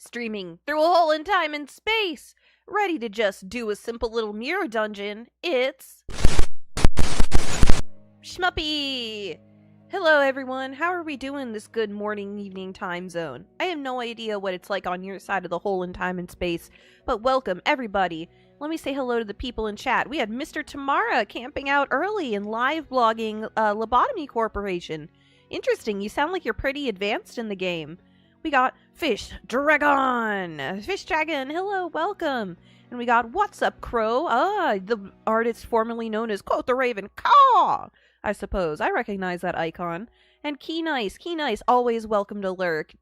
Streaming through a hole in time and space, ready to just do a simple little mirror dungeon, it's Shmuppi! Hello everyone, how are we doing this good morning, evening time zone? I have no idea what it's like on your side of the hole in time and space, but welcome everybody. Let me say hello to the people in chat. We had Mr. Tamara camping out early and live blogging Lobotomy Corporation. Interesting, you sound like you're pretty advanced in the game. We got Fish Dragon, hello, welcome. And we got What's Up Crow, the artist formerly known as Quote the Raven, Caw, I suppose. I recognize that icon. And Key Nice, always welcome to lurk.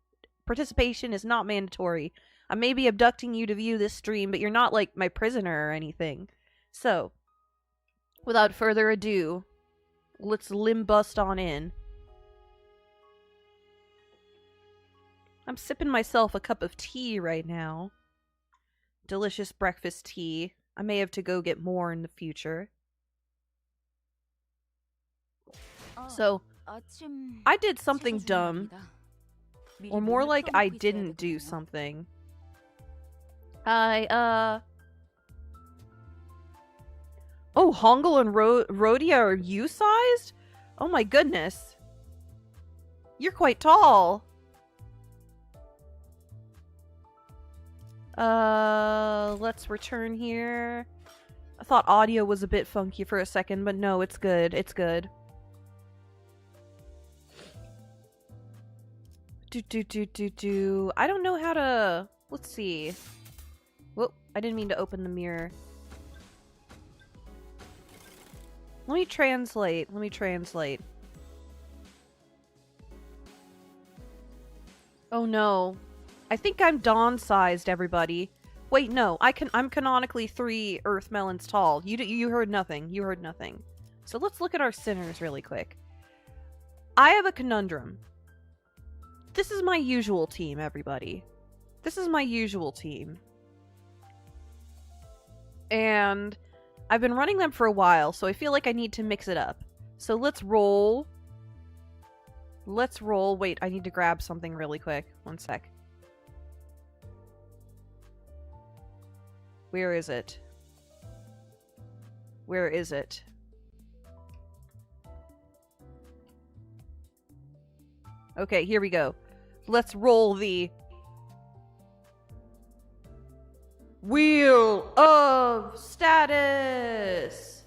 Participation is not mandatory. I may be abducting you to view this stream, but you're not like my prisoner or anything. So, without further ado, let's limbust on in. I'm sipping myself a cup of tea right now. Delicious breakfast tea. I may have to go get more in the future. So, I did something dumb. Or more like I didn't do something. Oh, Hongel and Rhodia are you-sized? Oh my goodness. You're quite tall. Let's return here. I thought audio was a bit funky for a second, but no, it's good. It's good. I don't know how to... Let's see. Whoop, I didn't mean to open the mirror. Let me translate. Oh no. I think I'm Dawn-sized, everybody. Wait, no. I'm canonically 3 Earth Melons tall. You heard nothing. You heard nothing. So let's look at our sinners really quick. I have a conundrum. This is my usual team, everybody. This is my usual team. And I've been running them for a while, so I feel like I need to mix it up. So let's roll. Let's roll. Wait, I need to grab something really quick. One sec. Where is it? Where is it? Okay, here we go. Let's roll the Wheel of Status!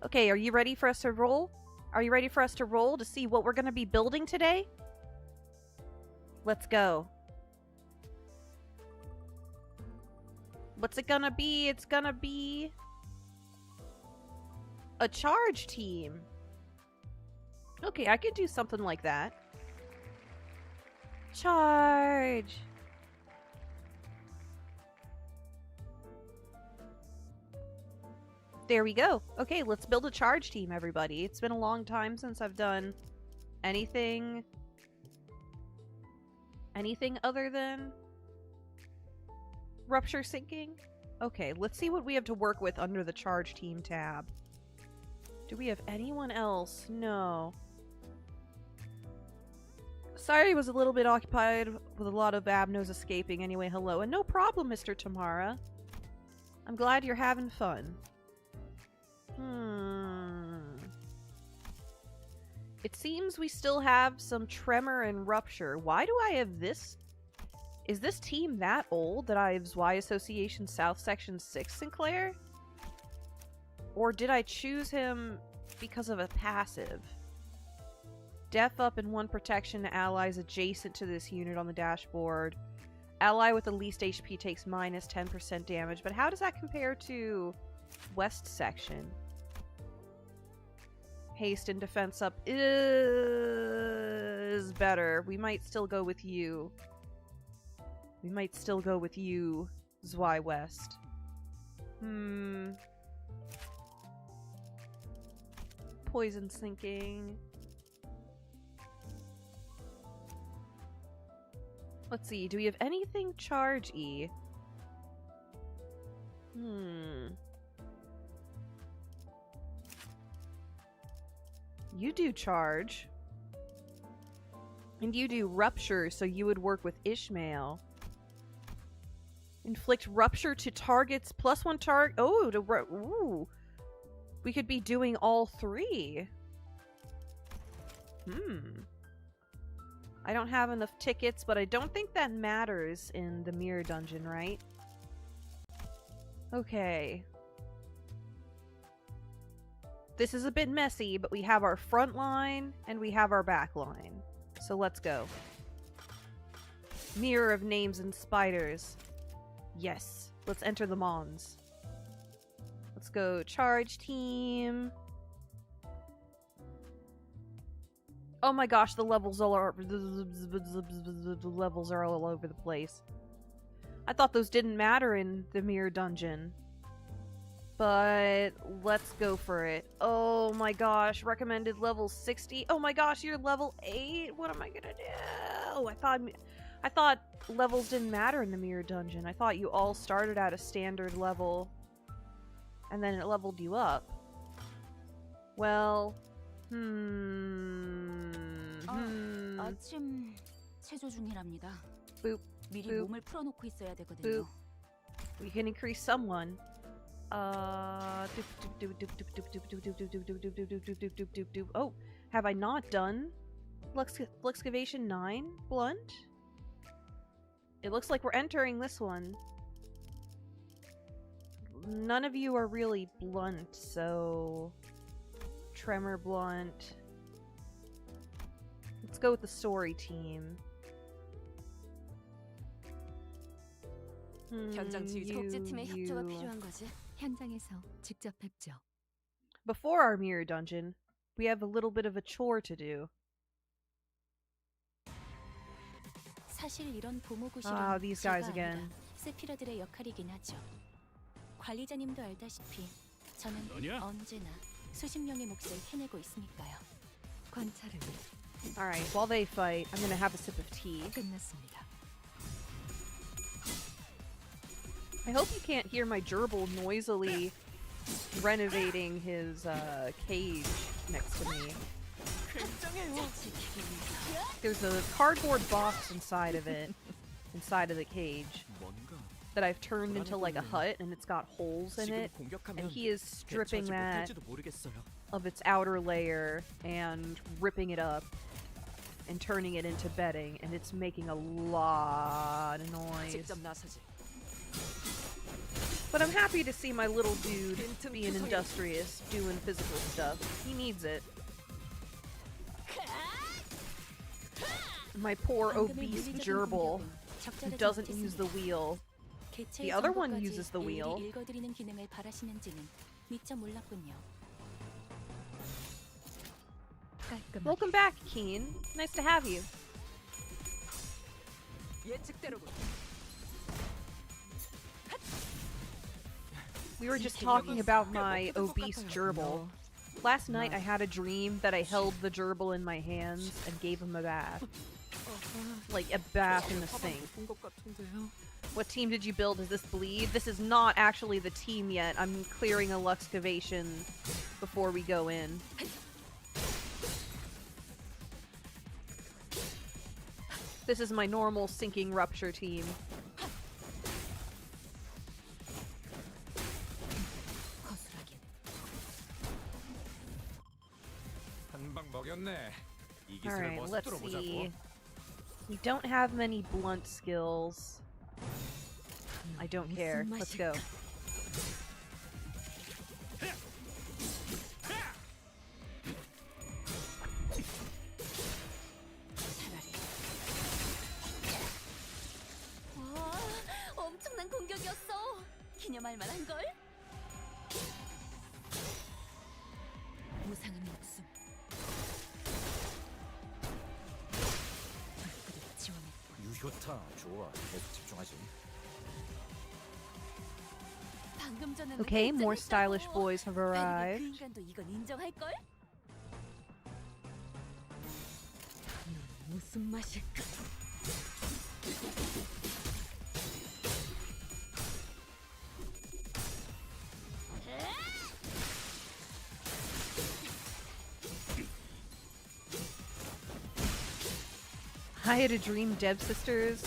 Okay, are you ready for us to roll? Are you ready for us to roll to see what we're going to be building today? Let's go. What's it gonna be? It's gonna be a charge team. Okay, I could do something like that. Charge! There we go. Okay, let's build a charge team, everybody. It's been a long time since I've done anything other than rupture-sinking? Okay, let's see what we have to work with under the charge team tab. Do we have anyone else? No. Sorry I was a little bit occupied with a lot of Abnos escaping. Anyway, hello. And no problem, Mr. Tamara. I'm glad you're having fun. It seems we still have some Tremor and Rupture. Why do I have this? Is this team that old that I have Y Association South Section 6 Sinclair? Or did I choose him because of a passive? Death up and 1 protection to allies adjacent to this unit on the dashboard. Ally with the least HP takes minus 10% damage. But how does that compare to West Section? Haste and defense up is better. We might still go with you. Zwei West. Poison sinking. Let's see, do we have anything charge-y? You do charge. And you do rupture, so you would work with Ishmael. Inflict rupture to targets plus 1 target. Oh, ooh. We could be doing all 3. I don't have enough tickets, but I don't think that matters in the mirror dungeon, right? Okay. This is a bit messy, but we have our front line and we have our back line. So let's go. Mirror of names and spiders. Yes. Let's enter the Mons. Let's go charge team. Oh my gosh, the levels are all over the place. I thought those didn't matter in the mirror dungeon. But let's go for it. Oh my gosh, recommended level 60. Oh my gosh, you're level 8. What am I gonna do? I thought levels didn't matter in the mirror dungeon. I thought you all started at a standard level and then it leveled you up. Well, 아침 체조 중이랍니다. Boop. 미리 boop. 몸을 풀어놓고 있어야 되거든요. Boop. We can increase someone. Oh, have I not done Luxcavation 9 Blunt? It looks like we're entering this one. None of you are really blunt, so Tremor Blunt. Let's go with the story team. 현장 복제팀의 협조가 필요한 거지. 현장에서 직접 뵙죠. Before our mirror dungeon, we have a little bit of a chore to do. 사실 이런 보모구실은 these guys again. 세피라들의 역할이긴 하죠. 관리자님도 알다시피 저는 언제나 수십 명의 몫을 해내고 있으니까요. 관찰을. Alright, while they fight, I'm gonna have a sip of tea. 끝났습니다. I hope you can't hear my gerbil noisily renovating his cage next to me. There's a cardboard box inside of it, inside of the cage, that I've turned into like a hut, and it's got holes in it, and he is stripping that of its outer layer and ripping it up and turning it into bedding, and it's making a lot of noise. But I'm happy to see my little dude being industrious, doing physical stuff. He needs it. My poor obese gerbil who doesn't use the wheel. The other one uses the wheel. Welcome back, Keen. Nice to have you. We were just talking about my obese gerbil. Last night I had a dream that I held the gerbil in my hands and gave him a bath. Like a bath in the sink. What team did you build? Is this Bleed? This is not actually the team yet. I'm clearing a Luxcavation before we go in. This is my normal sinking rupture team. Alright, let's see. We don't have many blunt skills. I don't care. Let's go. 엄청난 공격이었어. 기념할 만한 걸. 무상은 없음. 유효타 좋아. 계속 집중하지. Okay, more stylish boys have arrived. 이건 인정할 걸? 무슨 맛일까? I had a dream Dev Sisters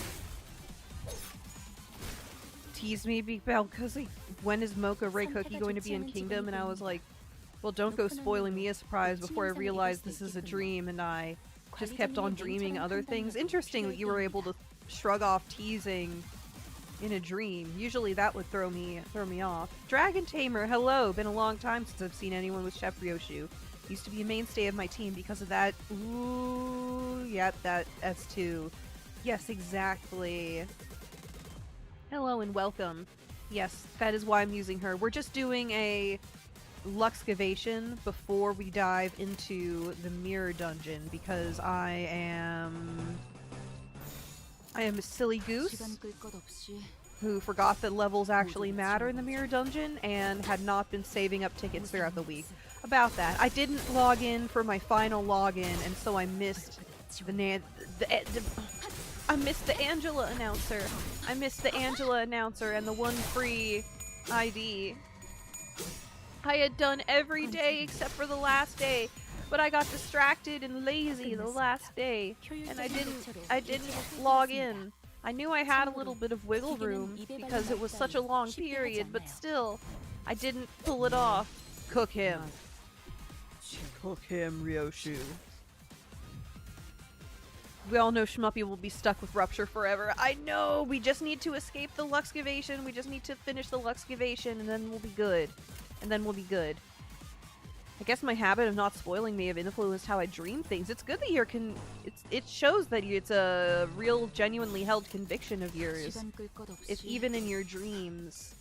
teased me because like, when is Mocha Reikoki going to be in Kingdom? And I was like, well, don't go spoiling me a surprise before I realized this is a dream, and I just kept on dreaming other things. Interesting that you were able to shrug off teasing in a dream. Usually that would throw me off. Dragon Tamer, hello! Been a long time since I've seen anyone with Chef Ryoshu. Used to be a mainstay of my team because of that. Ooh, yep, that S2. Yes, exactly. Hello and welcome. Yes, that is why I'm using her. We're just doing a Luxcavation before we dive into the mirror dungeon because I am a silly goose who forgot that levels actually matter in the mirror dungeon and had not been saving up tickets throughout the week. About that, I didn't log in for my final login, and so I missed I missed the Angela announcer. I missed the Angela announcer and the one free ID. I had done every day except for the last day, but I got distracted and lazy the last day, and I didn't log in. I knew I had a little bit of wiggle room because it was such a long period, but still, I didn't pull it off. Cook him. Cook him, Ryoshu. We all know Shmuppi will be stuck with Rupture forever. I know! We just need to escape the Luxcavation. We just need to finish the Luxcavation, and then we'll be good. And then we'll be good. I guess my habit of not spoiling may have influenced how I dream things. It's good that you're it shows that it's a real, genuinely held conviction of yours. If even in your dreams,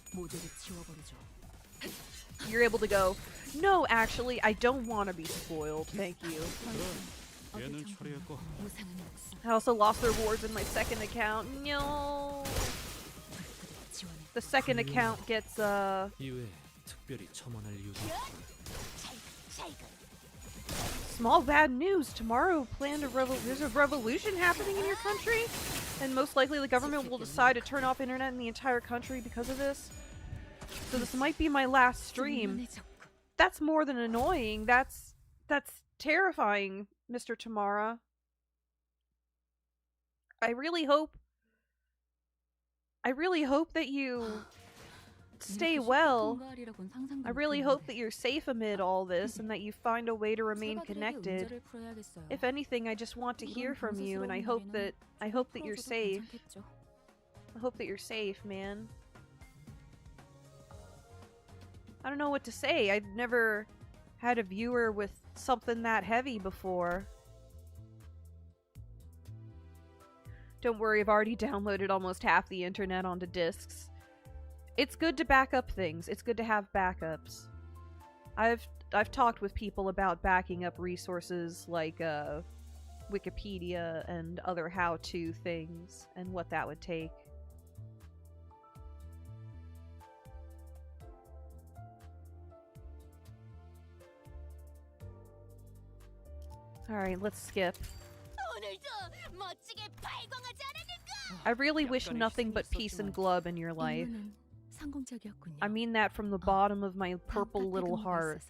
you're able to go, no, actually, I don't want to be spoiled. Thank you. I also lost the rewards in my second account. No. The second account gets, small bad news. Tomorrow, there's a revolution happening in your country, and most likely the government will decide to turn off internet in the entire country because of this. So this might be my last stream. That's more than annoying. That's terrifying, Mr. Tamara. I really hope that you stay well. I really hope that you're safe amid all this and that you find a way to remain connected. If anything, I just want to hear from you, and I hope that you're safe. I hope that you're safe, man. I don't know what to say. I've never had a viewer with something that heavy before. Don't worry, I've already downloaded almost half the internet onto discs. It's good to back up things. It's good to have backups. I've talked with people about backing up resources like Wikipedia and other how-to things and what that would take. Alright, let's skip. I really wish nothing but peace and glub in your life. I mean that from the bottom of my purple little heart.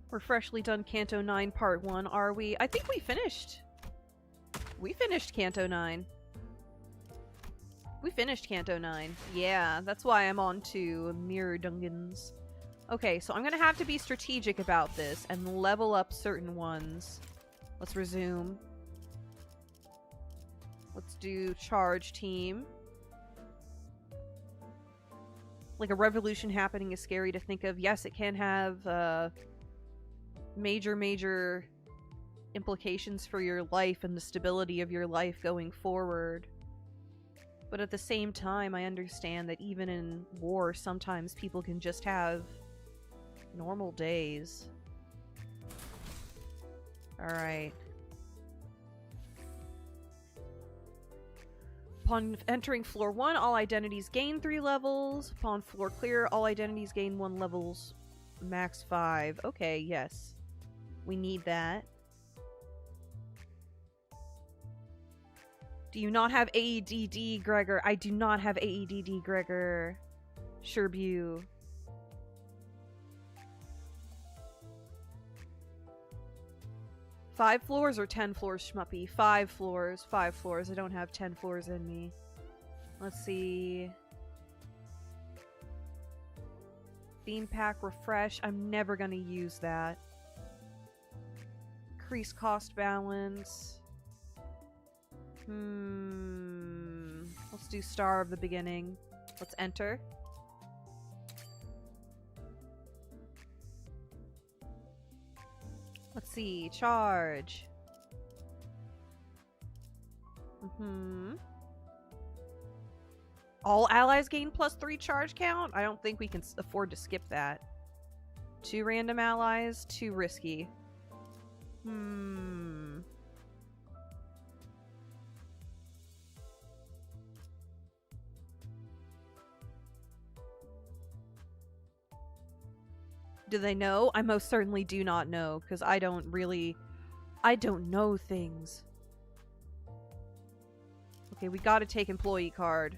We're freshly done Canto 9 Part 1, are we? I think we finished. We finished Canto 9. We finished Canto 9. Yeah, that's why I'm on to Mirror Dungeons. Okay, so I'm gonna have to be strategic about this and level up certain ones. Let's resume. Let's do Charge Team. Like, a revolution happening is scary to think of. Yes, it can have major implications for your life and the stability of your life going forward. But at the same time, I understand that even in war, sometimes people can just have normal days. Alright. Upon entering floor 1, all identities gain 3 levels. Upon floor clear, all identities gain 1 levels, max 5. Okay, yes. We need that. Do you not have AEDD, Gregor? I do not have AEDD, Gregor. Sherbu. Five floors or 10 floors, Shmuppi? 5 floors. 5 floors. I don't have 10 floors in me. Let's see. Theme pack refresh. I'm never gonna use that. Increase cost balance. Let's do Star of the Beginning. Let's enter. Let's see. Charge. All allies gain +3 charge count? I don't think we can afford to skip that. 2 random allies, too risky. Do they know? I most certainly do not know, because I don't know things. Okay, we gotta take employee card.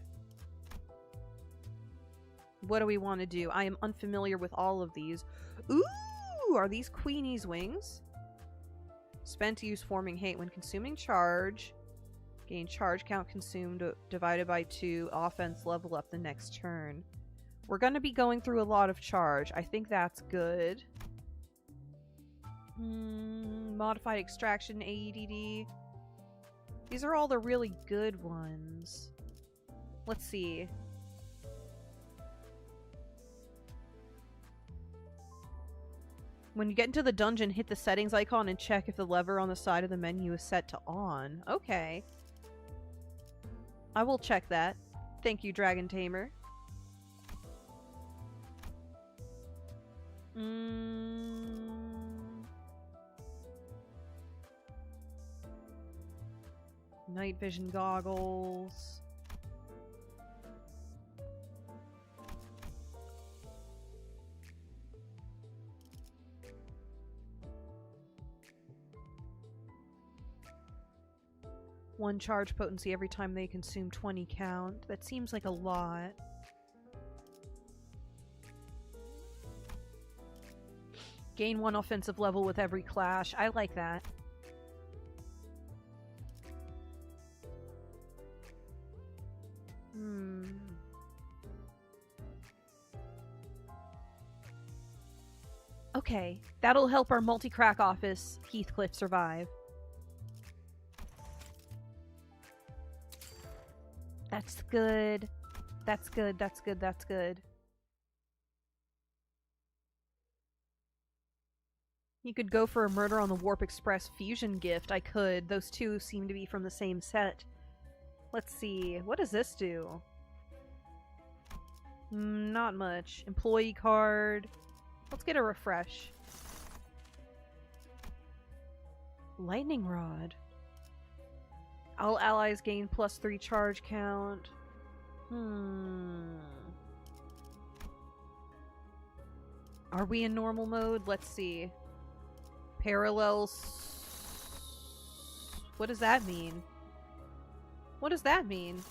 What do we want to do? I am unfamiliar with all of these. Ooh! Are these Queenie's wings? Spent to use forming hate when consuming charge. Gain charge count consumed divided by 2. Offense level up the next turn. We're going to be going through a lot of charge. I think that's good. Modified extraction, AEDD. These are all the really good ones. Let's see. When you get into the dungeon, hit the settings icon and check if the lever on the side of the menu is set to on. Okay. I will check that. Thank you, Dragon Tamer. Night vision goggles. One charge potency every time they consume 20 count. That seems like a lot. Gain 1 offensive level with every clash. I like that. Okay, that'll help our multi-crack office, Heathcliff, survive. That's good. That's good, that's good, that's good. You could go for a Murder on the Warp Express fusion gift. I could. Those two seem to be from the same set. Let's see. What does this do? Not much. Employee card. Let's get a refresh. Lightning Rod. All allies gain +3 charge count. Are we in normal mode? Let's see. Parallels. What does that mean? What does that mean?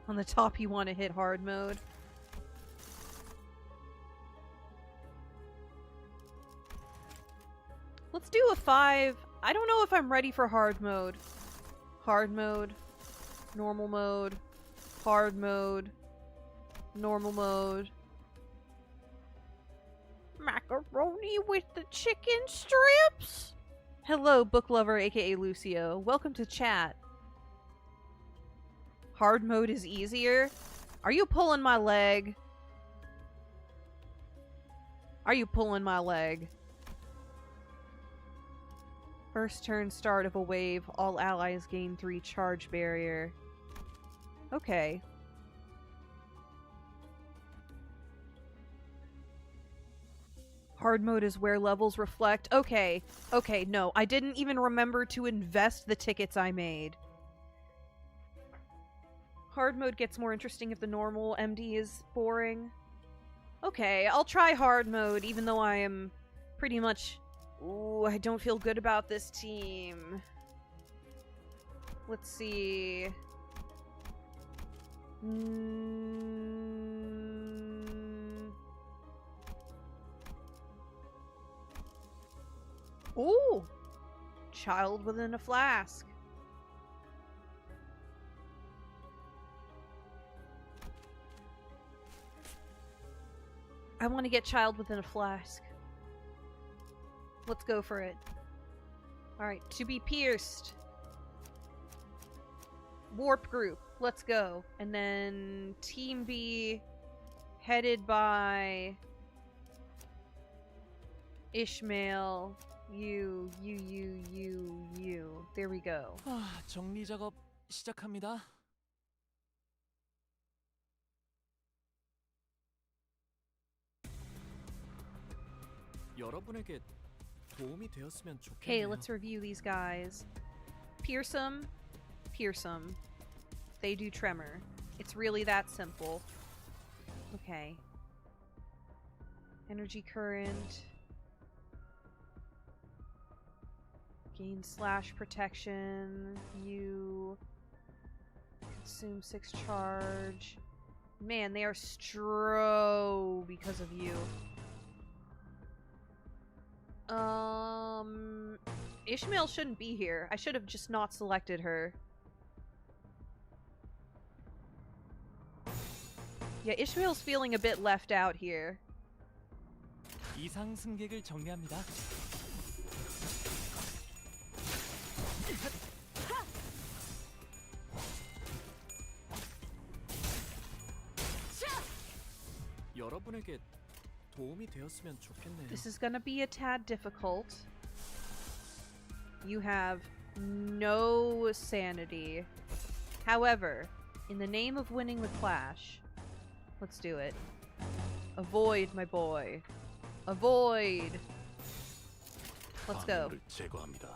On the top you want to hit hard mode. Let's do a 5. I don't know if I'm ready for hard mode. Hard mode. Normal mode. Hard mode. Normal mode. Macaroni with the chicken strips? Hello, book lover, aka Lucio. Welcome to chat. Hard mode is easier? Are you pulling my leg? Are you pulling my leg? First turn start of a wave, all allies gain 3 charge barrier. Okay. Hard mode is where levels reflect. Okay. Okay, no. I didn't even remember to invest the tickets I made. Hard mode gets more interesting if the normal MD is boring. Okay, I'll try hard mode, even though I am pretty much Ooh, I don't feel good about this team. Let's see. Ooh! Child within a flask. I want to get child within a flask. Let's go for it. Alright, to be pierced. Warp group, let's go. And then Team B, headed by Ishmael. You. There we go. 정리 작업 시작합니다. 여러분에게 도움이 되었으면 좋겠네요. Okay, let's review these guys. Pierce 'em. They do tremor. It's really that simple. Okay. Energy current. Gain slash protection. You consume 6 charge. Man, they are stro because of you. Ishmael shouldn't be here. I should have just not selected her. Yeah, Ishmael's feeling a bit left out here. 이상 승객을 정리합니다. 여러분에게 도움이 되었으면 좋겠네요. This is gonna be a tad difficult. You have no sanity. However, in the name of winning the clash, let's do it. Avoid, my boy. Avoid. Let's go. 제거합니다.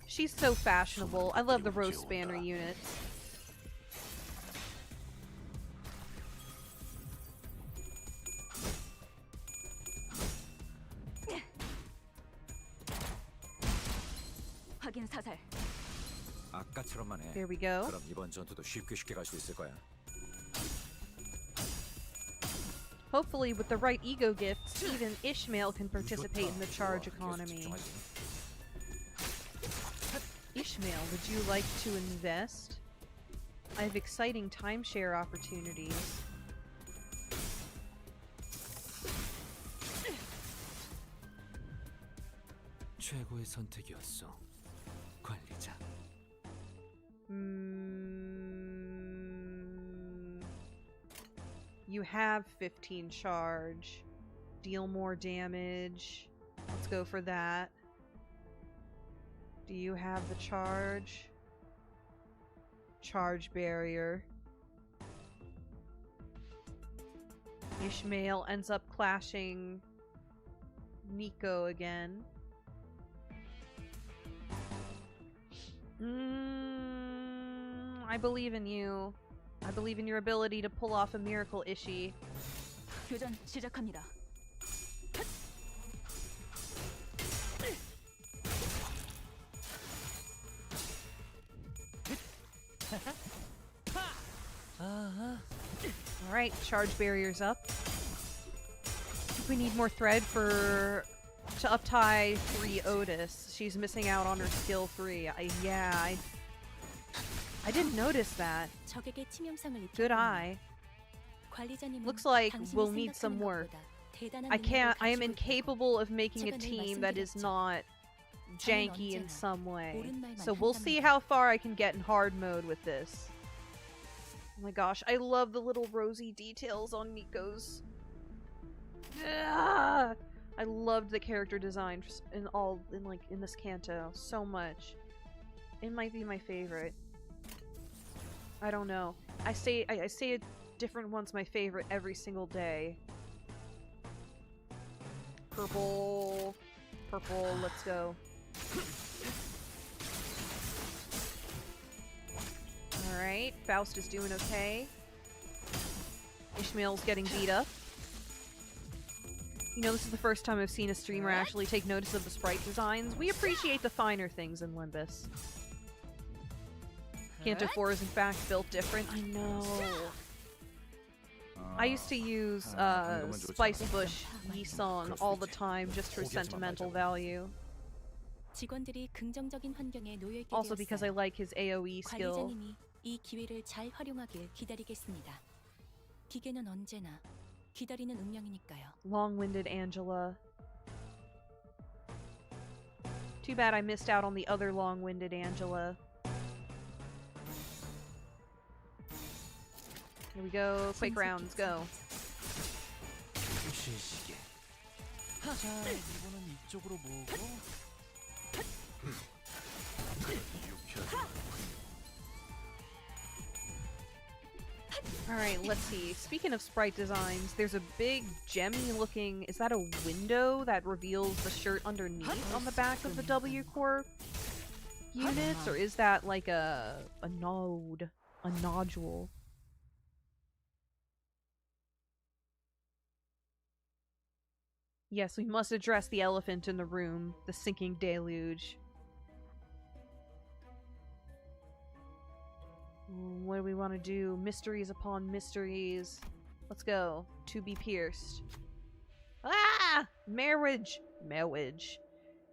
She's so fashionable. I love the roast spanner units. 확인 사살. 아까처럼만 해. There we go. 그럼 이번 전투도 쉽게 갈 수 있을 거야. Hopefully, with the right ego gifts, even Ishmael can participate in the charge economy. Ishmael, would you like to invest? I have exciting timeshare opportunities. 최고의 선택이었어, 관리자. You have 15 charge. Deal more damage. Let's go for that. Do you have the charge? Charge barrier. Ishmael ends up clashing Nico again. I believe in you. I believe in your ability to pull off a miracle, Ishi. 교전 시작합니다. Alright, charge barriers up. We need more thread to up-tie 3 Otis. She's missing out on her skill 3. I didn't notice that. 적에게 치명상을 Good eye. 관리자님은 Looks like 당신이 we'll need some 생각하는 work. 것보다 대단한 I am 능력을 가지고 incapable of making a 제가 늘 team that is 말씀드렸죠. not janky in 언제나 some way. 옳은 말만 So we'll see 한답니다. how far I can get in hard mode with this. Oh my gosh, I love the little rosy details on Nico's. Ah! I loved the character design in this canto so much. It might be my favorite. I don't know. I say a different one's my favorite every single day. Purple, let's go. Alright, Faust is doing okay. Ishmael's getting beat up. You know, this is the first time I've seen a streamer actually take notice of the sprite designs. We appreciate the finer things in Limbus. Canto 4 is in fact built different. I know. I used to use Spice Bush Yisong all the time just for sentimental value. 직원들이 긍정적인 환경에 놓여 있게 Also because I like his AoE skill. 관리자님이 이 기회를 잘 활용하길 기다리겠습니다. 기계는 언제나 기다리는 운명이니까요. Long-winded Angela. Too bad I missed out on the other long-winded Angela. Here we go. Quick rounds, go. 시시게. 자, 이번엔 이쪽으로 모으고. Alright, let's see. Speaking of sprite designs, there's a big gemmy looking... Is that a window that reveals the shirt underneath on the back of the W Core units? Or is that like a node? A nodule? Yes, we must address the elephant in the room. The sinking deluge. What do we want to do? Mysteries upon mysteries. Let's go. To be pierced. Ah! Marriage! Marriage.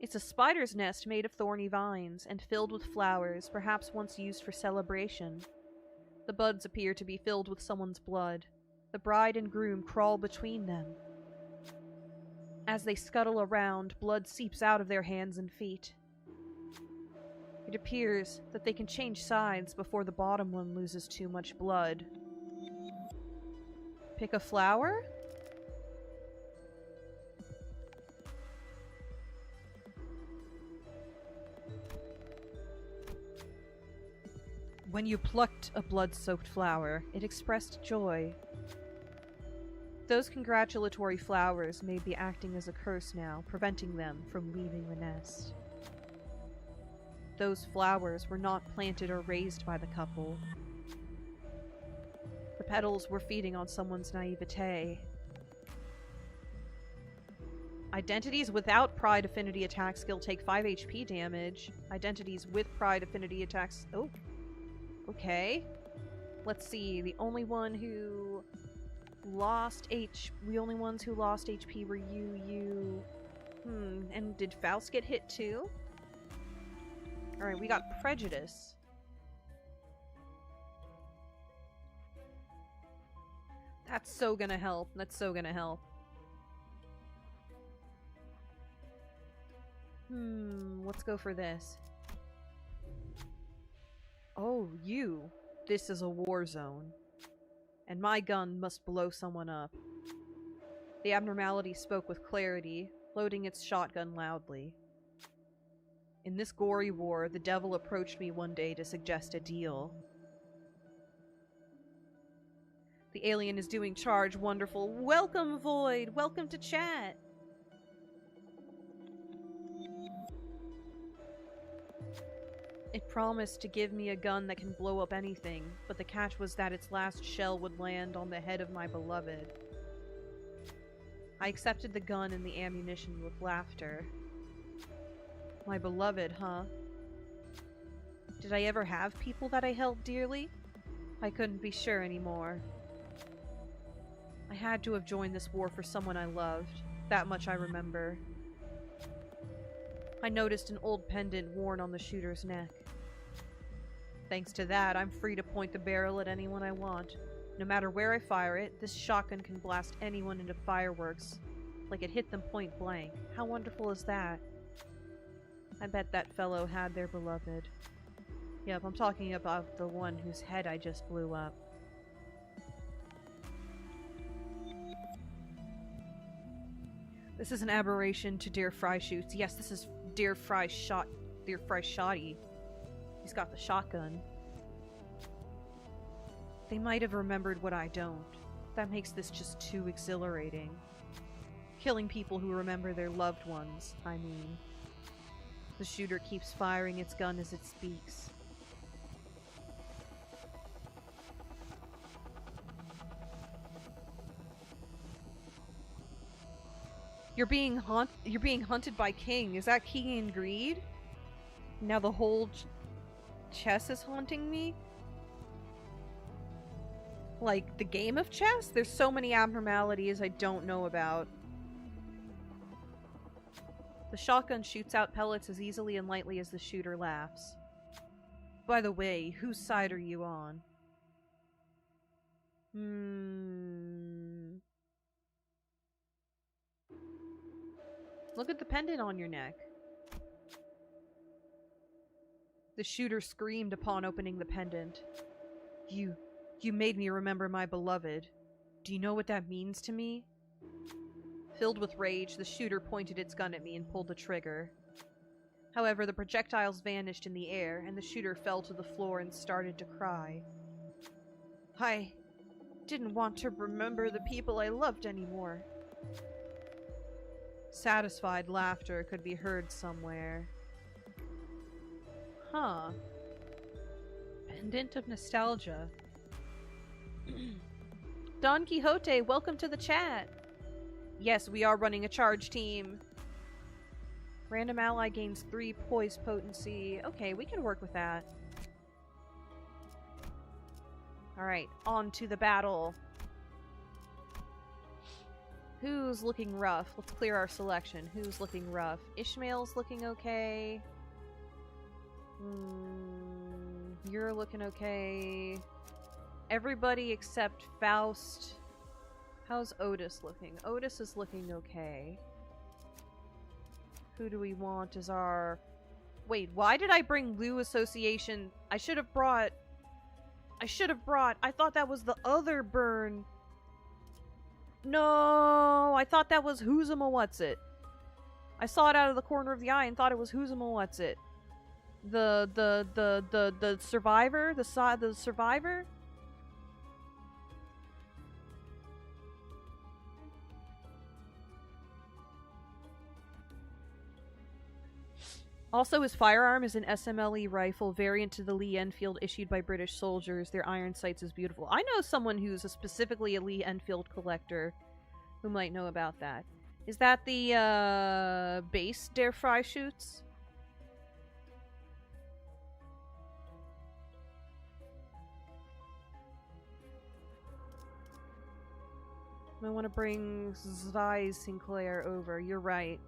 It's a spider's nest made of thorny vines and filled with flowers, perhaps once used for celebration. The buds appear to be filled with someone's blood. The bride and groom crawl between them. As they scuttle around, blood seeps out of their hands and feet. It appears that they can change sides before the bottom one loses too much blood. Pick a flower? When you plucked a blood-soaked flower, it expressed joy. Those congratulatory flowers may be acting as a curse now, preventing them from leaving the nest. Those flowers were not planted or raised by the couple. The petals were feeding on someone's naivete. Identities without Pride Affinity attack skill take 5 HP damage. Identities with Pride Affinity attacks... Oh. Okay. Let's see. The only ones who lost HP were you. And did Faust get hit too? Alright, we got Prejudice. That's so gonna help. That's so gonna help. Let's go for this. Oh, you. This is a war zone. And my gun must blow someone up. The abnormality spoke with clarity, loading its shotgun loudly. In this gory war, the devil approached me one day to suggest a deal. The alien is doing charge. Wonderful. Welcome, Void! Welcome to chat! It promised to give me a gun that can blow up anything, but the catch was that its last shell would land on the head of my beloved. I accepted the gun and the ammunition with laughter. My beloved, huh? Did I ever have people that I held dearly? I couldn't be sure anymore. I had to have joined this war for someone I loved. That much I remember. I noticed an old pendant worn on the shooter's neck. Thanks to that, I'm free to point the barrel at anyone I want. No matter where I fire it, this shotgun can blast anyone into fireworks, like it hit them point blank. How wonderful is that? I bet that fellow had their beloved. Yep, I'm talking about the one whose head I just blew up. This is an aberration to Dear Fry shoots. Yes, this is Dear Fry Shotty. He's got the shotgun. They might have remembered what I don't. That makes this just too exhilarating. Killing people who remember their loved ones, I mean. The shooter keeps firing its gun as it speaks. You're being hunted by King. Is that King and Greed? Now the whole chess is haunting me? Like, the game of chess? There's so many abnormalities I don't know about. The shotgun shoots out pellets as easily and lightly as the shooter laughs. By the way, whose side are you on? Look at the pendant on your neck. The shooter screamed upon opening the pendant. You made me remember my beloved. Do you know what that means to me? Filled with rage, the shooter pointed its gun at me and pulled the trigger. However, the projectiles vanished in the air, and the shooter fell to the floor and started to cry. I didn't want to remember the people I loved anymore. Satisfied laughter could be heard somewhere. Huh. Pendant of Nostalgia. Don Quixote, welcome to the chat! Yes, we are running a charge team. Random ally gains 3 poise potency. Okay, we can work with that. Alright, on to the battle. Who's looking rough? Let's clear our selection. Who's looking rough? Ishmael's looking okay. You're looking okay. Everybody except Faust. How's Otis looking? Otis is looking okay. Who do we want as our... Wait, why did I bring Lou Association? I should have brought... I thought that was the other burn. No, I thought that was Who's'em What's It. I saw it out of the corner of the eye and thought it was Who's'em What's It. The survivor? The survivor? Also, his firearm is an SMLE rifle variant to the Lee Enfield issued by British soldiers. Their iron sights is beautiful. I know someone who's specifically a Lee Enfield collector who might know about that. Is that the base Der Freischütz? I want to bring Zwei Sinclair over. You're right.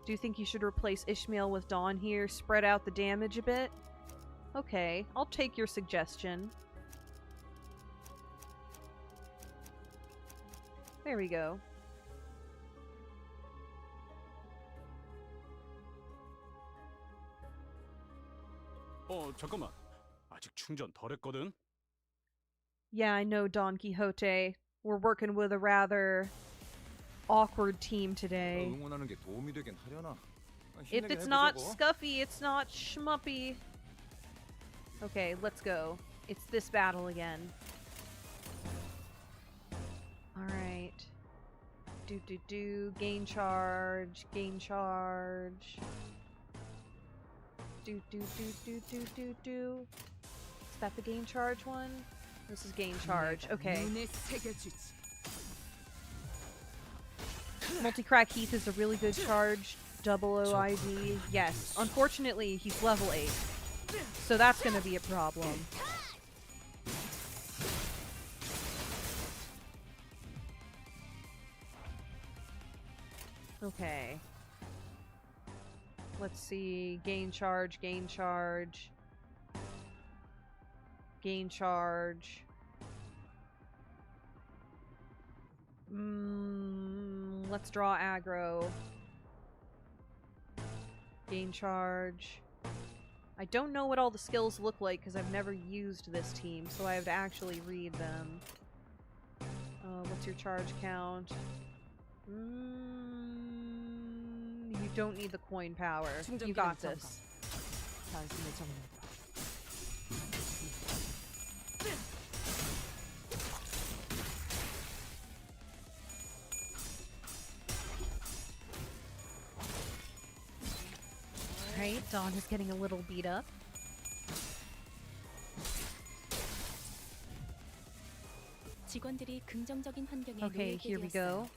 Do you think you should replace Ishmael with Dawn here? Spread out the damage a bit? Okay, I'll take your suggestion. There we go. 잠깐만. 아직 충전 덜 했거든. Yeah, I know, Don Quixote. We're working with a rather awkward team today. 응원하는 게 도움이 되긴 하려나? If it's not Scuffy, it's not Shmuppi. Okay, let's go. It's this battle again. Alright. Gain charge. Gain charge. Is that the gain charge one? This is gain charge. Okay. Multi-crack Heath is a really good charge. Double OIV. Yes. Unfortunately, he's level 8. So that's gonna be a problem. Okay. Let's see. Gain charge, gain charge. Gain charge. Let's draw aggro. Gain charge. I don't know what all the skills look like because I've never used this team, so I have to actually read them. What's your charge count? You don't need the coin power. You got this. Alright, Dawn is getting a little beat up. 직원들이 긍정적인 환경에 Okay, here we go.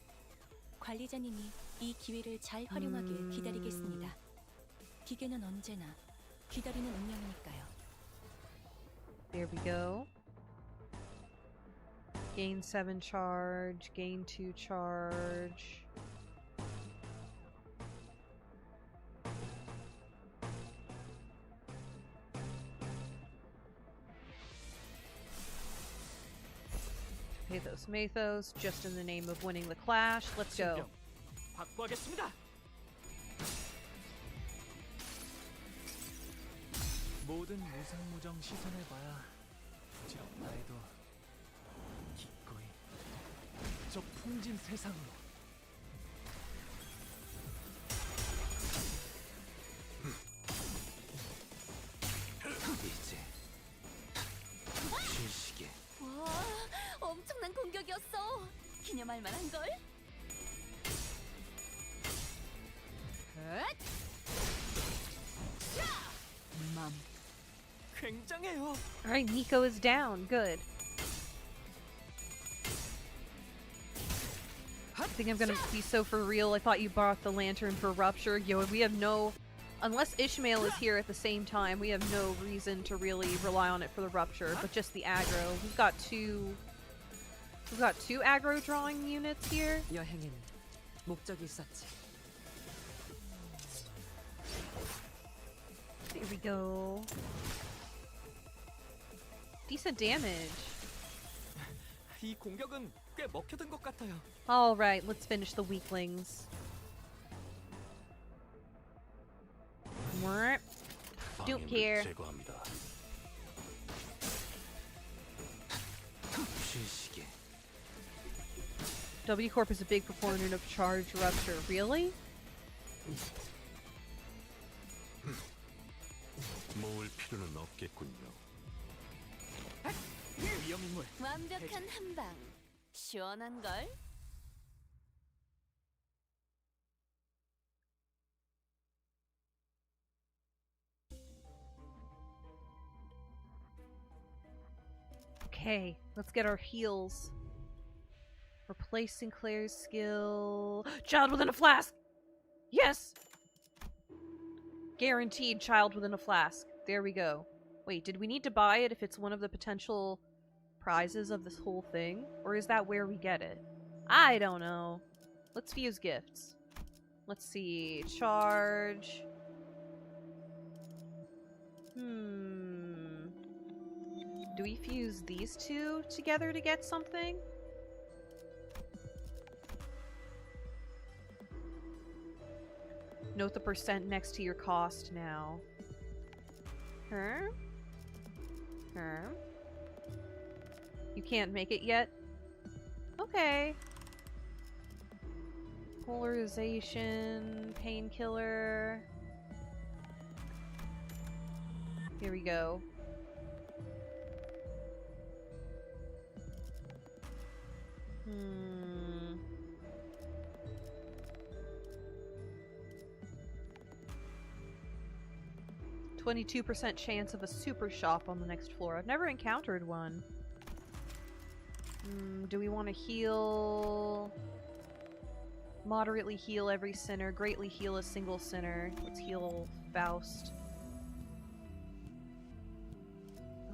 관리자님이 이 기회를 잘 활용하길 기다리겠습니다. 기계는 언제나 기다리는 운명이니까요. There we go. Gain 7 charge, gain 2 charge. Pathos Mathos, just in the name of winning the clash. Let's go. 확보하겠습니다. 모든 무상무정 시선을 봐야 지금 나이도 기꺼이 저 풍진 세상으로. 이제 휴식에 와, 엄청난 공격이었어. 기념할 만한걸? 굉장해요. Alright, Nico is down. Good. I think I'm gonna be so for real. I thought you bought the lantern for Rupture. Yo, we have no... Unless Ishmael is here at the same time, we have no reason to really rely on it for the Rupture, but just the aggro. We've got two aggro drawing units here. 여행에는 목적이 있었지. There we go. Decent damage. 이 공격은 꽤 먹혀든 것 같아요. Alright, let's finish the weaklings. Don't care. 제거합니다. 휴식에 W Corp is a big proponent of charge rupture. Really? 모을 필요는 없겠군요. 위험인물. 완벽한 한방. 시원한걸? Okay, let's get our heals. Replace Sinclair's skill. Child within a flask! Yes! Guaranteed child within a flask. There we go. Wait, did we need to buy it if it's one of the potential prizes of this whole thing? Or is that where we get it? I don't know. Let's fuse gifts. Let's see. Charge. Do we fuse these two together to get something? Note the percent next to your cost now. Huh? Huh? You can't make it yet? Okay. Polarization, painkiller. Here we go. 22% chance of a super shop on the next floor. I've never encountered one. Do we want to heal? Moderately heal every sinner. Greatly heal a single sinner. Let's heal Faust.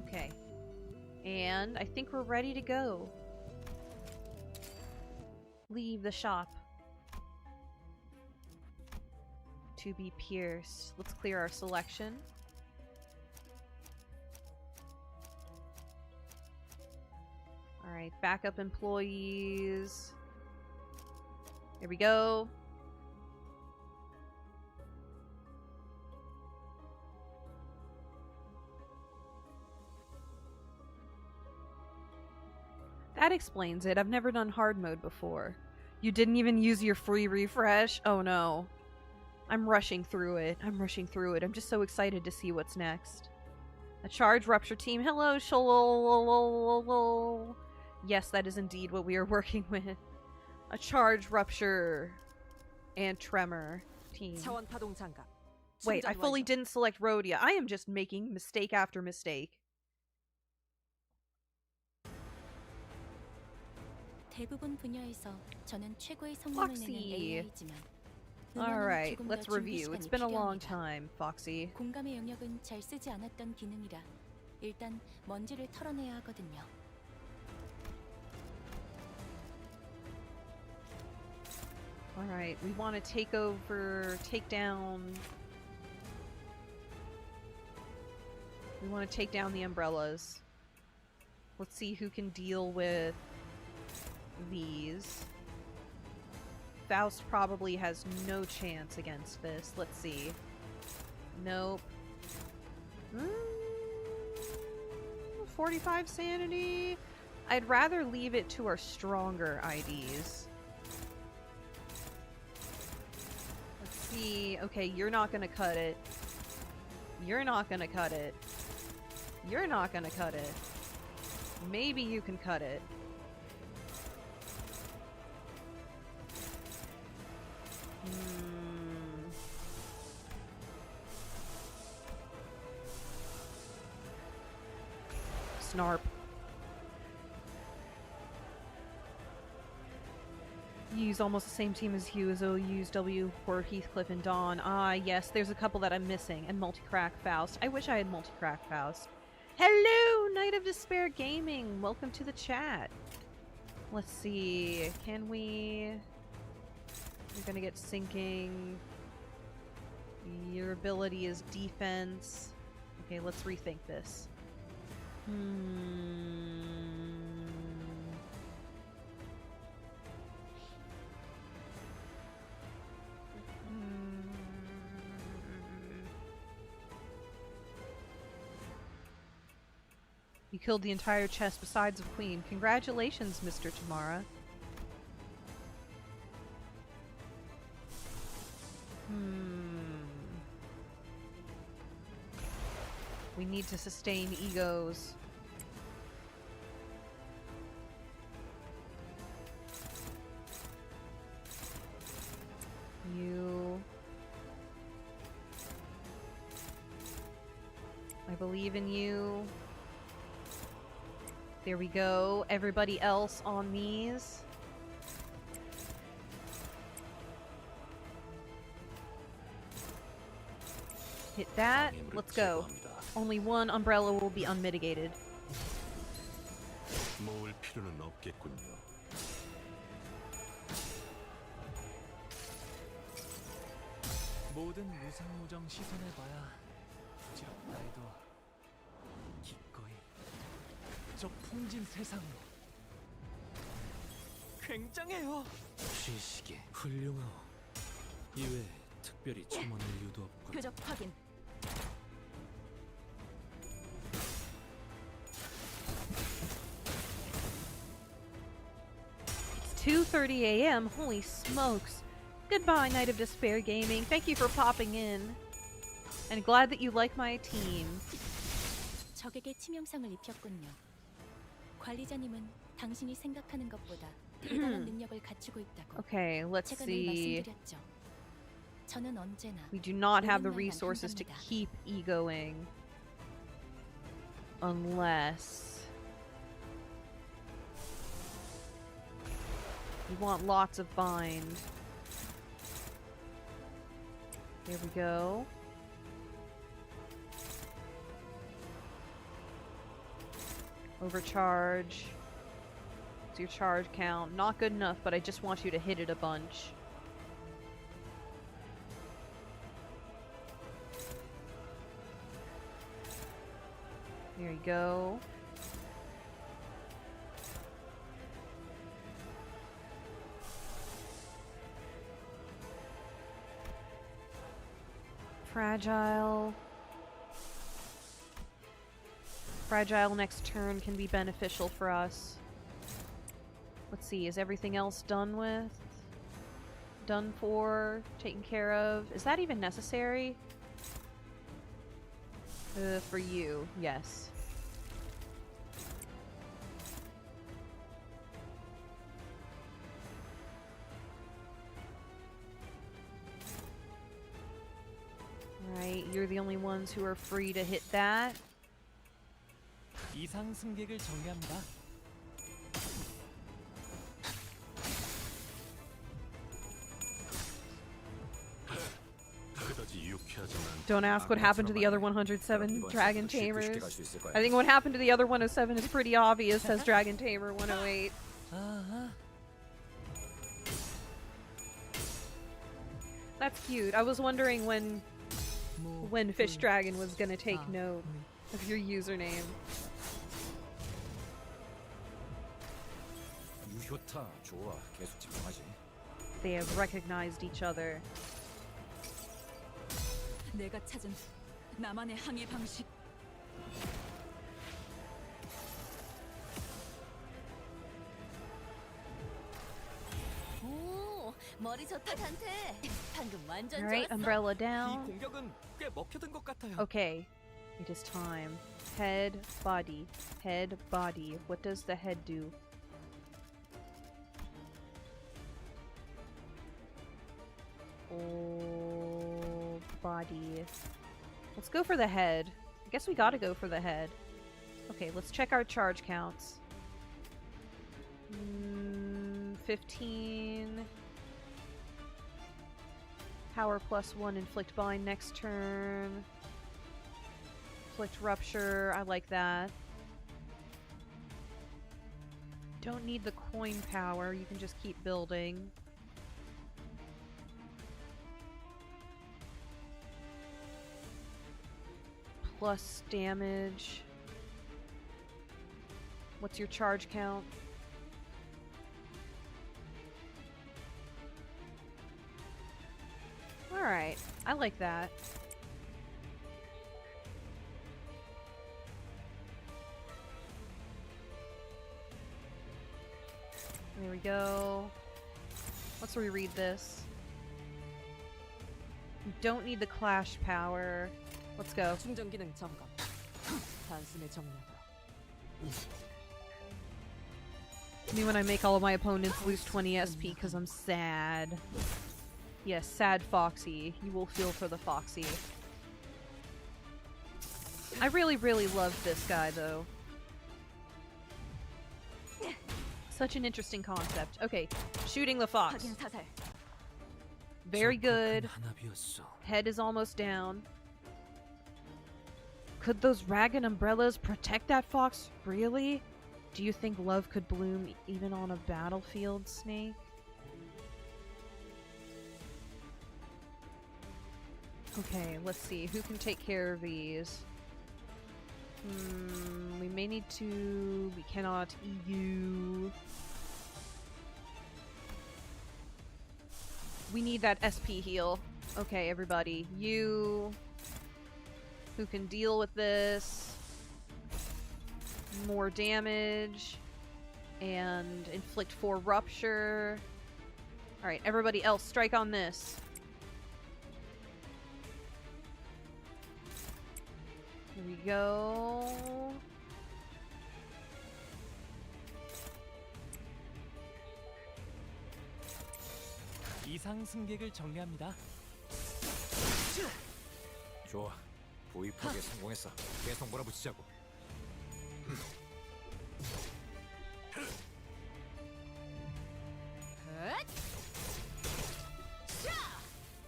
Okay. And I think we're ready to go. Leave the shop. To be pierced. Let's clear our selection. Alright, backup employees. Here we go. That explains it. I've never done hard mode before. You didn't even use your free refresh? Oh no. I'm rushing through it. I'm just so excited to see what's next. A charge rupture team. Hello, Sholololololol. Yes, that is indeed what we are working with. A charge rupture and tremor team. 차원 파동 장갑. Wait, I fully didn't select Rhodia. I am just making mistake after mistake. 대부분 분야에서 저는 최고의 성능을 내는 Foxy. AI지만 Alright, let's review. It's been a long time, Foxy. 공감의 영역은 잘 쓰지 않았던 기능이라 일단 먼지를 털어내야 하거든요. Alright, we want to take down... We want to take down the umbrellas. Let's see who can deal with these. Faust probably has no chance against this. Let's see. Nope. 45 sanity? I'd rather leave it to our stronger IDs. Let's see. Okay, you're not gonna cut it. You're not gonna cut it. You're not gonna cut it. Maybe you can cut it. Snarp. Use almost the same team as you as OU's W for Heathcliff and Dawn. Ah, yes, there's a couple that I'm missing. And Multicrack Faust. I wish I had Multicrack Faust. Hello, Night of Despair Gaming. Welcome to the chat. Let's see. Can we... You're gonna get sinking. Your ability is defense. Okay, let's rethink this. You killed the entire chest besides of Queen. Congratulations, Mr. Tamara. We need to sustain egos. You... I believe in you. There we go. Everybody else on these. Hit that. Let's go. Only one umbrella will be unmitigated. 모을 필요는 없겠군요. 모든 무상무정 시선해봐야 부질없다 해도 기꺼이 저 풍진 세상으로 굉장해요. 시시게 훌륭하오. 이외에 특별히 첨언할 이유도 없군. 표적 확인. It's 2:30 a.m. Holy smokes. Goodbye, Night of Despair Gaming. Thank you for popping in. And glad that you like my team. 적에게 치명상을 입혔군요. 관리자님은 당신이 생각하는 것보다 대단한 능력을 갖추고 있다고 Okay, let's 제가 늘 see. 말씀드렸죠. 저는 언제나 We do not have the 오랜만만 resources to 한답니다. keep egoing. Unless... We want lots of bind. There we go. Overcharge. What's your charge count? Not good enough, but I just want you to hit it a bunch. There you go. Fragile. Fragile next turn can be beneficial for us. Let's see, is everything else done with? Done for? Taken care of? Is that even necessary? For you, yes. Right, you're the only ones who are free to hit that. 이상 승객을 정리합니다. Don't ask what happened to the other 107 Dragon Tamers. I think what happened to the other 107 is pretty obvious, says Dragon Tamer 108. That's cute. I was wondering when Fish Dragon was gonna take note of your username. 유효타 좋아. 계속 집중하지. They have recognized each other. 내가 찾은 나만의 항해 방식. 오, 머리 좋다 단테. 방금 완전 Alright, 좋았어. umbrella 이 down. 공격은 꽤 먹혀든 것 같아요. Okay, it is time. Head, body. Head, body. What does the head do? Oh, body. Let's go for the head. I guess we gotta go for the head. Okay, let's check our charge counts. 15. Power +1, inflict bind next turn. Inflict rupture, I like that. Don't need the coin power, you can just keep building. Plus damage. What's your charge count? Alright, I like that. There we go. Let's reread this. You don't need the clash power. Let's go. 충전 기능 점검. 단숨에 정리하도록. Me when I make all of my opponents lose 20 SP because I'm sad. Yes, sad Foxy. You will feel for the Foxy. I really, really love this guy, though. Such an interesting concept. Okay, shooting the fox. 확인 사살. Very good. 하나비였어. Head is almost down. Could those ragged umbrellas protect that fox? Really? Do you think love could bloom even on a battlefield, Snake? Okay, let's see. Who can take care of these? We may need to... We cannot EU. We need that SP heal. Okay, everybody. You... Who can deal with this? More damage. And inflict 4 rupture. Alright, everybody else, strike on this. Here we go. 이상 승객을 정리합니다. 좋아. 보입하게 성공했어. 계속 몰아붙이자고.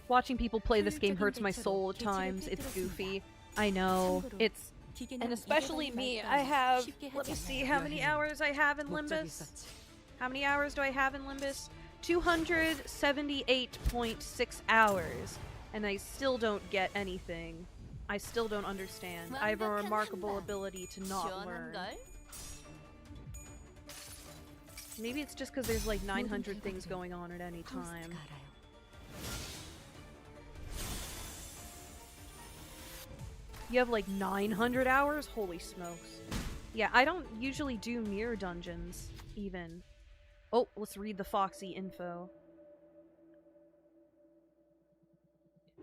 Watching people play this game hurts my soul at times. It's goofy. I know. It's... And especially me. I have... Let me see how many hours I have in 목적이 Limbus. 있었지. How many hours do I have in Limbus? 278.6 hours. And I still don't get anything. I still don't understand. I have a remarkable ability to not learn. 시원한걸? Maybe it's just because there's like 900 things going on at any time. 파우스트가 알아요. You have like 900 hours? Holy smokes. Yeah, I don't usually do mirror dungeons, even. Oh, let's read the Foxy info.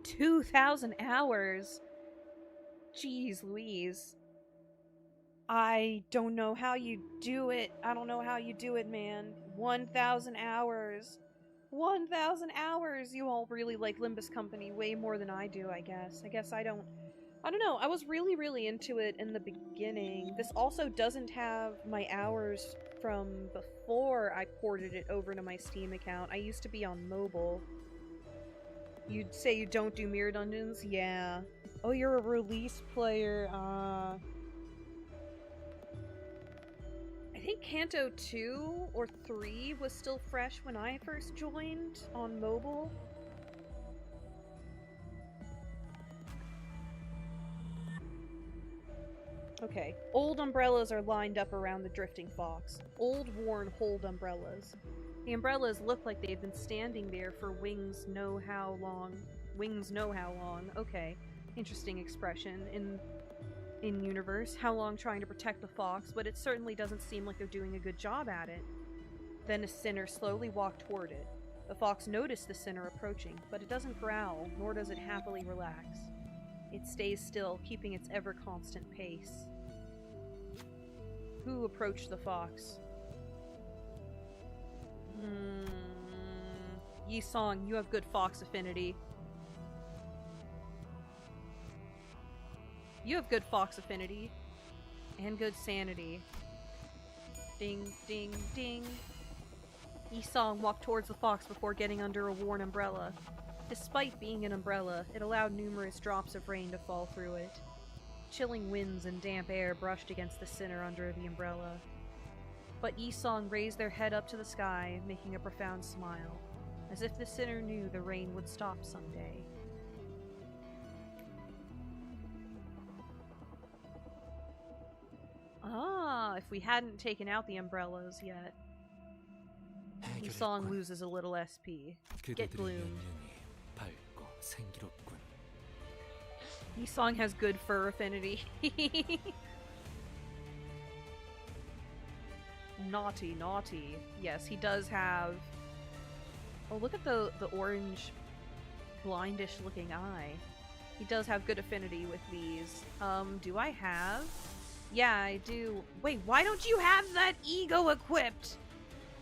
2,000 hours! Jeez Louise. I don't know how you do it. I don't know how you do it, man. 1,000 hours. 1,000 hours! You all really like Limbus Company way more than I do, I guess. I guess I don't know. I was really, really into it in the beginning. This also doesn't have my hours from before I ported it over to my Steam account. I used to be on mobile. You'd say you don't do mirror dungeons? Yeah. Oh, you're a release player. I think Kanto 2 or 3 was still fresh when I first joined on mobile. Okay, old umbrellas are lined up around the drifting fox. Old, worn, hold umbrellas. The umbrellas look like they've been standing there for wings know how long. Wings know how long. Okay, interesting expression in universe. How long trying to protect the fox, but it certainly doesn't seem like they're doing a good job at it. Then a sinner slowly walked toward it. The fox noticed the sinner approaching, but it doesn't growl, nor does it happily relax. It stays still, keeping its ever-constant pace. Who approached the fox? Yi Song, you have good fox affinity. You have good fox affinity. And good sanity. Ding, ding, ding. Yi Song walked towards the fox before getting under a worn umbrella. Despite being an umbrella, it allowed numerous drops of rain to fall through it. Chilling winds and damp air brushed against the sinner under the umbrella. But Yi Song raised their head up to the sky, making a profound smile, as if the sinner knew the rain would stop someday. Ah, if we hadn't taken out the umbrellas yet. Yi Song loses a little SP. Get 그대들의 gloomed. 연륜이 밝고 생기롭군. Yi Song has good fur affinity. Naughty, naughty. Yes, he does have... Oh, look at the orange, blindish looking eye. He does have good affinity with these. Do I have? Yeah, I do. Wait, why don't you have that ego equipped?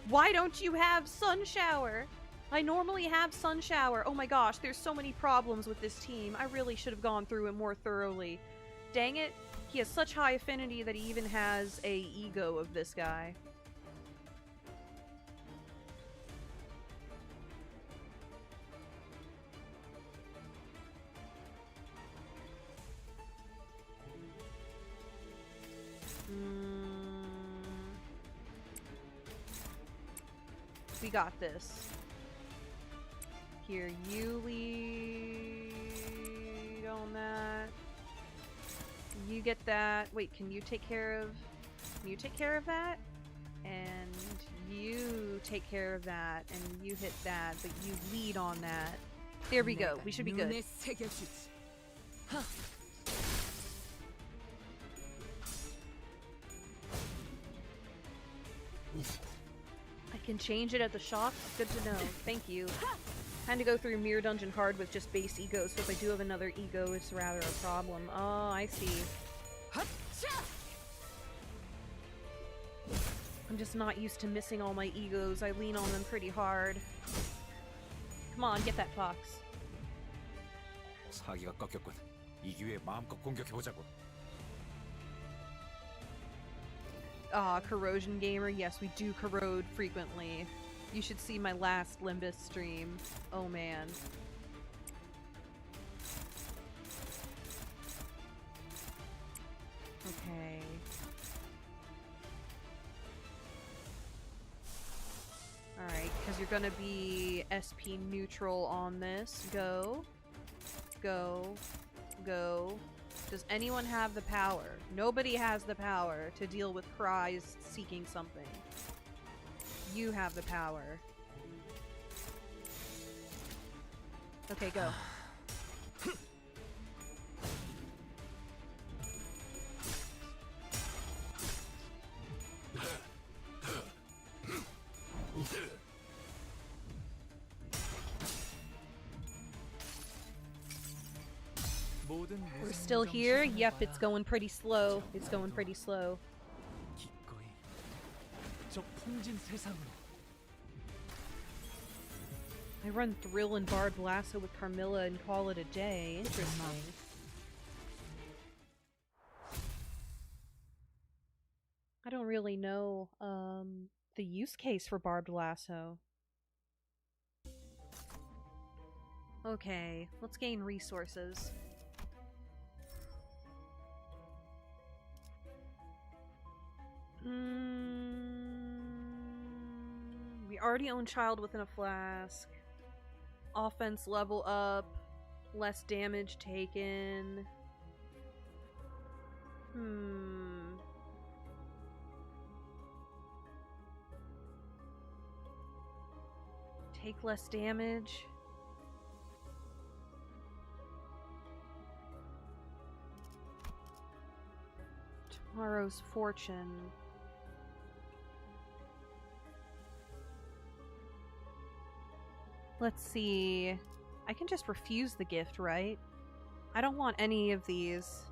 Why don't you have Sun Shower? I normally have Sun Shower. Oh my gosh, there's so many problems with this team. I really should have gone through it more thoroughly. Dang it. He has such high affinity that he even has a ego of this guy. We got this. Here, you lead on that. You get that. Wait, can you take care of... Can you take care of that? And you take care of that. And you hit that, but you lead on that. There we go. We should be good. I can change it at the shop? Good to know. Thank you. Had to go through Mirror Dungeon hard with just base egos, so if I do have another ego, it's rather a problem. Oh, I see. I'm just not used to missing all my egos. I lean on them pretty hard. Come on, get that fox. 사기가 꺾였군. 이 기회에 마음껏 공격해보자고. Ah, Corrosion Gamer. Yes, we do corrode frequently. You should see my last Limbus stream. Oh man. Okay. Alright, because you're gonna be SP neutral on this. Go. Go. Go. Does anyone have the power? Nobody has the power to deal with cries seeking something. You have the power. Okay, go. We're still here? Yep, it's going pretty slow. It's going pretty slow. 기꺼이 저 풍진 세상으로. I run Thrill and Barbed Lasso with Carmilla and call it a day. Interesting. I don't really know the use case for Barbed Lasso. Okay, let's gain resources. We already own Child Within a Flask. Offense level up. Less damage taken. Take less damage. Tomorrow's Fortune. Let's see. I can just refuse the gift, right? I don't want any of these.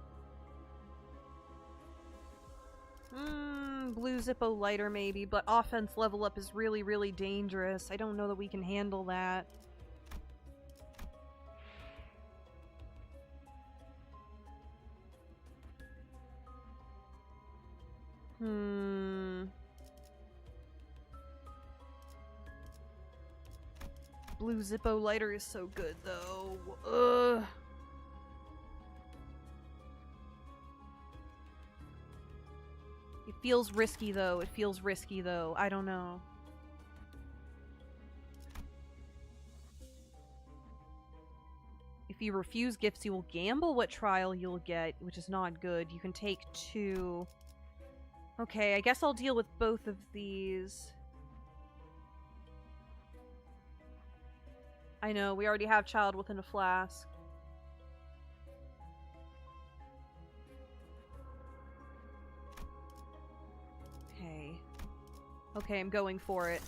Blue Zippo lighter maybe, but offense level up is really, really dangerous. I don't know that we can handle that. Blue Zippo lighter is so good, though. Ugh. It feels risky, though. It feels risky, though. I don't know. If you refuse gifts, you will gamble what trial you'll get, which is not good. You can take 2. Okay, I guess I'll deal with both of these. I know, we already have Child Within a Flask. Okay. Okay, I'm going for it.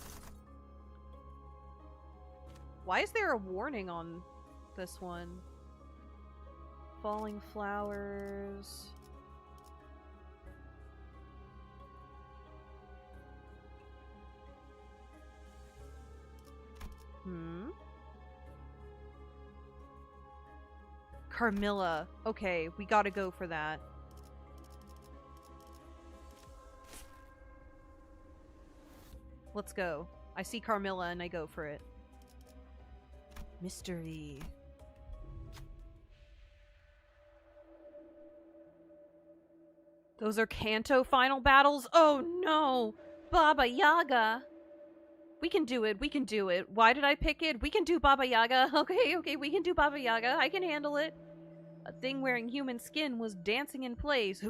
Why is there a warning on this one? Falling flowers... Carmilla. Okay, we gotta go for that. Let's go. I see Carmilla and I go for it. Mystery. Those are Kanto final battles? Oh no! Baba Yaga! We can do it, we can do it. Why did I pick it? We can do Baba Yaga. Okay, okay, we can do Baba Yaga. I can handle it. A thing wearing human skin was dancing in place.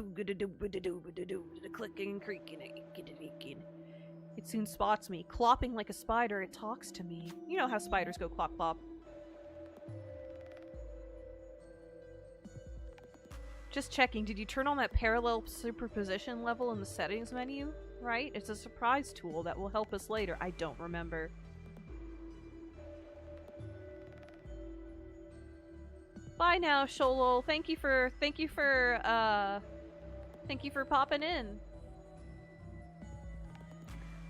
Clicking and creaking. It soon spots me. Clopping like a spider, it talks to me. You know how spiders go clop clop. Just checking, did you turn on that parallel superposition level in the settings menu? Right? It's a surprise tool that will help us later. I don't remember. Bye now, Sholol. Thank you for popping in.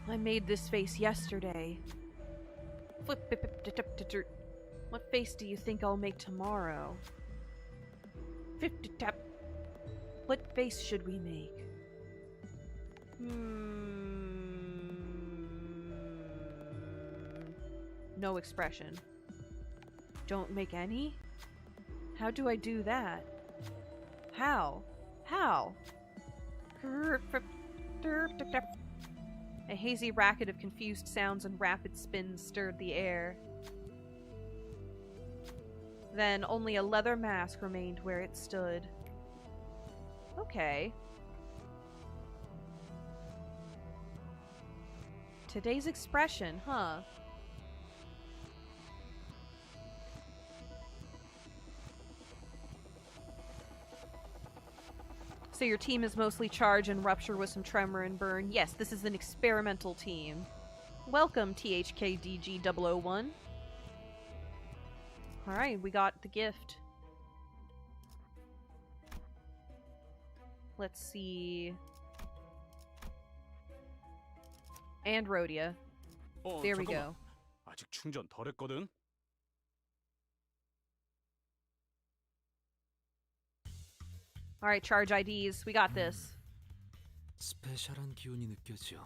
I made this face yesterday. What face do you think I'll make tomorrow? What face should we make? No expression. Don't make any? How do I do that? How? How? A hazy racket of confused sounds and rapid spins stirred the air. Then only a leather mask remained where it stood. Okay. Today's expression, huh? So your team is mostly charge and rupture with some tremor and burn. Yes, this is an experimental team. Welcome, THKDG001. Alright, we got the gift. Let's see... And Rhodia. There we go. 아직 충전 덜 했거든. Alright, charge IDs. We got this. 스페셜한 기운이 느껴져.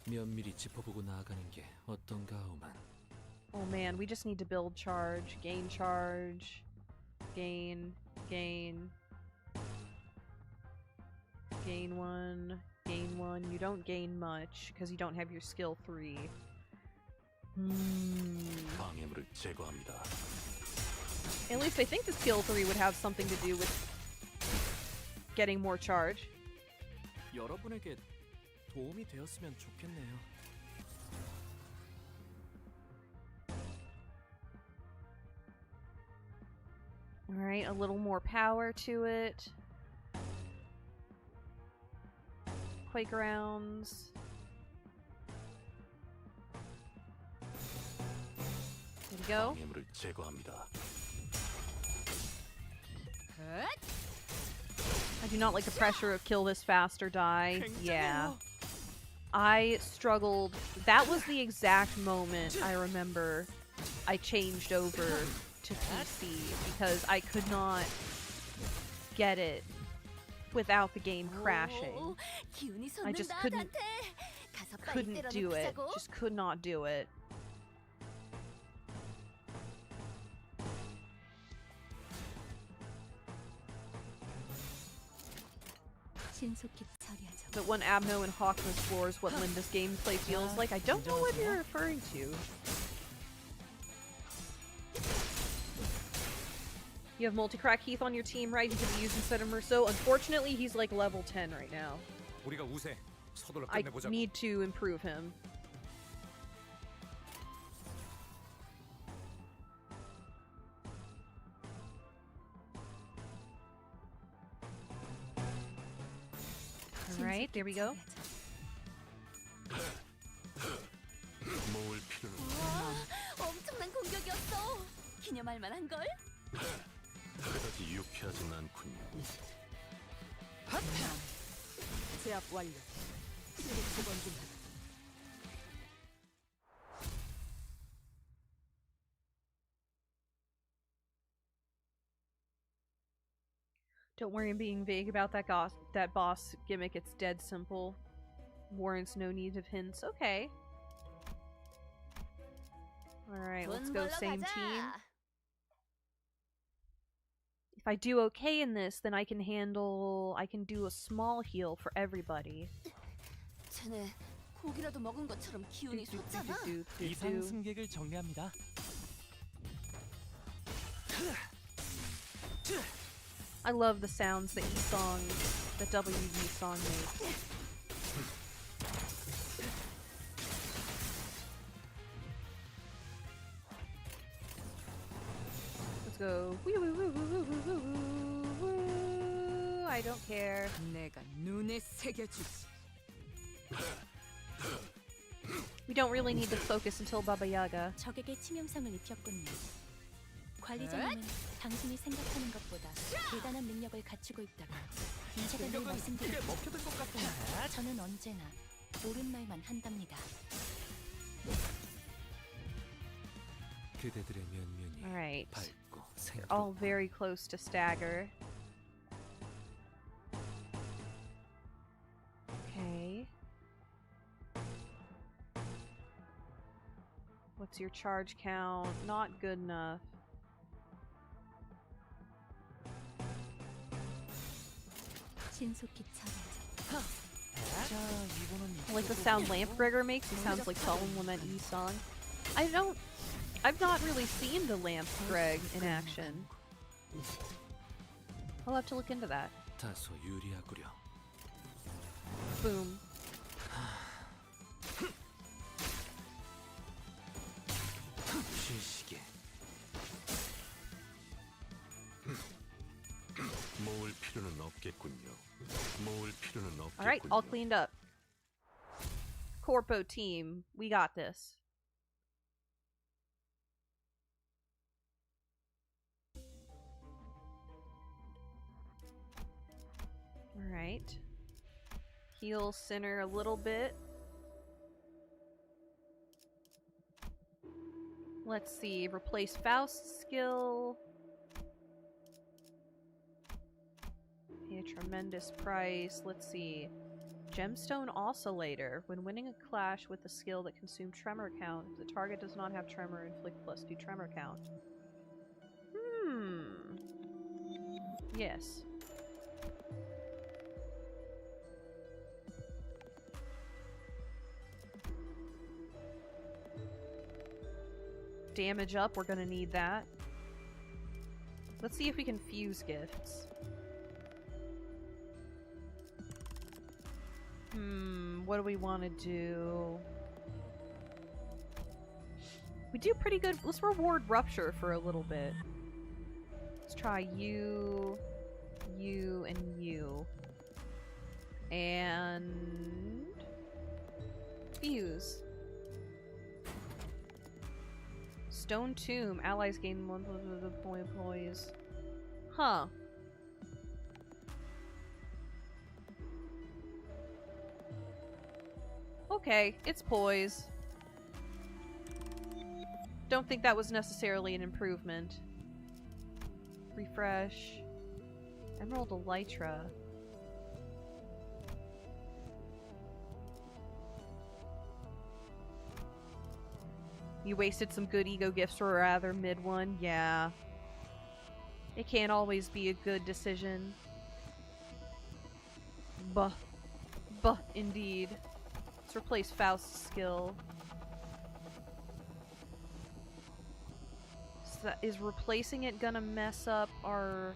면밀히 짚어보고 나아가는 게 어떤가 오만. Oh man, we just need to build charge. Gain charge. Gain. Gain. Gain one. Gain one. You don't gain much, because you don't have your skill 3. 방해물을 제거합니다. At least I think the skill 3 would have something to do with getting more charge. 여러분에게 도움이 되었으면 좋겠네요. Alright, a little more power to it. Quake rounds. There we go. 방해물을 제거합니다. I do not like the pressure of kill this fast or die. Yeah. 굉장해요. I struggled. That was the exact moment I remember I changed over to PC because I could not get it without the game crashing. 오, 기운이 I just 솟는다, couldn't- 단테. 가서 빨리 Couldn't do it. 때려놓자고. Just could not do it. 신속히 처리하죠. But when Abno and Hawk explores what Limbus gameplay feels like, I don't know what you're referring to. You have multi-crack Heath on your team, right? He can be used instead of Merceau. Unfortunately, he's like level 10 right now. 우리가 우세. 서둘러 I 끝내보자고. need to improve him. Alright, there we go. 모을 필요는 우와, 엄청난 공격이었어. 기념할 만한걸? 그다지 유쾌하진 않군요. 제압 완료. 수직 복원 중. Don't worry, I'm being vague about that boss gimmick. It's dead simple. Warrants no need of hints. Okay. Alright, let's 돈 go 벌러 same 가자. team. If I do okay in this, then I can do a small heal for everybody. 쟤네 고기라도 먹은 것처럼 기운이 솟잖아. 이상 승객을 정리합니다. I love the sounds that that WV song makes. Let's go. Woo, woo, woo, woo, woo, woo, woo, woo. I don't care. 내가 눈에 새겨주지. We don't really need to focus until Baba Yaga. 적에게 치명상을 입혔군요. 관리자님은 당신이 생각하는 것보다 대단한 능력을 갖추고 있다고 제가 늘 공격은 꽤 말씀드렸죠. 먹혀들 것 같군요. 저는 언제나 옳은 말만 한답니다. 그대들의 면면이 Alright. 밝고 They're all very close to stagger. Okay. What's your charge count? Not good enough. 신속히 처리하죠. 자, 이번은 I like the sound Lamp Gregor makes. He sounds like Solomon Lament song. I've not really seen the Lamp Greg in action. I'll have to look into that. 다소 유리하구려. Boom. 쉬시게. 모을 필요는 없겠군요. 모을 필요는 없겠군요. Alright, all cleaned up. Corpo team, we got this. Alright. Heal Sinner a little bit. Let's see, replace Faust's skill. Pay a tremendous price. Let's see. Gemstone Oscillator. When winning a clash with a skill that consumed tremor count, if the target does not have tremor, inflict +2 tremor count. Yes. Damage up, we're gonna need that. Let's see if we can fuse gifts. What do we want to do? We do pretty good. Let's reward Rupture for a little bit. Let's try you, you, and you. And... fuse. Stone Tomb. Allies gain 1 of the poise. Huh. Okay, it's poise. Don't think that was necessarily an improvement. Refresh. Emerald Elytra. You wasted some good ego gifts for a rather mid one. Yeah. It can't always be a good decision. Buh. Buh, indeed. Let's replace Faust's skill. So is replacing it gonna mess up our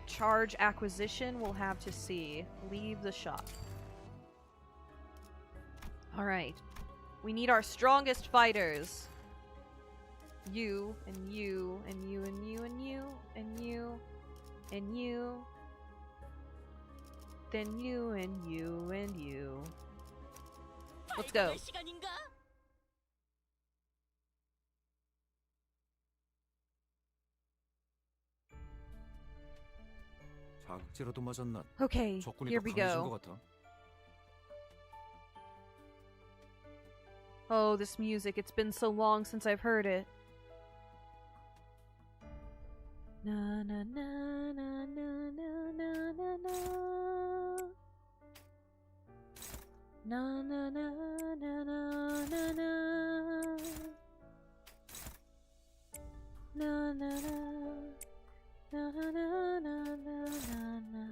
charge acquisition? We'll have to see. Leave the shop. Alright. We need our strongest fighters. You, and you, and you, and you, and you, and you, and you. Then you, and you, and you. Let's go. 자극제라도 맞았나? Okay, 적군이 here 더 we 강해진 go. 것 같아. Oh, this music. It's been so long since I've heard it. Na na na na na na na na na. Na na na na na na na. Na na na. Na na na na na na na.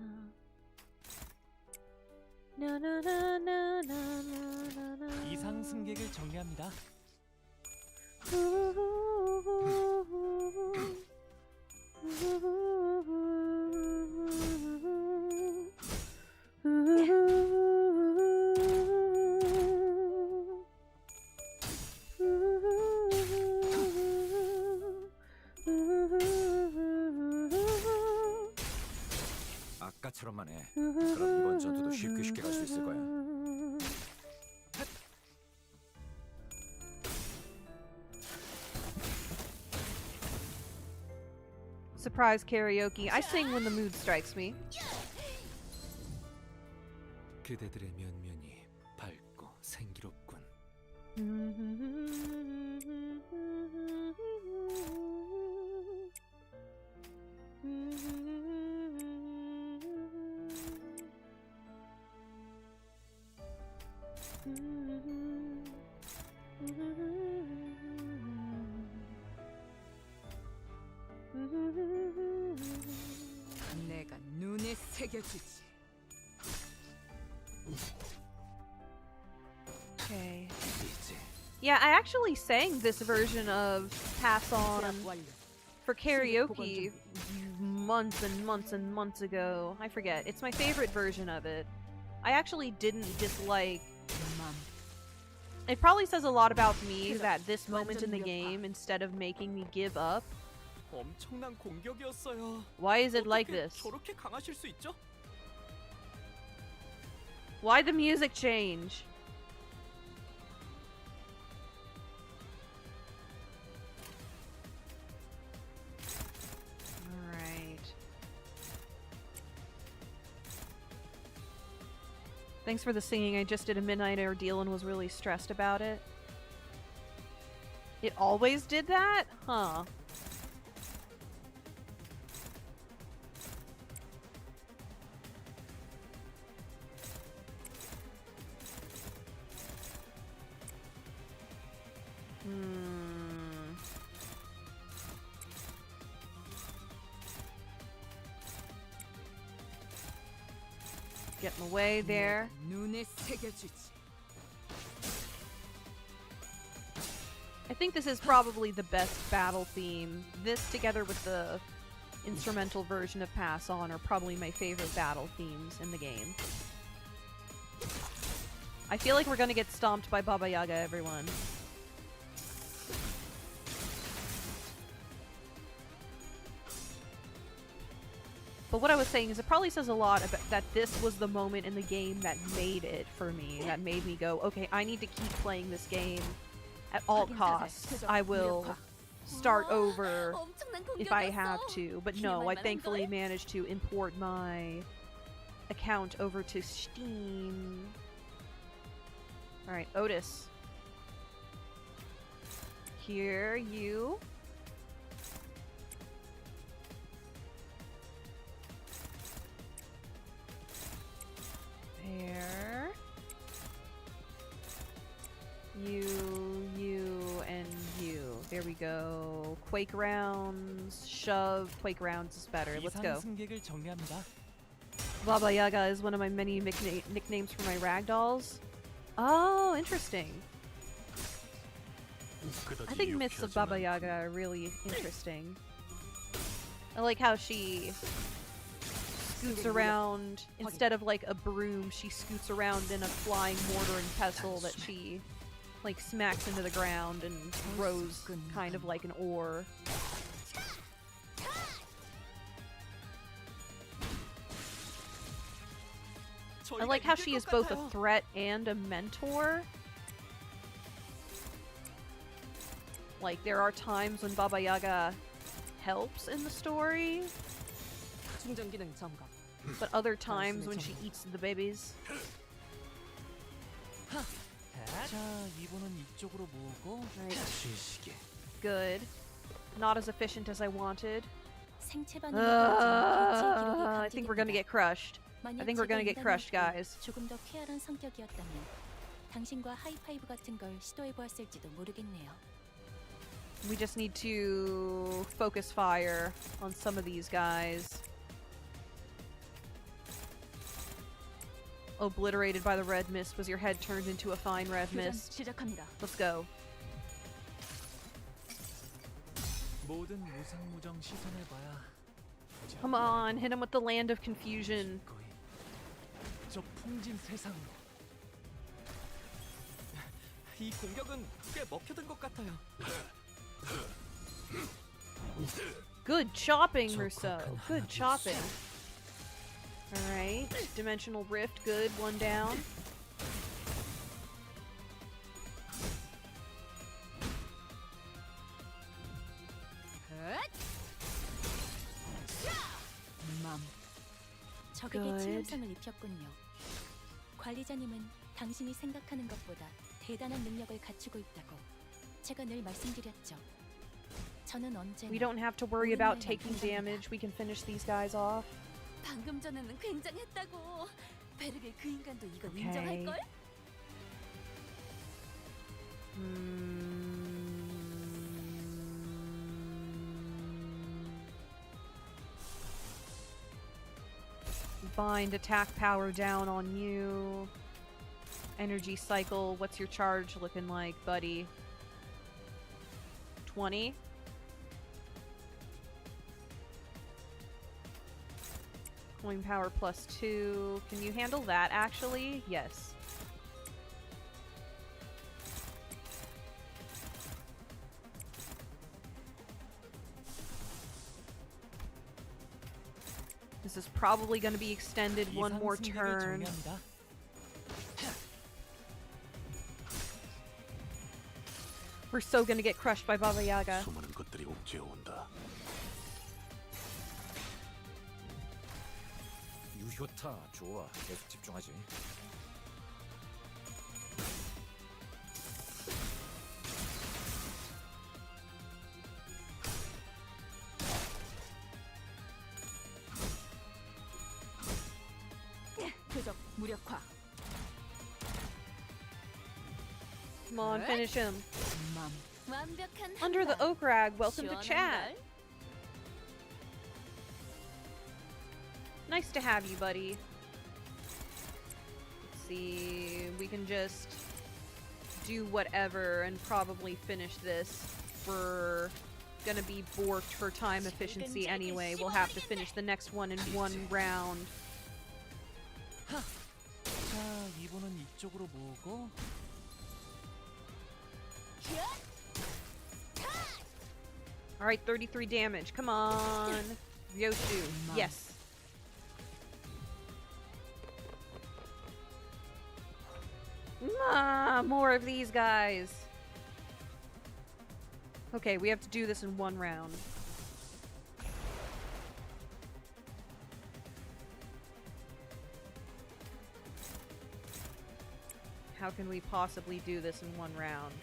Na na na na na na na. 이상 승객을 정리합니다. 아까처럼만 해. 그럼 이번 전투도 쉽게 갈 수 있을 거야. Surprise karaoke. I sing when the mood strikes me. 그대들의 면면이 밝고 생기롭군. 내가 눈에 새겨주지. Okay. 이제 Yeah, I actually sang this version of Pass On 제압 완료. for karaoke months and months and months ago. I forget. It's my favorite version of it. I actually didn't dislike... 맘. It probably says a lot about me that this moment in the game, instead of making me give up, 엄청난 공격이었어요. why is it like 어떻게 this? 저렇게 강하실 수 있죠? Why the music change? Alright. Thanks for the singing. I just did a midnight ordeal and was really stressed about it. It always did that? Huh. Get in the way there. 내가 눈에 새겨주지. I think this is probably the best battle theme. This, together with the instrumental version of Pass On, are probably my favorite battle themes in the game. I feel like we're gonna get stomped by Baba Yaga, everyone. But what I was saying is it probably says a lot about that this was the moment in the game that made it for me. That made me go, okay, I need to keep playing this game at all costs. I will start over if I have to. But no, I thankfully managed to import my account over to Steam. Alright, Otis. Here, you. There. You, and you. There we go. Quake rounds, shove, quake rounds is better. Let's go. 승객을 정리합니다. Baba Yaga is one of my many nicknames for my ragdolls. Oh, interesting. I think myths of Baba Yaga are really interesting. I like how she scoots around. Instead of like a broom, she scoots around in a flying mortar and pestle that she like smacks into the ground and throws kind of like an oar. I like how she is both a threat and a mentor. Like, there are times when Baba Yaga helps in the story, 충전 기능 점검. but other times when she eats the babies. 자, 이번은 이쪽으로 모으고. Right. Good. Not as efficient as I wanted. 생체 반응을 보여주는 개체 기록이 I think we're gonna get crushed. I think we're gonna get crushed, guys. 조금 더 쾌활한 성격이었다면 당신과 하이파이브 같은 걸 시도해 보았을지도 모르겠네요. We just need to focus fire on some of these guys. Obliterated by the red mist. Was your head turned into a fine red mist? 시작합니다. Let's go. 모든 무상무정 시선을 봐야. Come on, hit him with the land of confusion. 거의 저 풍진 세상으로. 이 공격은 꽤 먹혀든 것 같아요. Good chopping, Russo. Good chopping. Alright. Dimensional rift, good. One down. 적에게 Good. 치명상을 입혔군요. 관리자님은 당신이 생각하는 것보다 대단한 능력을 갖추고 있다고 제가 늘 말씀드렸죠. 저는 언제나 We don't have to worry about taking damage. We can finish these guys off. 방금 전에는 굉장했다고. 베르겔 그 인간도 이거 Okay. 인정할걸? Bind attack power down on you. Energy cycle, what's your charge looking like, buddy? 20? Coin power +2. Can you handle that, actually? Yes. This is probably going to be extended one more 이상 승객을 turn. 정리합니다. We're so going to get crushed by Baba Yaga. 수많은 것들이 옥죄어 온다. 유효타 좋아. 계속 집중하지. 표적 무력화. Come on, finish him. 맘. 완벽한 Under the 한방. oak rag, welcome to 시원한 chat. 걸? Nice to have you, buddy. efficiency. We can just do whatever and probably finish this. We're gonna be borked for time efficiency anyway. We'll have to finish the next one in one round. 자, 2번은 이쪽으로 모으고. Alright, 33 damage. Come on. Ryoshu. Yes. More of these guys. Okay, we have to do this in one round. How can we possibly do this in one round?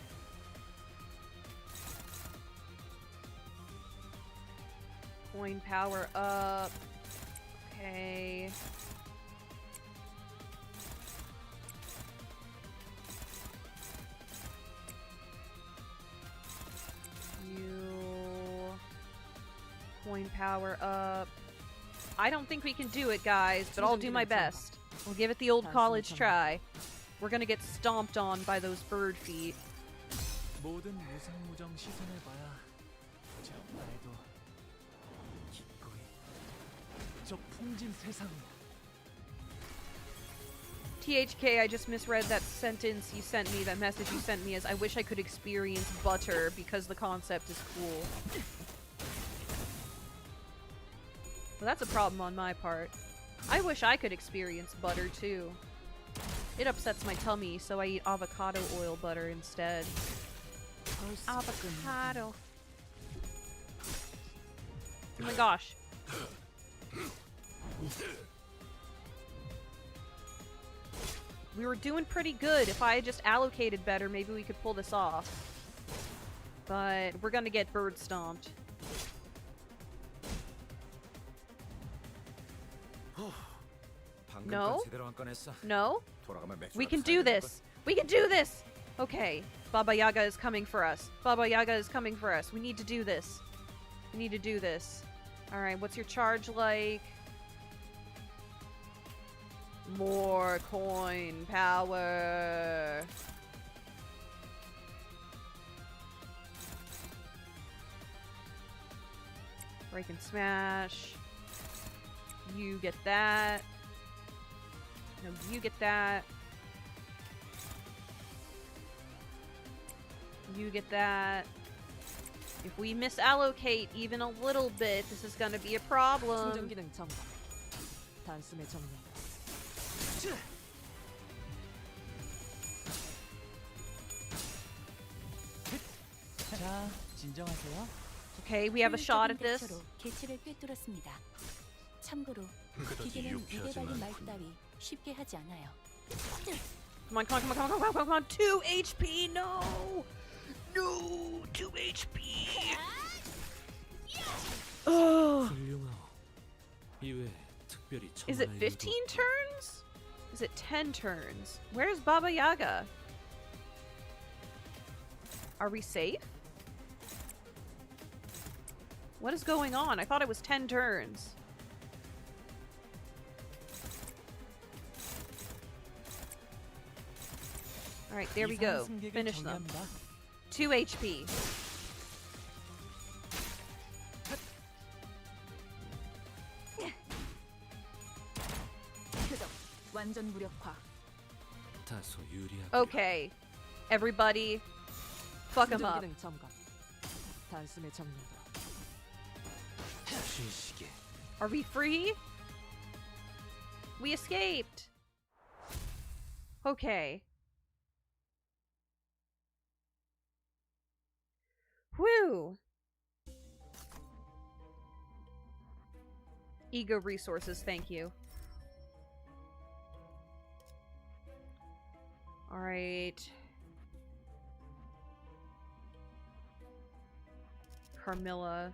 Coin power up. Okay. Coin power up. I don't think we can do it, guys, but I'll do my best. We'll give it the old college try. We're gonna get stomped on by those bird feet. 모든 무상무정 시선을 봐야 정말도 기꺼이 저 풍진 세상. THK, I just misread that sentence you sent me, that message you sent me as I wish I could experience butter because the concept is cool. Well, that's a problem on my part. I wish I could experience butter too. It upsets my tummy, so I eat avocado oil butter instead. Avocado. Oh my gosh. We were doing pretty good. If I had just allocated better, maybe we could pull this off. But we're gonna get bird stomped. No? No? We can do this! We can do this! Okay, Baba Yaga is coming for us. Baba Yaga is coming for us. We need to do this. We need to do this. Alright, what's your charge like? More coin power. Break and smash. You get that. No, you get that. You get that. If we misallocate even a little bit, this is gonna be a problem. 충전 기능 점검. 단숨에 정리한다. 자, 진정하세요. Okay, we have a shot at this. 개체를 꿰뚫었습니다. 참고로 그다지 기계는 입에 유쾌하진 발린 말 않군. 따위 쉽게 하지 않아요. Come on, come on, come on, come on, come on, come on. 2 HP, no! No! 2 HP! Oh! 훌륭하오. 이외에 특별히 Is it 첨가할 15 일도 turns? Is it 10 turns? Where's Baba Yaga? Are we safe? What is going on? I thought it was 10 turns. Alright, there we go. 이상 승객을 Finish them. 정리합니다. 2 HP. 표적 완전 무력화. 다소 유리하고. Okay. Everybody, fuck him 충전 up. 기능 점검. 단숨에 정리하다. 쉬시게. Are we free? We escaped. Okay. Whew. Ego resources, thank you. Alright. Carmilla.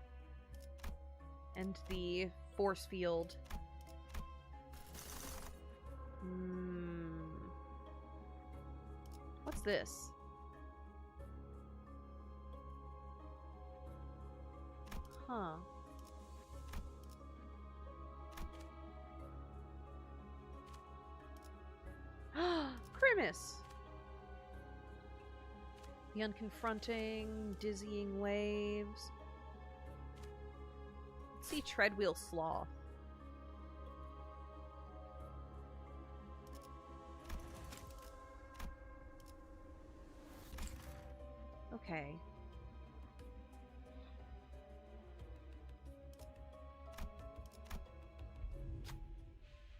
And the force field. What's this? Huh. furnace. The unconfronting, dizzying waves. Let's see Treadwheel Sloth. Okay.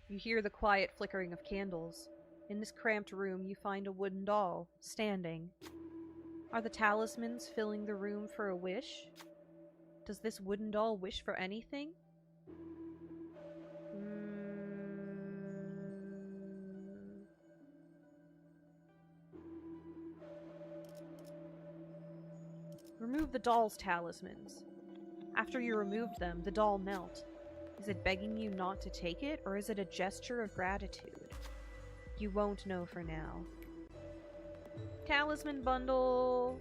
You hear the quiet flickering of candles. In this cramped room, you find a wooden doll, standing. Are the talismans filling the room for a wish? Does this wooden doll wish for anything? Remove the doll's talismans. After you removed them, the doll knelt. Is it begging you not to take it, or is it a gesture of gratitude? You won't know for now. Talisman bundle!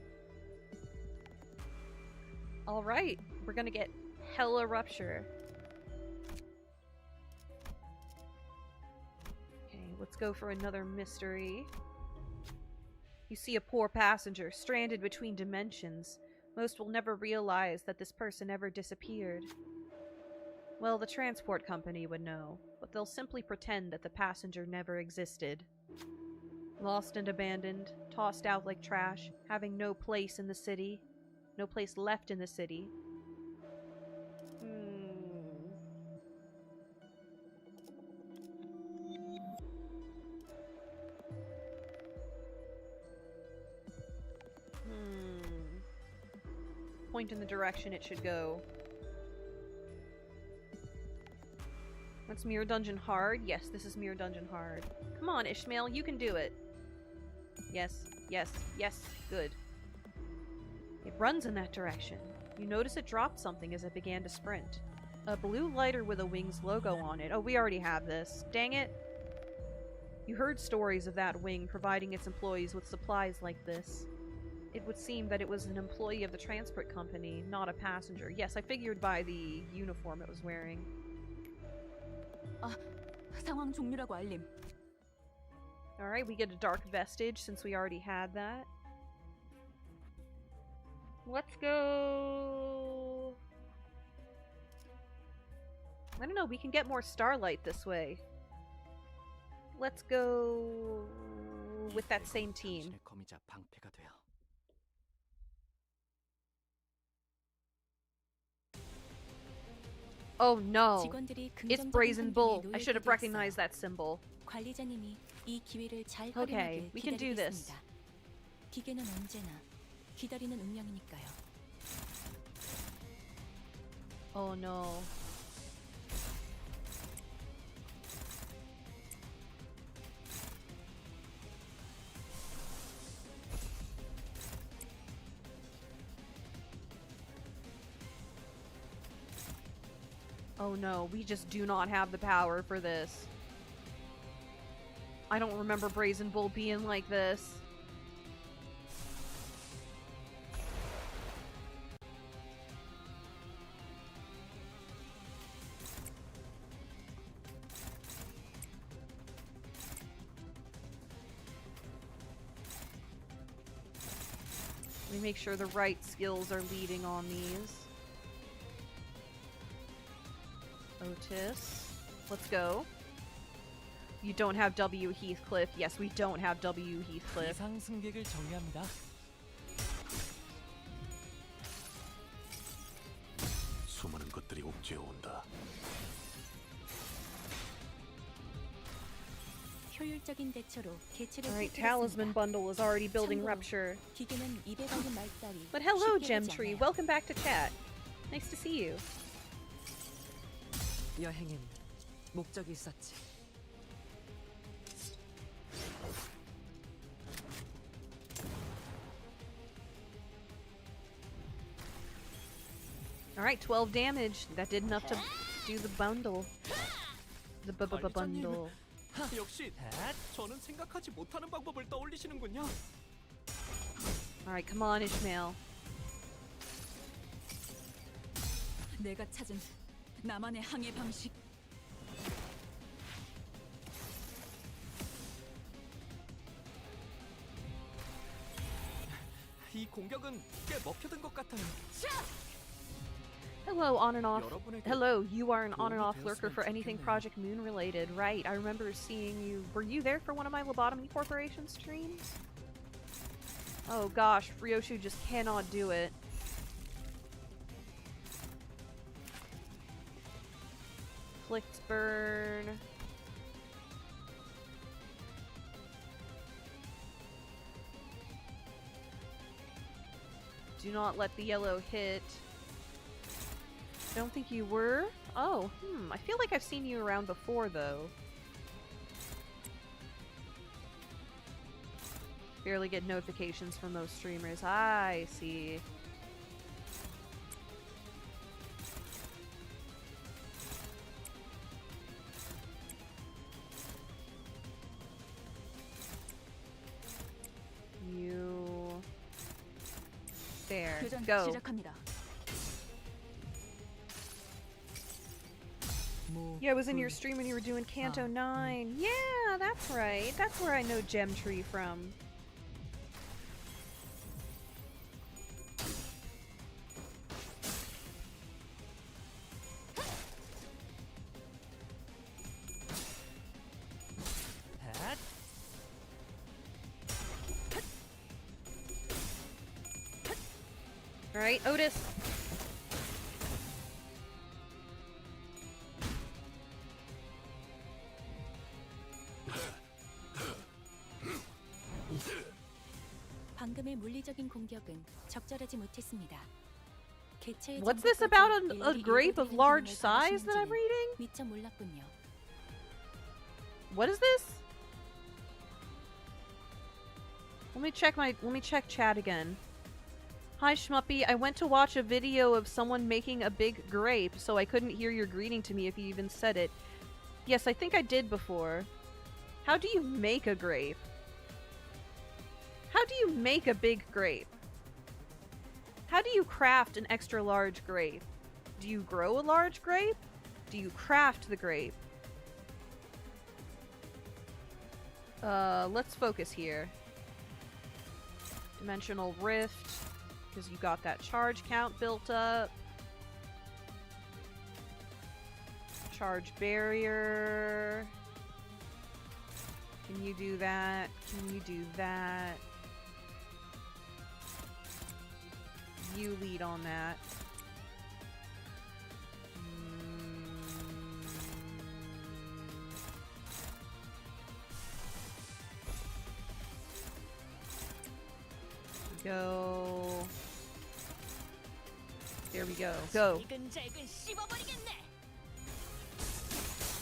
Alright, we're gonna get hella rupture. Okay, let's go for another mystery. You see a poor passenger stranded between dimensions. Most will never realize that this person ever disappeared. Well, the transport company would know, but they'll simply pretend that the passenger never existed. Lost and abandoned, tossed out like trash, having no place in the city. No place left in the city. Point in the direction it should go. That's Mirror Dungeon hard? Yes, this is Mirror Dungeon hard. Come on, Ishmael, you can do it. Yes, yes, yes, good. It runs in that direction. You notice it dropped something as it began to sprint. A blue lighter with a Wings logo on it. Oh, we already have this. Dang it. You heard stories of that wing providing its employees with supplies like this. It would seem that it was an employee of the transport company, not a passenger. Yes, I figured by the uniform it was wearing. 상황 종료라고 알림. Alright, we get a dark vestige since we already had that. Let's go... I don't know, we can get more starlight this way. Let's go with that same team. 당신의 거미자 방패가 되어. Oh no, 직원들이 it's 긍정적인 Brazen 환경에 Bull. I 놓여 should have 있었어요. recognized that symbol. 관리자님이 이 기회를 잘 Okay, 활용하길 we can do this. 기다리겠습니다. 기계는 언제나 기다리는 운명이니까요. Oh no. Oh no, we just do not have the power for this. I don't remember Brazen Bull being like this. Let me make sure the right skills are leading on these. Otis. Let's go. You don't have W Heathcliff. Yes, we don't have W Heathcliff. 이상 승객을 정리합니다. 수많은 것들이 옥죄어 온다. 효율적인 대처로 개체를 Alright, Talisman Bundle is already building Rupture. 기계는 입에 달린 말다리. But hello, 쉽게 하지 Gemtree. 않아요. Welcome back to chat. Nice to see you. 여행엔 목적이 있었지. Alright, 12 damage. That did enough to do the bundle. The bundle. 역시 저는 생각하지 못하는 방법을 떠올리시는군요. Alright, come on, Ishmael. 내가 찾은 나만의 항해 방식. 공격은 꽤 먹혀든 것 같아요. Hello, on and off. 여러분에게 Hello, you are an on and 도움이 off lurker 되었으면 for anything 좋겠네요. Project Moon related. Right, I remember seeing you. Were you there for one of my Lobotomy Corporation streams? Oh gosh, Ryoshu just cannot do it. Flicked burn. Do not let the yellow hit. Don't think you were? Oh, I feel like I've seen you around before, though. Barely get notifications from those streamers. I see. You... There. 교전 Go. 시작합니다. Yeah, I was in your stream when you were doing Kanto 9. Yeah, that's right. That's where I know Gem Tree from. 핫! Alright, Otis. 방금의 물리적인 공격은 적절하지 못했습니다. 개체의 What's this 정보까지 about a 일일이 grape of 읽어드리는 large 기능을 size that I'm 가지시는지는 reading? 미처 몰랐군요. What is this? Let me check chat again. Hi Shmuppi, I went to watch a video of someone making a big grape, so I couldn't hear your greeting to me if you even said it. Yes, I think I did before. How do you make a grape? How do you make a big grape? How do you craft an extra large grape? Do you grow a large grape? Do you craft the grape? Let's focus here. Dimensional rift, because you got that charge count built up. Charge barrier. Can you do that? Can you do that? You lead on that. Go. There we go. Go.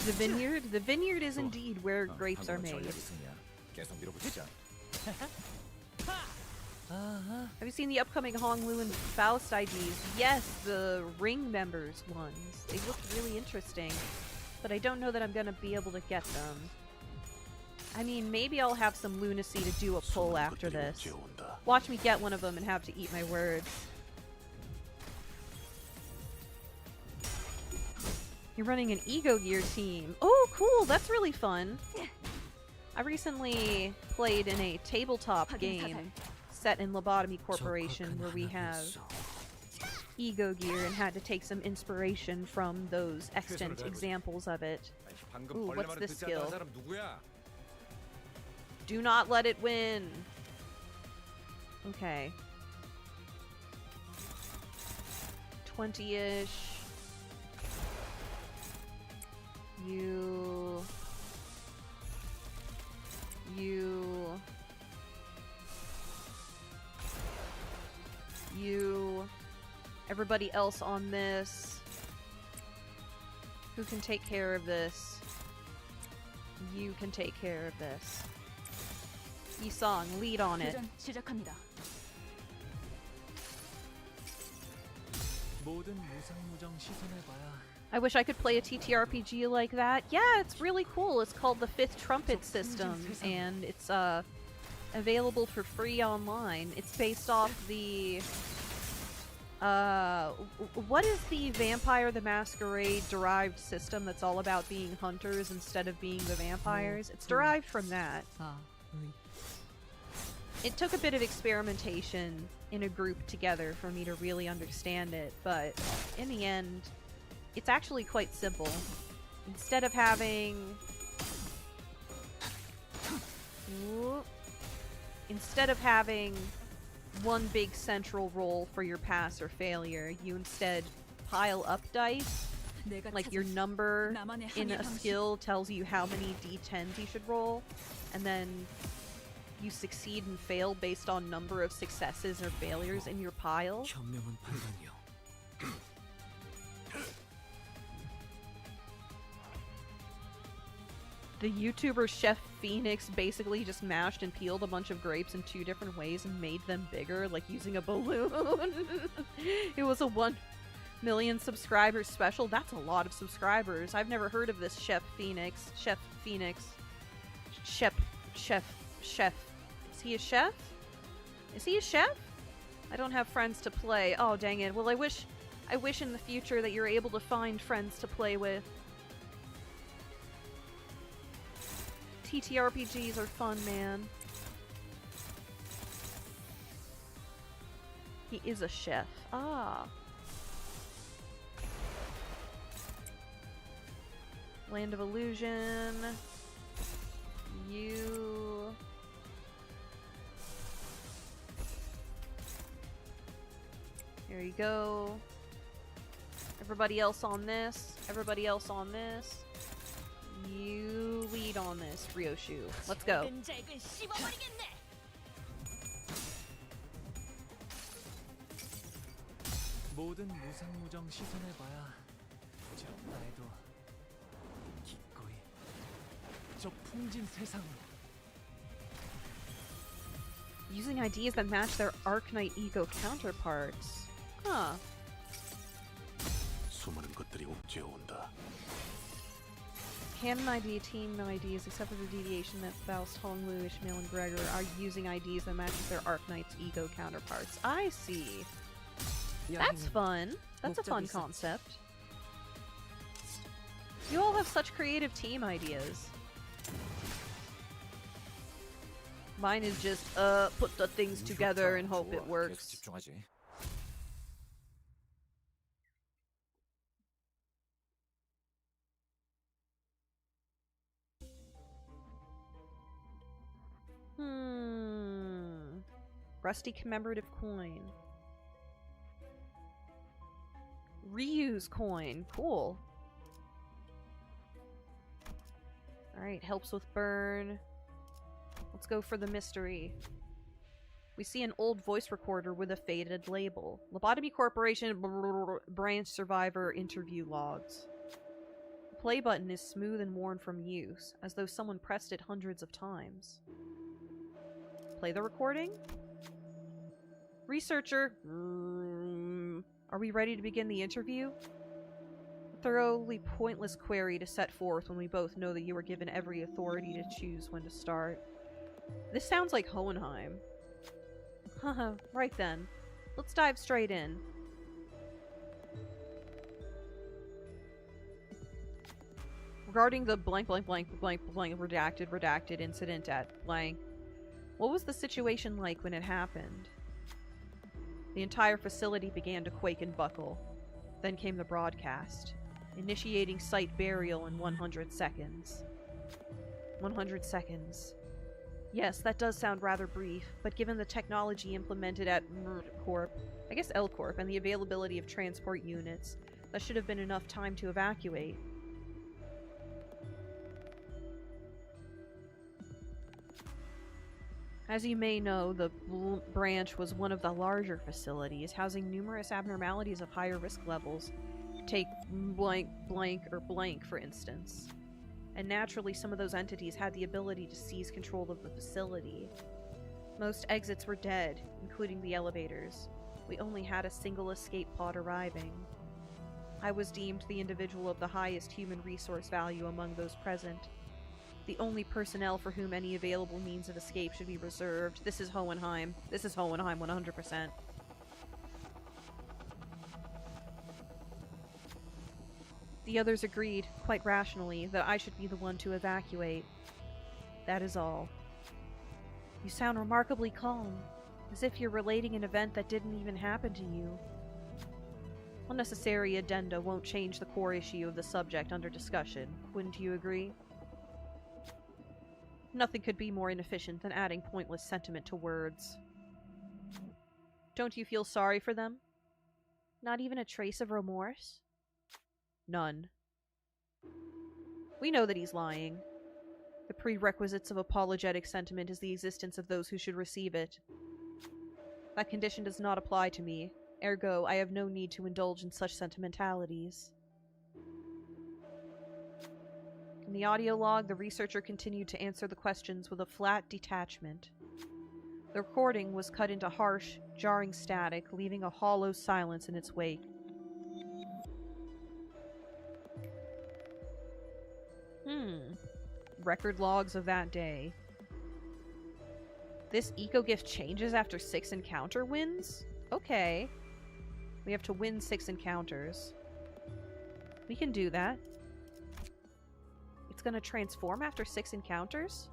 The vineyard? The vineyard is indeed where grapes are made. 계속 밀어붙이자. Have you seen the upcoming Honglu and Faust IDs? Yes, the ring members ones. They look really interesting, but I don't know that I'm gonna be able to get them. I mean, maybe I'll have some lunacy to do a pull after this. Watch me get one of them and have to eat my words. You're running an Ego Gear team. Oh, cool! That's really fun. I recently played in a tabletop game set in Lobotomy Corporation where we have Ego Gear and had to take some inspiration from those extant examples of it. Ooh, what's this skill? Do not let it win. Okay. 20-ish. You. Everybody else on this. Who can take care of this? You can take care of this. Yi-song, lead on it. 교전 시작합니다. 모든 무상무정 시선해봐야 I wish I could play a TTRPG like that. Yeah, it's really cool. It's called the Fifth Trumpet System, and it's available for free online. It's based off the what is the Vampire the Masquerade derived system that's all about being hunters instead of being the vampires? It's derived from that. It took a bit of experimentation in a group together for me to really understand it, but in the end, it's actually quite simple. Instead of having... one big central roll for your pass or failure, you instead pile up dice. Like your number in a skill tells you how many d10s you should roll, and then you succeed and fail based on number of successes or failures in your pile. 현명한 판단이요. The YouTuber Chef Phoenix basically just mashed and peeled a bunch of grapes in 2 different ways and made them bigger, like using a balloon. It was a 1 million subscribers special. That's a lot of subscribers. I've never heard of this Chef Phoenix. Chef Phoenix. Chef. Is he a chef? Is he a chef? I don't have friends to play. Oh, dang it. Well, I wish in the future that you're able to find friends to play with. TTRPGs are fun, man. He is a chef. Ah. Land of Illusion. You... There you go. Everybody else on this. Everybody else on this. You lead on this, Ryoshu. Let's go. 모든 무상무정 시선해봐야 굳이 없다 해도 기꺼이 저 풍진 세상으로. Using ideas that match their Arknight ego counterparts. Huh. 수많은 것들이 옥죄어온다. Canon ID, team IDs, except for the deviation that Faust, Honglu, Ishmael, and Gregor are using IDs that matches their Arknight's ego counterparts. I see. That's fun. That's a fun concept. You all have such creative team ideas. Mine is just, put the things together and hope it works. 집중하지. Rusty commemorative coin. Reuse coin. Cool. Alright, helps with burn. Let's go for the mystery. We see an old voice recorder with a faded label. Lobotomy Corporation branch survivor interview logs. The play button is smooth and worn from use, as though someone pressed it hundreds of times. Play the recording? Researcher, are we ready to begin the interview? A thoroughly pointless query to set forth when we both know that you were given every authority to choose when to start. This sounds like Hohenheim. Haha, right then. Let's dive straight in. Regarding the blank redacted incident at blank, what was the situation like when it happened? The entire facility began to quake and buckle. Then came the broadcast, initiating site burial in 100 seconds. 100 seconds. Yes, that does sound rather brief, but given the technology implemented at L Corp, and the availability of transport units, that should have been enough time to evacuate. As you may know, the branch was one of the larger facilities, housing numerous abnormalities of higher risk levels. Take blank, for instance. And naturally, some of those entities had the ability to seize control of the facility. Most exits were dead, including the elevators. We only had a single escape pod arriving. I was deemed the individual of the highest human resource value among those present. The only personnel for whom any available means of escape should be reserved. This is Hohenheim. This is Hohenheim 100%. The others agreed, quite rationally, that I should be the one to evacuate. That is all. You sound remarkably calm, as if you're relating an event that didn't even happen to you. Unnecessary addenda won't change the core issue of the subject under discussion, wouldn't you agree? Nothing could be more inefficient than adding pointless sentiment to words. Don't you feel sorry for them? Not even a trace of remorse? None. We know that he's lying. The prerequisites of apologetic sentiment is the existence of those who should receive it. That condition does not apply to me, ergo I have no need to indulge in such sentimentalities. In the audio log, the researcher continued to answer the questions with a flat detachment. The recording was cut into harsh, jarring static, leaving a hollow silence in its wake. Record logs of that day. This eco-gift changes after 6 encounter wins? Okay. We have to win 6 encounters. We can do that. It's gonna transform after 6 encounters?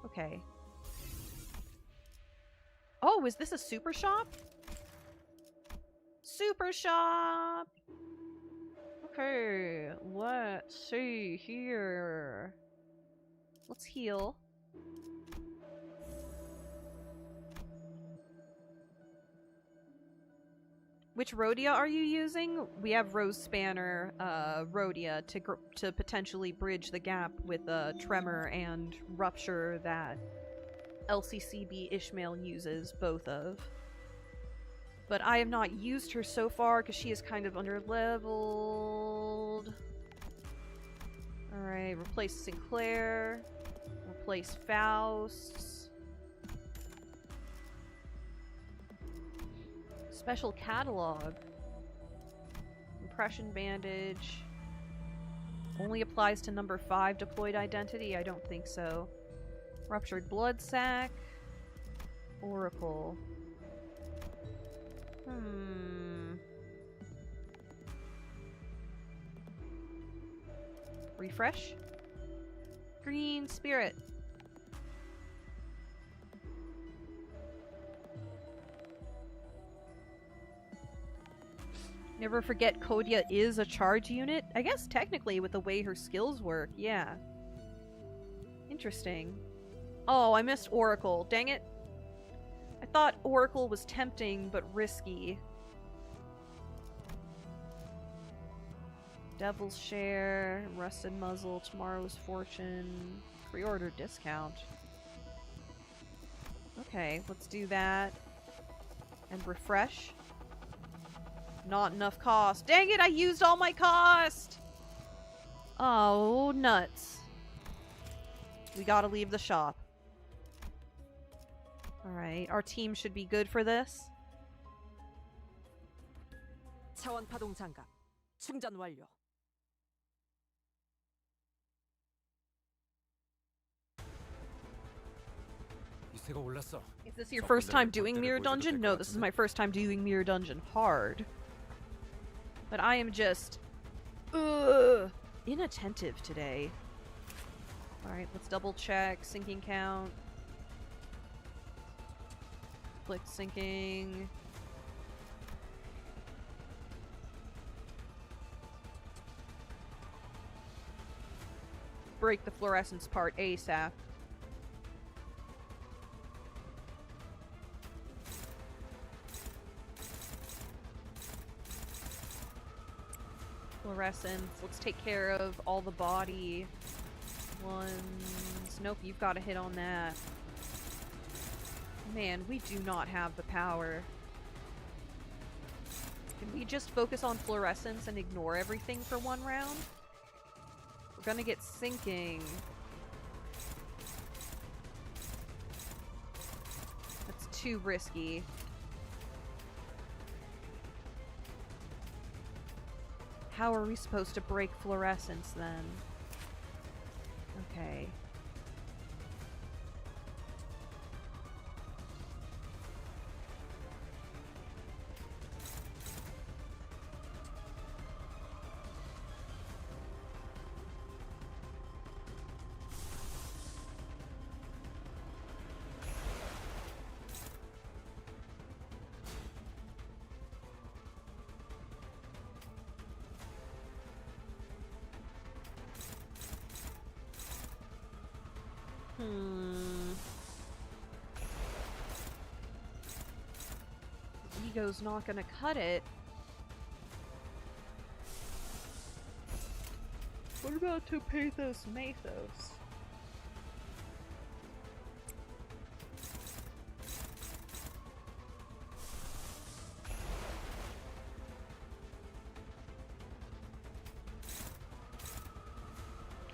Okay. Oh, is this a super shop? Super shop! Okay, let's see here. Let's heal. Which Rhodia are you using? We have Rose Spanner, Rhodia to potentially bridge the gap with Tremor and Rupture that LCCB Ishmael uses both of. But I have not used her so far because she is kind of underleveled. Alright, replace Sinclair. Replace Faust. Special catalog. Impression bandage. Only applies to number 5 deployed identity? I don't think so. Ruptured blood sac. Oracle. Refresh. Green spirit. Never forget Kodia is a charge unit? I guess technically with the way her skills work, yeah. Interesting. Oh, I missed Oracle. Dang it. I thought Oracle was tempting, but risky. Devil's Share, Rusted Muzzle, Tomorrow's Fortune, pre-order discount. Okay, let's do that. And refresh. Not enough cost. Dang it, I used all my cost! Oh, nuts. We gotta leave the shop. Alright, our team should be good for this. 차원 파동 장갑 충전 완료. 이세가 올랐어. Is this your first time doing Mirror Dungeon? No, this is my first time doing Mirror Dungeon hard. But I am just inattentive today. Alright, let's double check. Sinking count. Click sinking. Break the fluorescence part ASAP. Fluorescence. Let's take care of all the body ones. Nope, you've got a hit on that. Man, we do not have the power. Can we just focus on fluorescence and ignore everything for one round? We're gonna get sinking. That's too risky. How are we supposed to break fluorescence then? Okay. Ego's not gonna cut it. What about to Pathos Mathos?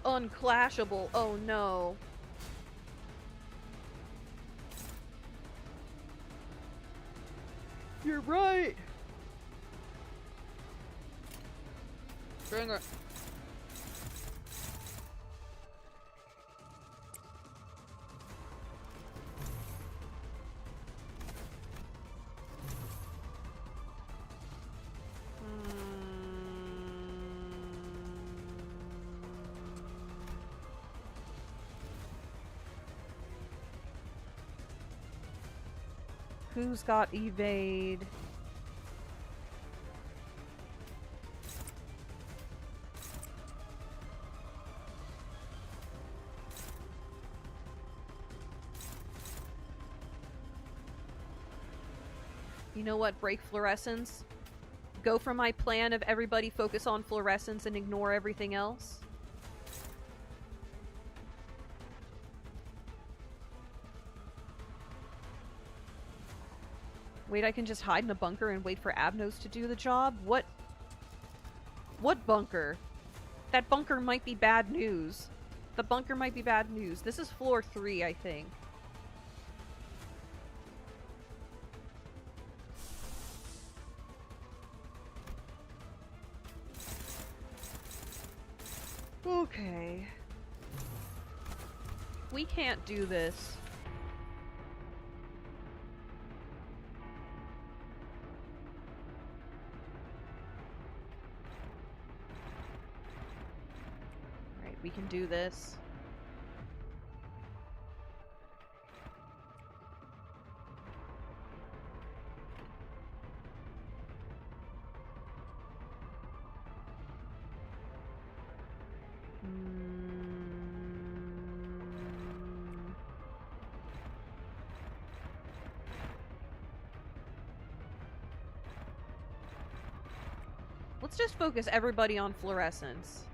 Unclashable. Oh no. You're right. Bring her. Who's got evade? You know what? Break fluorescence. Go for my plan of everybody focus on fluorescence and ignore everything else. Wait, I can just hide in a bunker and wait for Abnos to do the job? What bunker? That bunker might be bad news. The bunker might be bad news. This is floor 3, I think. Okay. We can't do this. Alright, we can do this. Let's just focus everybody on fluorescence.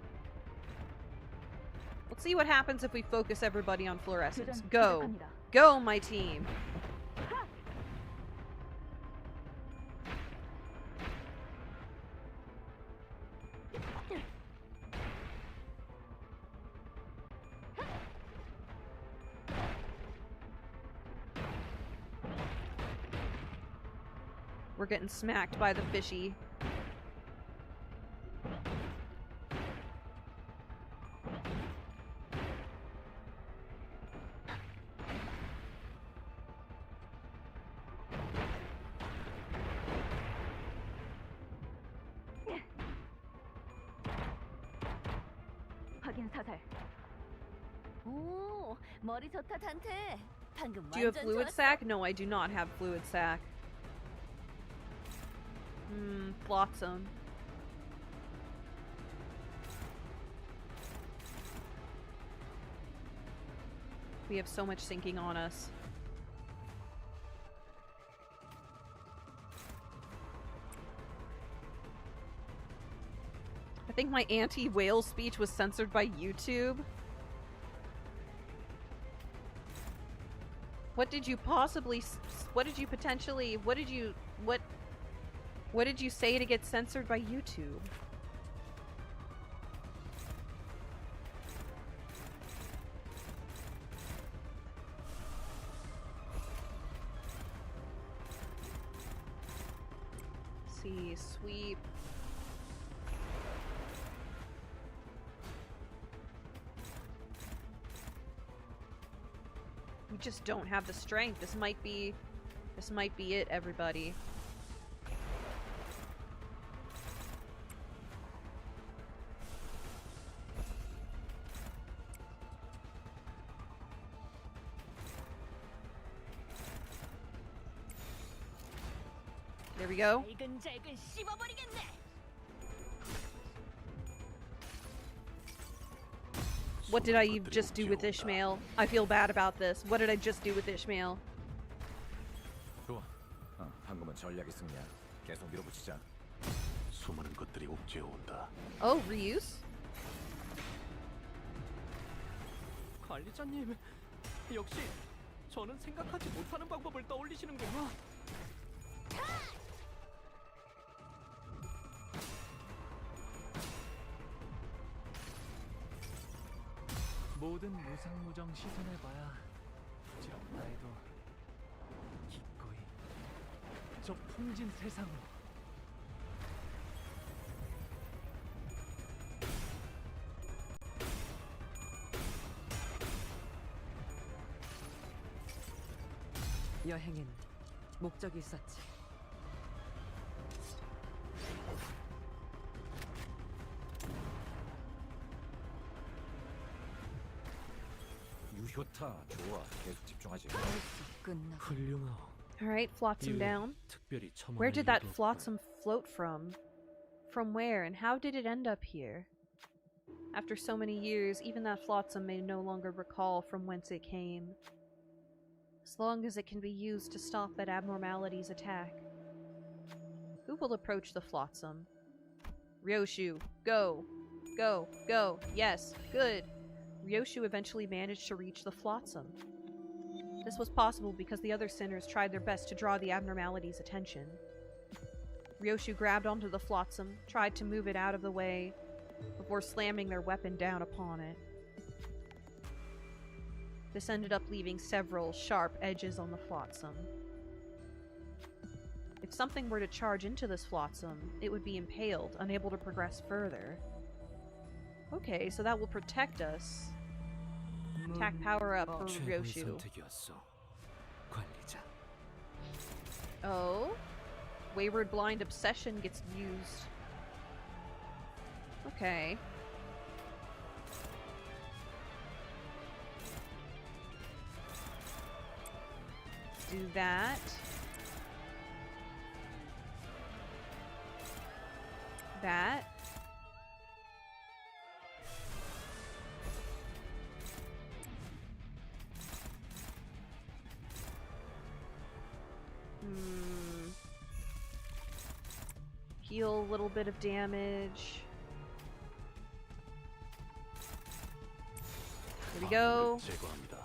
Let's see what happens if we focus everybody on fluorescence. Go! Go, my team! We're getting smacked by the fishy. 확인 사살. 오, 머리 좋다 단테. 방금 Do you have 완전 fluid 좋았어. sac? No, I do not have fluid sac. Flotsam. We have so much sinking on us. I think my anti-whale speech was censored by YouTube. What did you possibly what did you potentially what did you say to get censored by YouTube? Let's see, sweep. We just don't have the strength. This might be it, everybody. There we go. 잘근잘근 씹어버리겠네. What did I 것들이 just do with 옥죄어온다. Ishmael? I feel bad about this. What did I just do with Ishmael? 좋아. 방금은 전략의 승리야. 계속 밀어붙이자. 수많은 것들이 옥죄어온다. Oh, reuse? 관리자님, 역시 저는 생각하지 못하는 방법을 떠올리시는군요. 모든 무상무정 시전해봐야 부질없다 해도 기꺼이 저 풍진 세상으로. 여행엔 목적이 있었지. 유효타 좋아. 계속 집중하지. 끝나. 훌륭하오. Alright, flotsam down. 특별히 첨언할 Where did that 이유도 없고. flotsam float from? From where, and how did it end up here? After so many years, even that flotsam may no longer recall from whence it came. As long as it can be used to stop that abnormality's attack. Who will approach the flotsam? Ryoshu, go! Go, go, yes, good! Ryoshu eventually managed to reach the flotsam. This was possible because the other sinners tried their best to draw the abnormality's attention. Ryoshu grabbed onto the flotsam, tried to move it out of the way, before slamming their weapon down upon it. This ended up leaving several sharp edges on the flotsam. If something were to charge into this flotsam, it would be impaled, unable to progress further. Okay, so that will protect us. Attack power up for 최고의 Ryoshu. 선택이었어, 관리자. Oh? Wayward Blind Obsession gets used. Okay. Do that. That. Heal a little bit of damage. There we go. 제거합니다.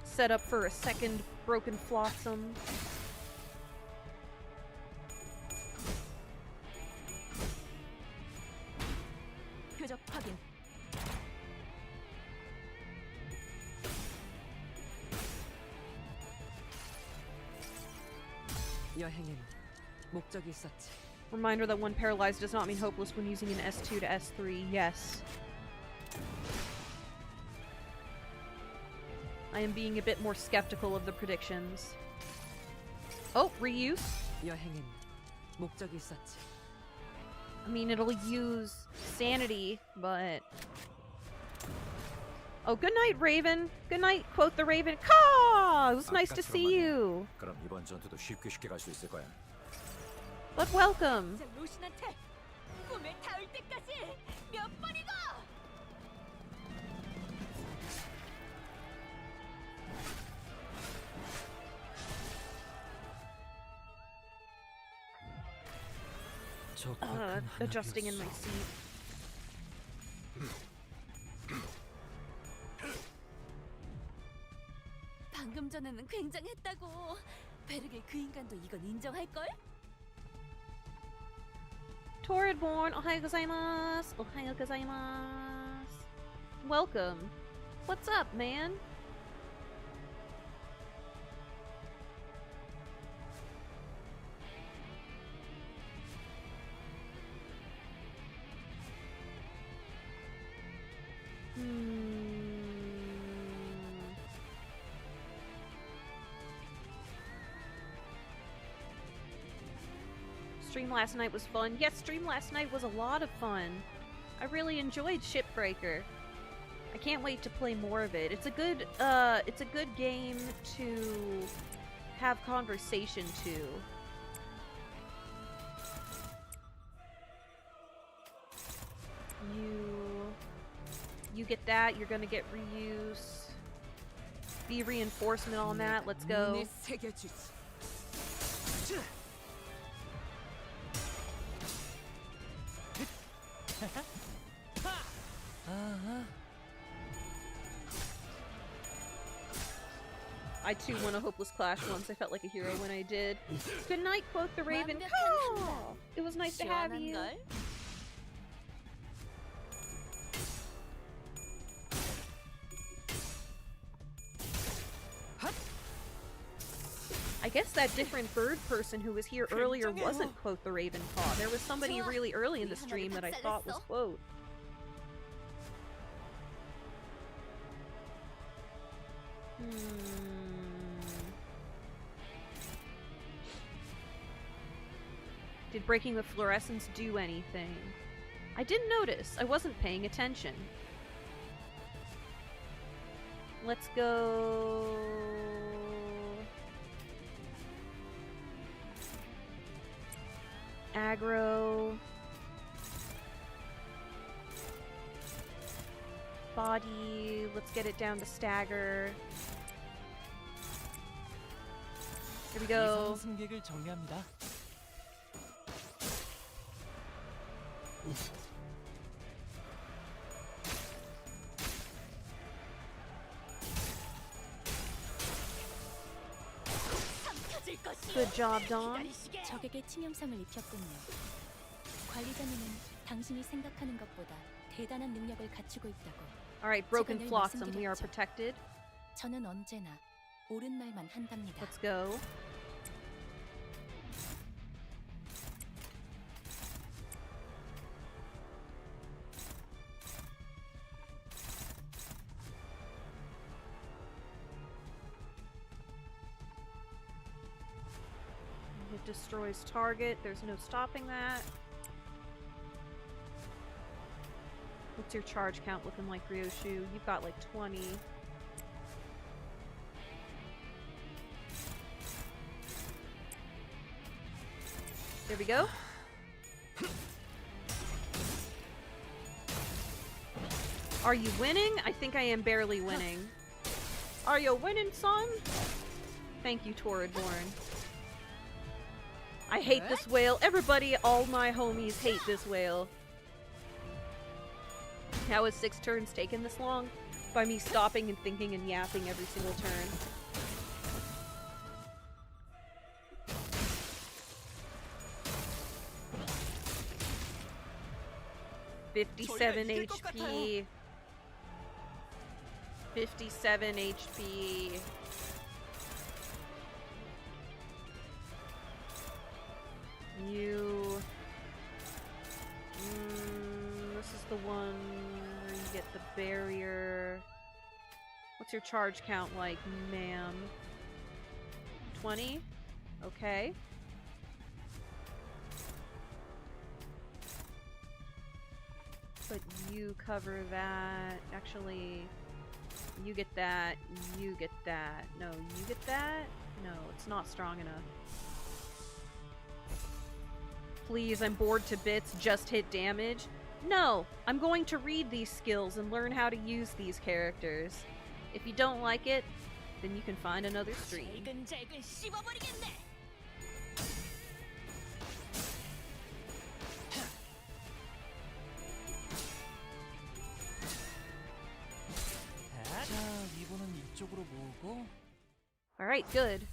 Set up for a second broken flotsam. 표적 확인. 여행엔 목적이 있었지. Reminder that one paralyzed does not mean hopeless when using an S2 to S3. Yes. I am being a bit more skeptical of the predictions. Oh, reuse? 여행엔 목적이 있었지. I mean, it'll use sanity, but... Oh, good night, Raven! Good night, quote the Raven. Caw! It was nice to see you! 그럼 이번 전투도 쉽게 갈 수 있을 거야. But welcome! 이제 로신한테 꿈에 닿을 때까지 몇 번이고! Adjusting in my seat. 방금 전에는 굉장했다고. 베르게 그 인간도 이건 인정할걸? Torridborn, ohayo gozaimasu! Ohayo gozaimasu! Welcome. What's up, man? Stream last night was fun. Yes, stream last night was a lot of fun. I really enjoyed Shipbreaker. I can't wait to play more of it. It's a good game to have conversation to. You get that. You're gonna get reuse. Be reinforcement on that. Let's go. 눈에 새겨주지. I too won a hopeless clash once. I felt like a hero when I did. Good night, quoth the raven. 완벽한 Oh, it was nice to have you. 시원한걸? I guess that different bird person who was here earlier wasn't quote the raven paw. There was somebody really early in the stream that I thought was quote. Did breaking the fluorescence do anything? I didn't notice. I wasn't paying attention. Let's go... aggro. Body. Let's get it down to stagger. Here we go. 이상 승객을 정리합니다. Good job, Dawn. 적에게 치명상을 입혔군요. 관리자님은 당신이 생각하는 것보다 대단한 능력을 갖추고 있다고. Alright, broken 늘 flotsam. We are 말씀드렸죠. protected. 저는 언제나 옳은 말만 한답니다. Let's go. It destroys target. There's no stopping that. What's your charge count looking like, Ryoshu? You've got like 20. There we go. Are you winning? I think I am barely winning. Are you winning, son? Thank you, Torridborn. I hate this whale. Everybody, all my homies hate this whale. How is 6 turns taken this long? By me stopping and thinking and yapping every single turn. $57 HP. 57 HP. You... this is the one where you get the barrier. What's your charge count like, ma'am? 20? Okay. But you cover that. Actually, you get that. You get that. No, you get that? No, it's not strong enough. Please, I'm bored to bits. Just hit damage. No, I'm going to read these skills and learn how to use these characters. If you don't like it, then you can find another stream. 잘근잘근 씹어버리겠네. 자, 리본은 이쪽으로 모으고. Alright, good.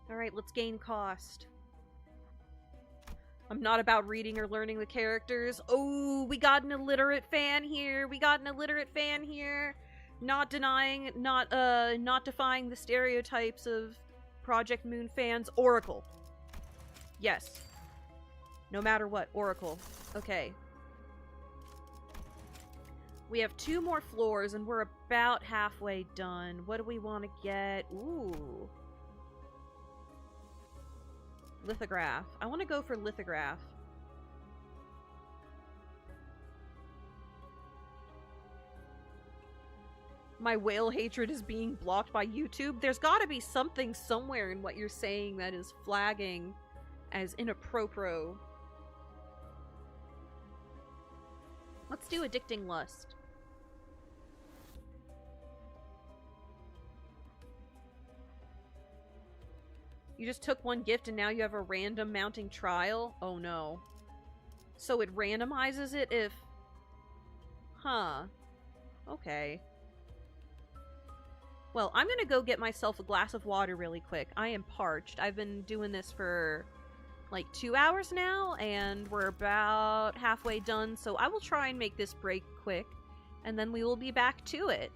Alright, let's gain cost. I'm not about reading or learning the characters. Oh, we got an illiterate fan here. We got an illiterate fan here. Not denying, not defying the stereotypes of Project Moon fans. Oracle. Yes. No matter what, Oracle. Okay. We have 2 more floors and we're about halfway done. What do we want to get? Ooh. Lithograph. I want to go for lithograph. my whale hatred is being blocked by YouTube. There's gotta be something somewhere in what you're saying that is flagging as inappropriate. Let's do addicting lust. You just took one gift and now you have a random mounting trial? Oh no. So it randomizes it if... Huh. Okay. Well, I'm gonna go get myself a glass of water really quick. I am parched. I've been doing this for like 2 hours now, and we're about halfway done, so I will try and make this break quick, and then we will be back to it.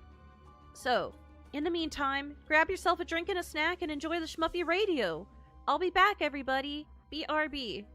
So, in the meantime, grab yourself a drink and a snack and enjoy the Shmuppi radio. I'll be back, everybody. BRB.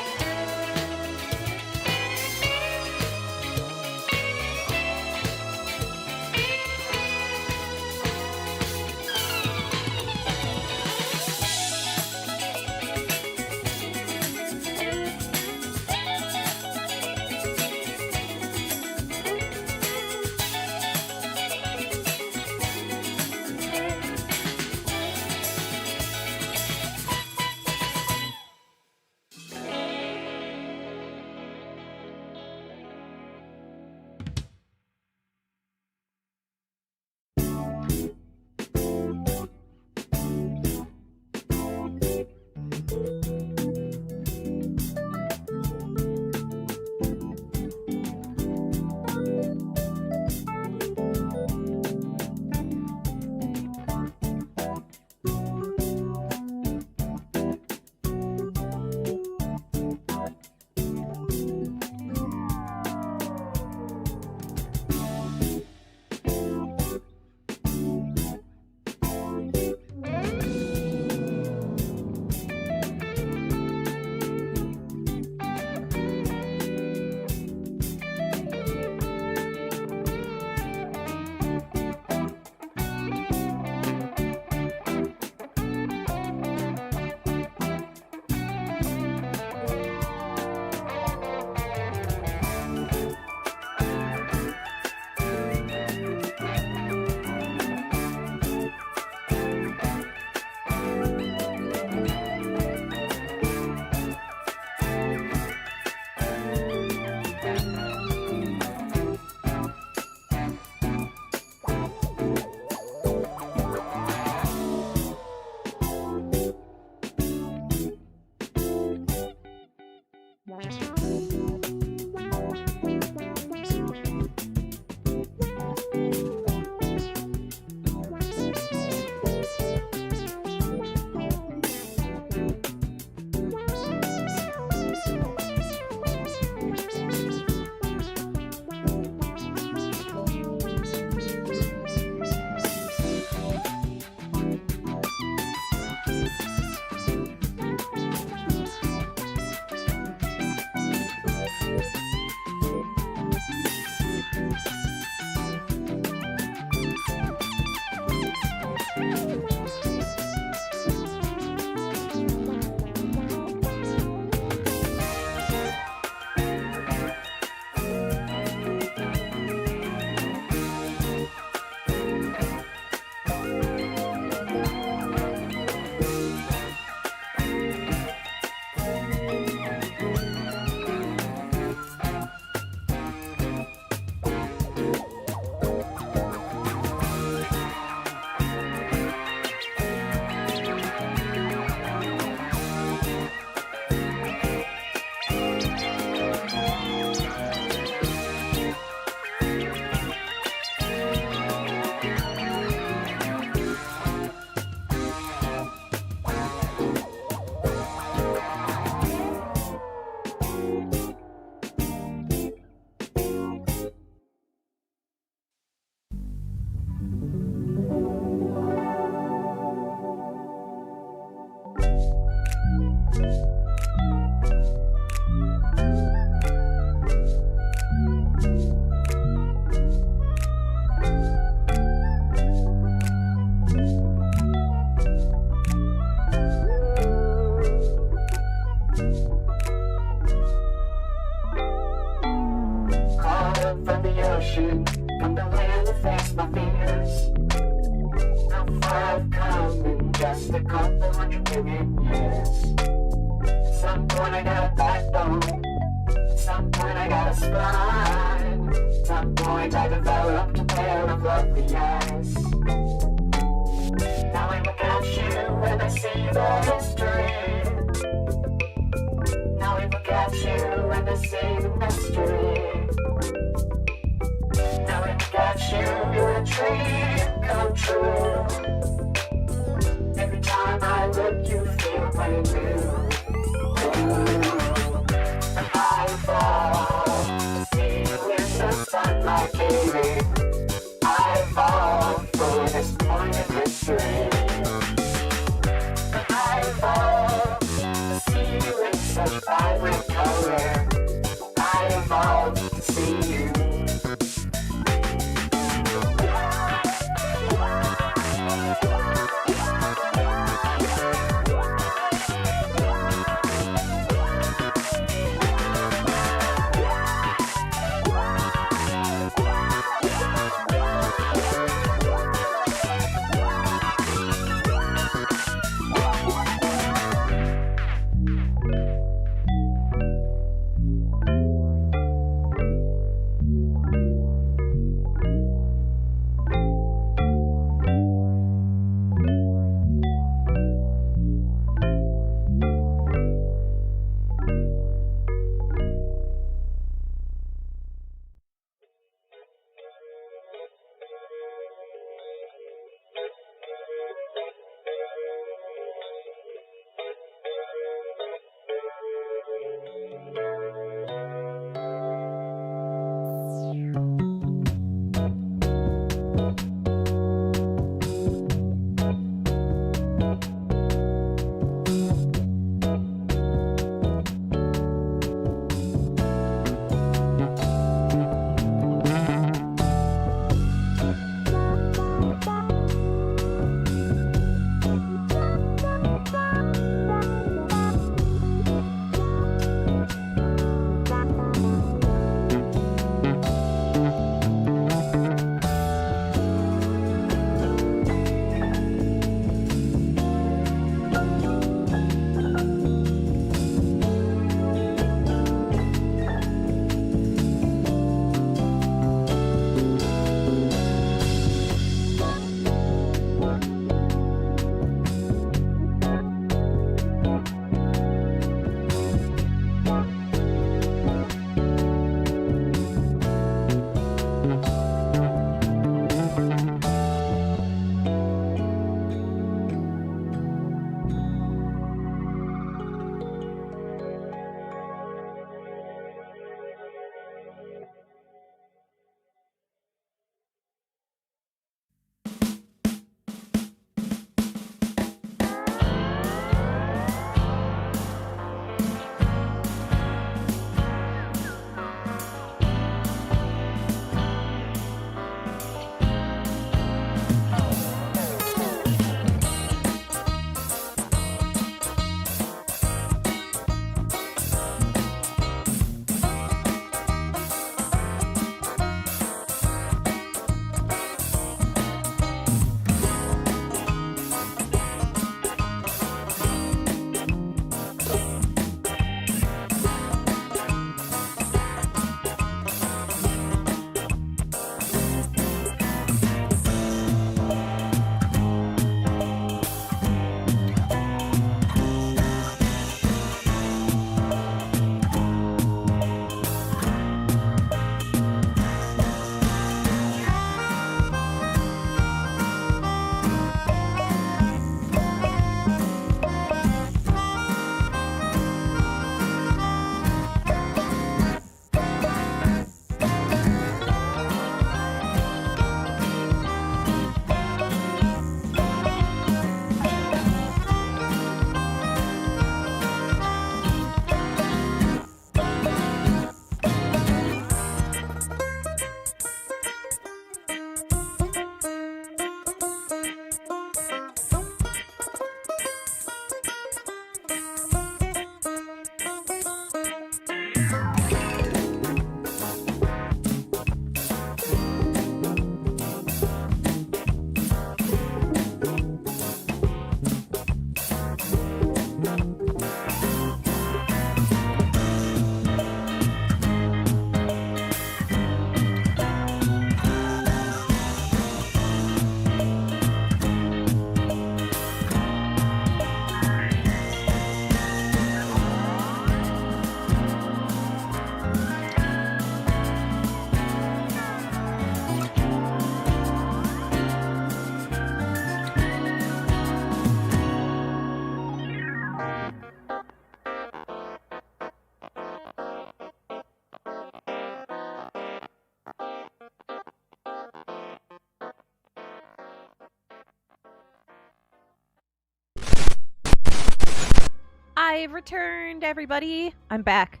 I've returned, everybody. I'm back.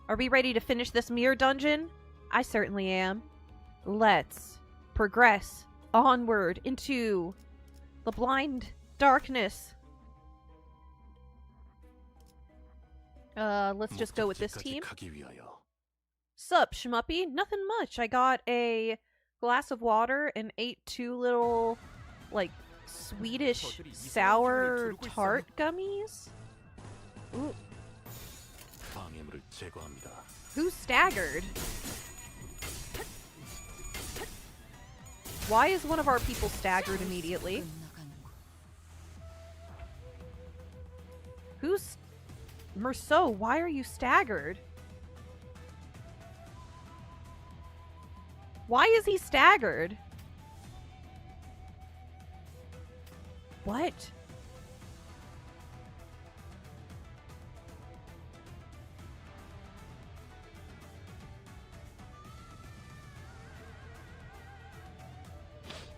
Are we ready to finish this mirror dungeon? I certainly am. Let's progress onward into the blind darkness. Let's just go with this team. 가기 위하여. Sup, Shmuppi? Nothing much. I got a glass of water and ate 2 little, like, Swedish sour tart gummies. Ooh. 방해물을 제거합니다. Who staggered? Why is one of our people staggered immediately? Who's... Merceau, why are you staggered? Why is he staggered? What?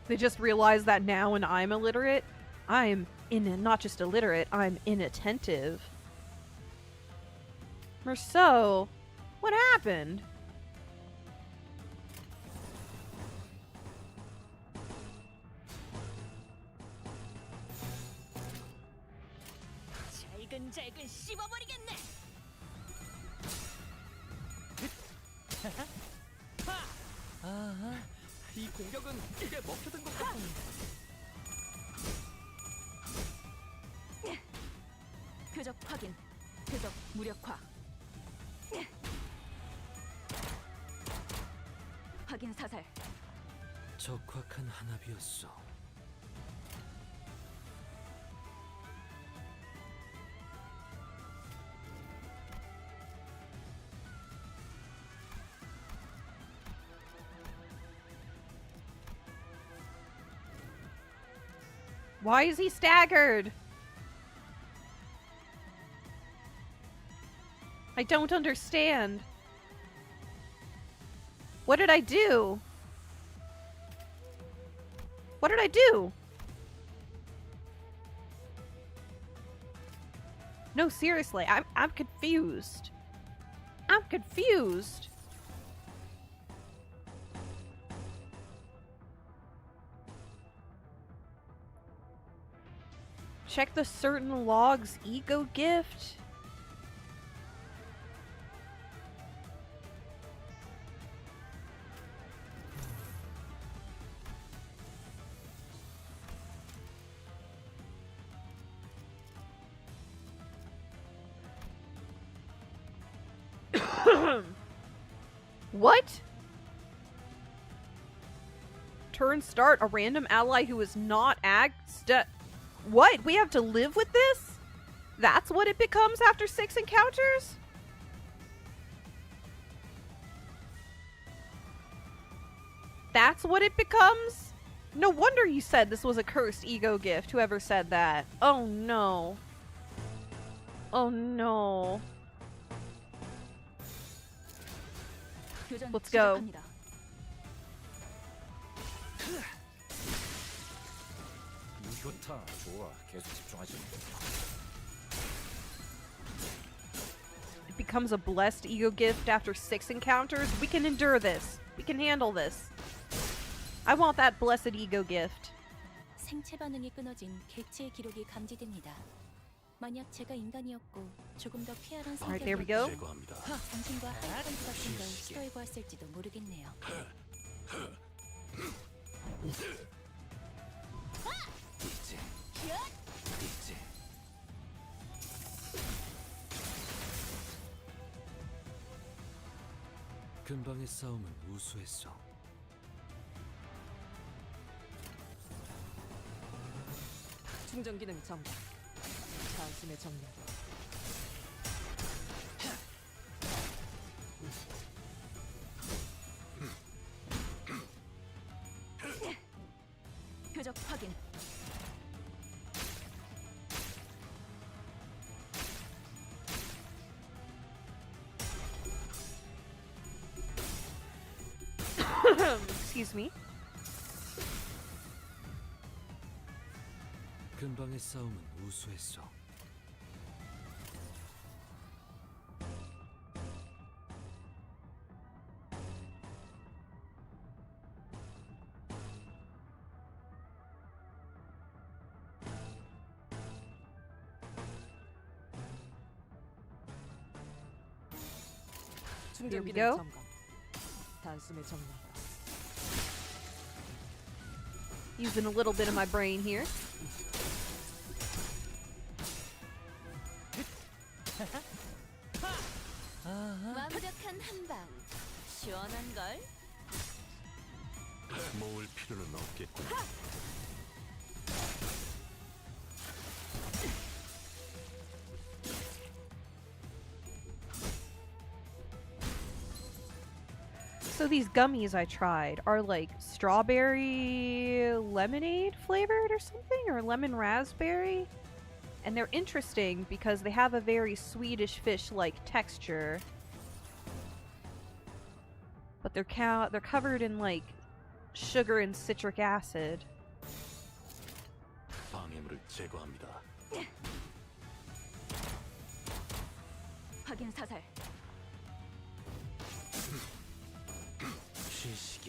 They just realized that now and I'm illiterate. I'm not just illiterate, I'm inattentive. Merceau, what happened? 잘근잘근 씹어버리겠네. 아, 이 공격은 꽤 먹혀든 것 같습니다. 표적 확인. 표적 무력화. 확인 사살. 적확한 한압이었어. Why is he staggered? I don't understand. What did I do? What did I do? No, seriously, I'm confused. I'm confused. Check the certain logs ego gift. What? Turn start a random ally who is not What? We have to live with this? That's what it becomes after 6 encounters? That's what it becomes? No wonder you said this was a cursed ego gift, whoever said that. Oh no. Oh no. Let's go. 좋다. 좋아. 계속 집중하지. It becomes a blessed ego gift after 6 encounters. We can endure this. We can handle this. I want that blessed ego gift. 생체 반응이 끊어진 객체의 기록이 감지됩니다. 만약 제가 인간이었고 조금 더 쾌활한 Alright, there we 성격이었고 go. 제거합니다. 당신과 하이펀트 같은 걸 시도해 보았을지도 모르겠네요. 있지. 있지. 근방의 싸움은 우수했어. 충전 기능 정답. 자신의 정렬. 표적 확인. Excuse me. 근방의 싸움은 우수했어. 충전 we 기능 go. 점검. 단숨에 정리한다. Using a little bit of my brain here. 완벽한 한방. 시원한 걸. 모을 필요는 없겠군요. So these gummies I tried are like strawberry lemonade flavored or something, or lemon raspberry. And they're interesting because they have a very Swedish fish-like texture. But they're covered in like sugar and citric acid. 방해물을 제거합니다. 확인 사살.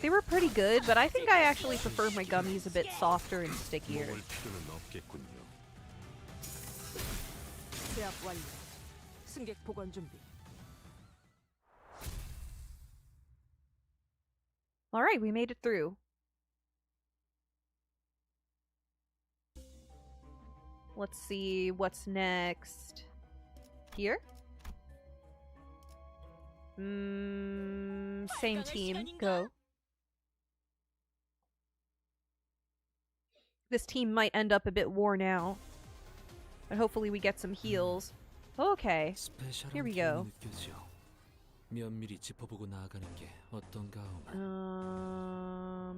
They were pretty good, but I think I actually prefer my gummies a bit softer and stickier. 모을 필요는 없겠군요. 제압 완료. 승객 보관 준비. Alright, we made it through. Let's see what's next. Here? Same team. Go. This team might end up a bit worn out. But hopefully we get some heals. Okay. Here we go. 면밀히 짚어보고 나아가는 게 어떤가 오마.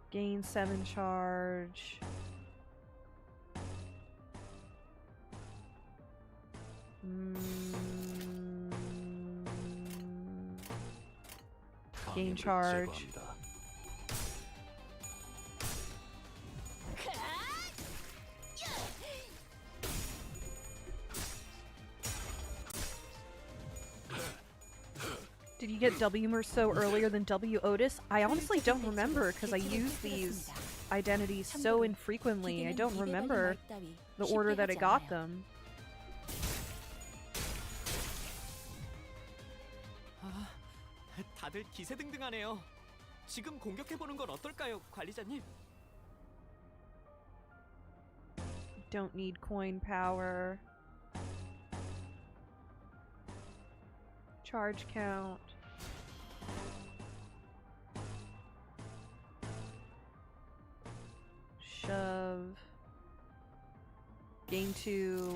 Gain 7 charge. Gain charge. 제거합니다. Did you get W Merceau earlier than W Otis? I honestly don't remember because I use these identities so infrequently. I don't remember the order that I got them. 아, 다들 기세등등하네요. 지금 공격해보는 건 어떨까요, 관리자님? Don't need coin power. Charge count. Shove. Gain 2.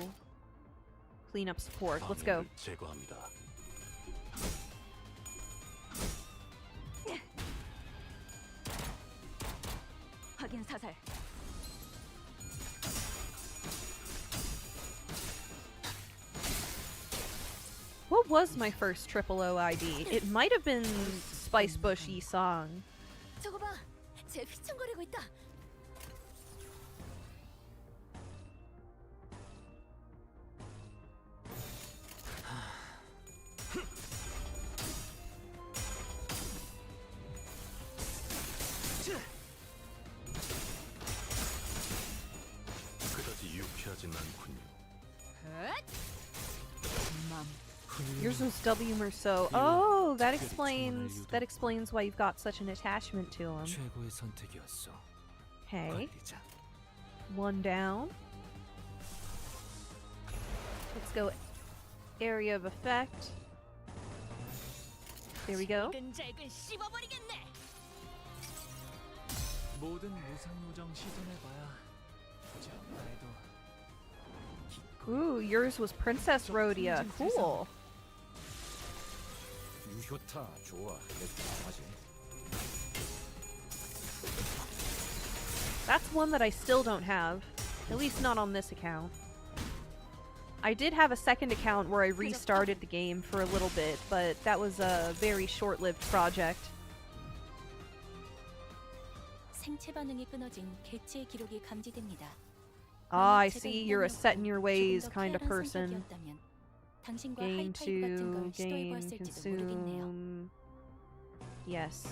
Clean up support. Let's go. 방해물을 제거합니다. 확인 사살. What was my first triple O ID? It might have been Spice Bush Yi-song. 저거 봐. 쟤 휘청거리고 있다. 그다지 유쾌하진 않군요. Yours was W Merceau. Oh, that explains why you've got such an attachment to him. 최고의 선택이었어. Okay, 관리자. 1 down. Let's go area of effect. There we go. 근잘근 씹어버리겠네. 모든 무상무정 시전해봐야 굳이 없다 해도 Ooh, yours was Princess Rhodia. Cool. 유효타 좋아. 하지. That's one that I still don't have. At least not on this account. I did have a second account where I restarted the game for a little bit, but that was a very short-lived project. 생체 반응이 끊어진 개체의 기록이 감지됩니다. Ah, I see. You're a set in your ways kind of person. 당신과 Gain 하이파이브 같은 2, 걸 시도해 gain, 보았을지도 모르겠네요. consume. Yes.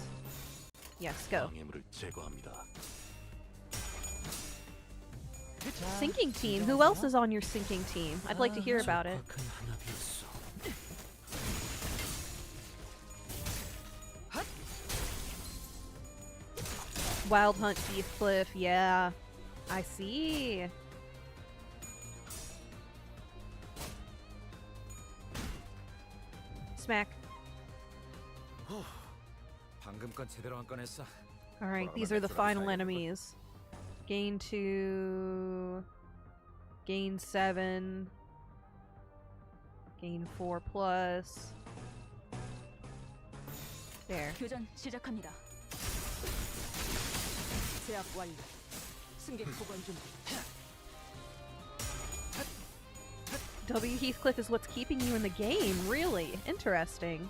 Yes, go. 방해물을 제거합니다. Sinking team? Who else is on your sinking team? I'd like to hear about it. 척박한 한압이었어. Wild Hunt Heathcliff, yeah. I see. Smack. 방금 건 제대로 안 꺼냈어. Alright, these are the final enemies. Gain 2. Gain 7. Gain 4 plus. There. 교전 시작합니다. 제압 완료. 승객 보관 준비. W. Heathcliff is what's keeping you in the game, really? Interesting.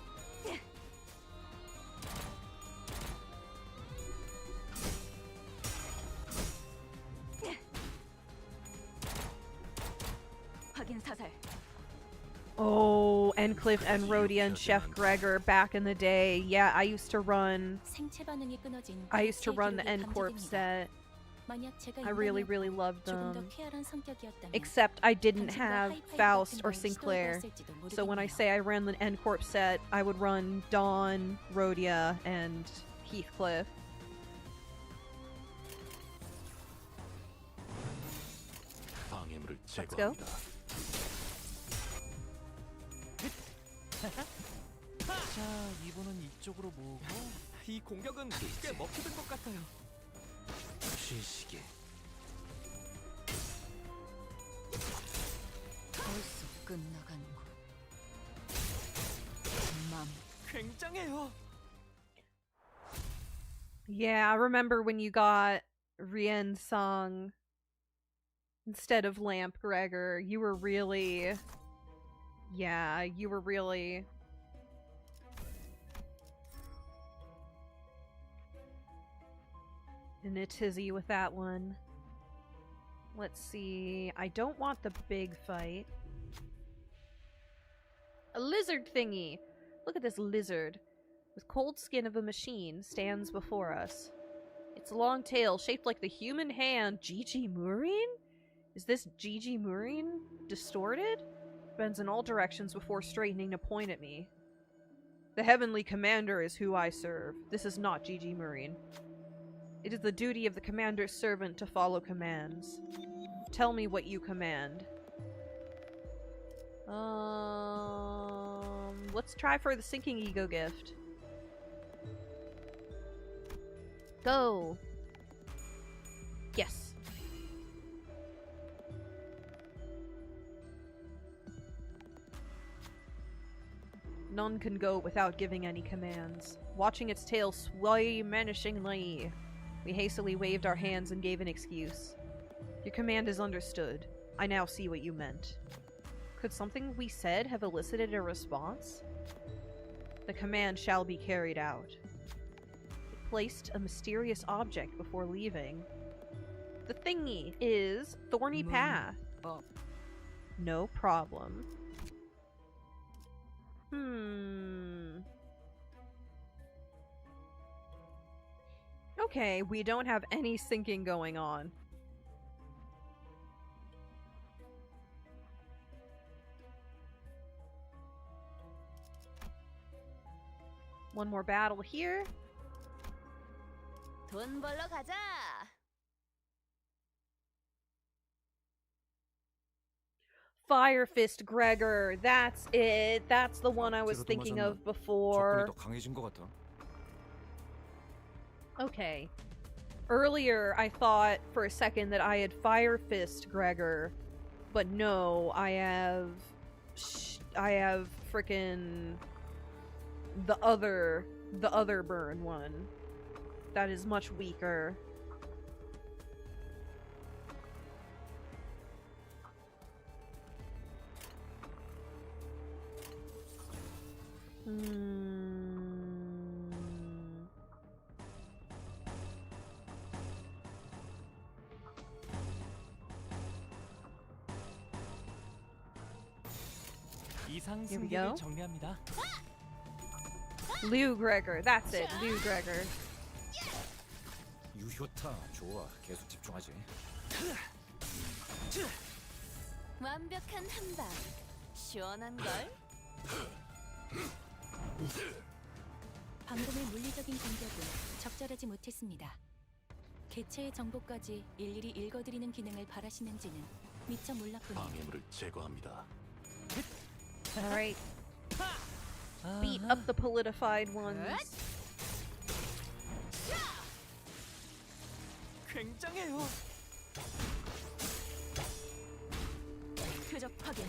확인 사살. Oh, Encliffe and Rhodia and Chef Gregor back in the day. Yeah, I used to run 생체 반응이 끊어진 the N-Corp set. I really, really loved them. Except I didn't have Faust or Sinclair. So when I say I ran the N-Corp set, I would run Dawn, Rhodia, and Heathcliff. 방해물을 Let's go. 제거합니다. 자, 이번은 이쪽으로 모으고 이 공격은 꽤 먹혀든 것 같아요. 시시게. 벌써 끝나간군. 맘. 굉장해요. Yeah, I remember when you got Rien's song instead of Lamp Gregor. You were really... Yeah, you were really... in a tizzy with that one. Let's see. I don't want the big fight. A lizard thingy! Look at this lizard. With cold skin of a machine, stands before us. Its long tail, shaped like the human hand. Gigi Murin? Is this Gigi Murin distorted? Bends in all directions before straightening to point at me. The Heavenly Commander is who I serve. This is not Gigi Murin. It is the duty of the Commander's servant to follow commands. Tell me what you command. Let's try for the Sinking Ego gift. Go! Yes. None can go without giving any commands. Watching its tail sway menacingly, we hastily waved our hands and gave an excuse. Your command is understood. I now see what you meant. Could something we said have elicited a response? The command shall be carried out. It placed a mysterious object before leaving. The thingy is Thorny Path. No problem. Okay, we don't have any sinking going on. One more battle here. 돈 벌러 가자. Fire Fist Gregor. That's it. That's the one I was thinking of before. 더 강해진 것 같아. Okay. Earlier, I thought for a second that I had Fire Fist Gregor, but no, I have frickin' the other burn one. That is much weaker. 이상 Here we go. 승객을 정리합니다. Liu Gregor. That's it. Liu Gregor. 유효타 좋아. 계속 집중하지. 완벽한 한방. 시원한 걸. 방금의 물리적인 공격은 적절하지 못했습니다. 개체의 정보까지 일일이 읽어드리는 기능을 바라시는지는 미처 몰랐군요. 방해물을 제거합니다. Alright. Beat up the politified ones. 굉장해요. 표적 확인.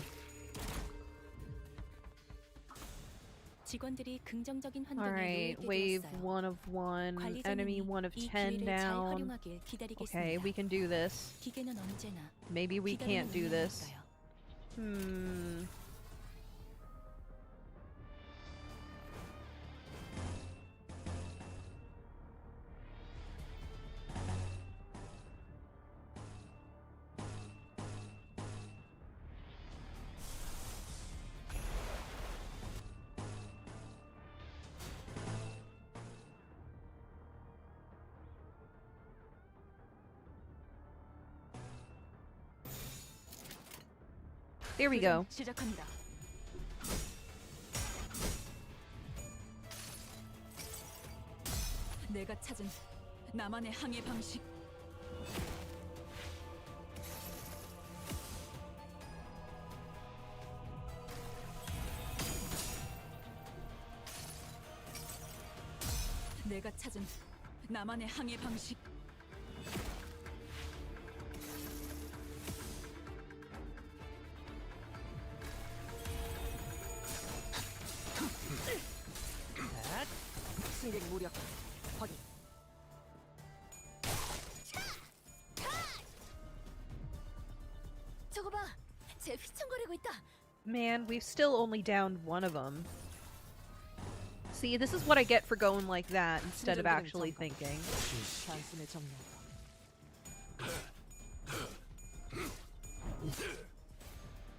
직원들이 긍정적인 환경에 Alright, 놓이게 wave 되었어요. 1 of 1, enemy 1 of 이 10 기회를 잘 down. 활용하길 기다리겠습니다. Okay, we can do this. 기계는 언제나 Maybe we 기다리는 can't do this. 운명이니까요. There we go. 시작합니다. 내가 찾은 나만의 항해 방식. 내가 찾은 나만의 항해 방식. 승객 무력 확인. 저거 봐, 쟤 휘청거리고 있다. Man, we've still only downed one of them. See, this is what I get for going like that instead of actually thinking. 단숨에 정리한다.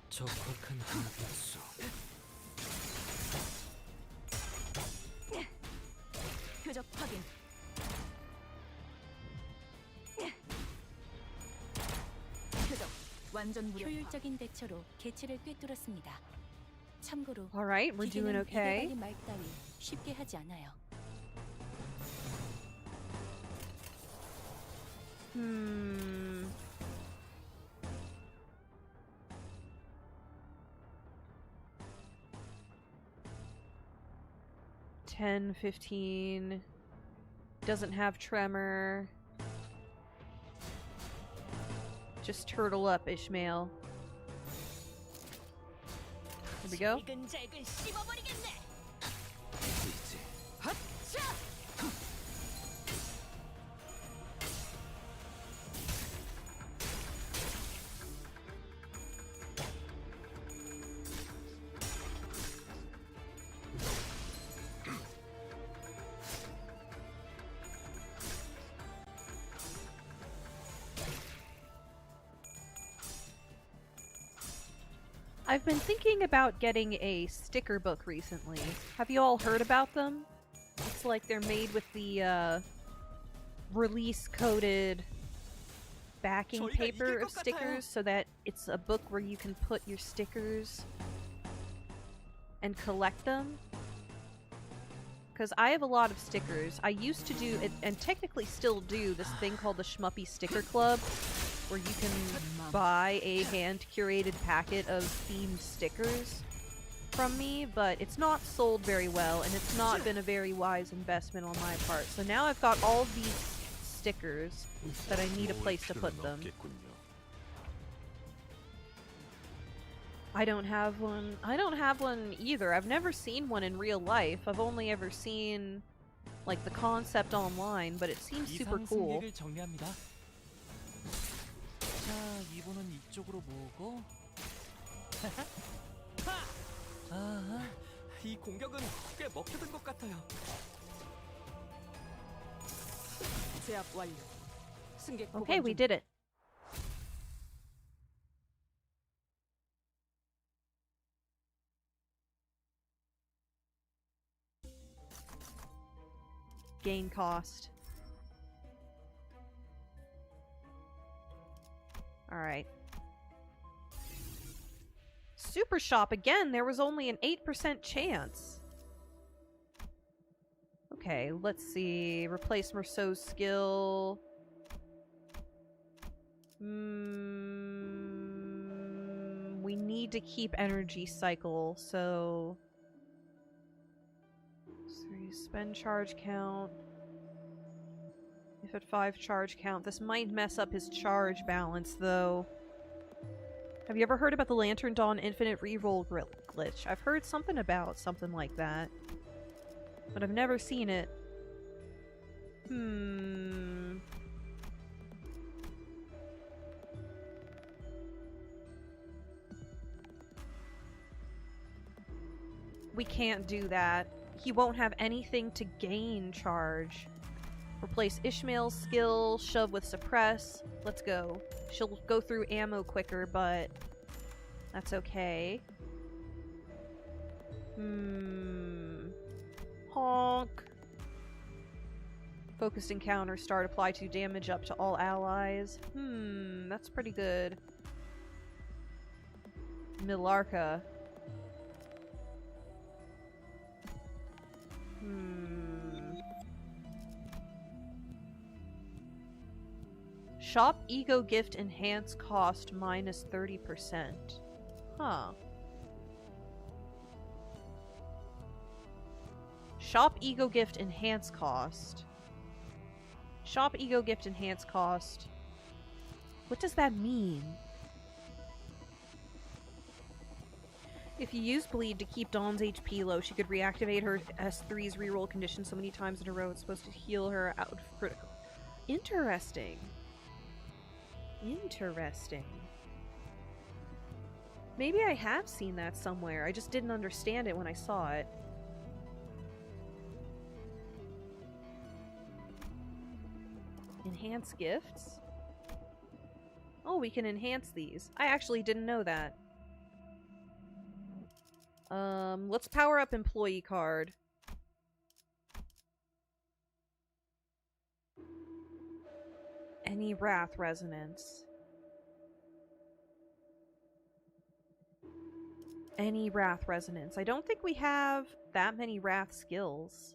적확한 한편수. 표적 확인. 표적 완전 무력화. 효율적인 대처로 개체를 꿰뚫었습니다. 참고로 Alright, we're doing 기계는 okay. 이래버린 말 따위 쉽게 하지 않아요. Hmm. $10, $15. Doesn't have tremor. Just turtle up, Ishmael. Here we go. 잘근 씹어버리겠네. 이제 I've been thinking about getting a sticker book recently. Have you all heard about them? It's like they're made with the release coded backing 저희가 paper 이길 of 것 같아요. stickers so that it's a book where you can put your stickers and collect them. Because I have a lot of stickers. I used to do, and technically still do, this thing called the Shmuppi Sticker Club, where you can buy a hand-curated packet of themed stickers from me, but it's not sold very well, and it's not been a very wise investment on my part. So now I've got all of these stickers that I need a 모을 place to put 필요는 them. 없겠군요. I don't have one. I don't have one either. I've never seen one in real life. I've only ever seen, like, the concept online, but it seems super 이상 cool. 승객을 정리합니다. 자, 이번은 이쪽으로 모으고. 아하, 이 공격은 꽤 먹혀든 것 같아요. 제압 완료. 승객 Okay, 보관 we 중. did it. Gain cost. Alright. Super Shop again, there was only an 8% chance. Okay, let's see. Replace Merceau's skill. We need to keep energy cycle, so... Spend charge count. If at 5 charge count. This might mess up his charge balance, though. Have you ever heard about the Lantern Dawn Infinite Reroll glitch? I've heard something about something like that. But I've never seen it. We can't do that. He won't have anything to gain charge. Replace Ishmael's skill, shove with suppress. Let's go. She'll go through ammo quicker, but that's okay. Honk. Focused encounter start, apply 2 damage up to all allies. That's pretty good. Milarka. Shop Ego Gift Enhance Cost minus 30%. Huh. Shop Ego Gift Enhance Cost. Shop Ego Gift Enhance Cost. What does that mean? If you use Bleed to keep Dawn's HP low, she could reactivate her S3's reroll condition so many times in a row it's supposed to heal her out of critical. Interesting. Interesting. Maybe I have seen that somewhere. I just didn't understand it when I saw it. Enhance gifts? Oh, we can enhance these. I actually didn't know that. Let's power up employee card. Any wrath resonance. Any wrath resonance. I don't think we have that many wrath skills.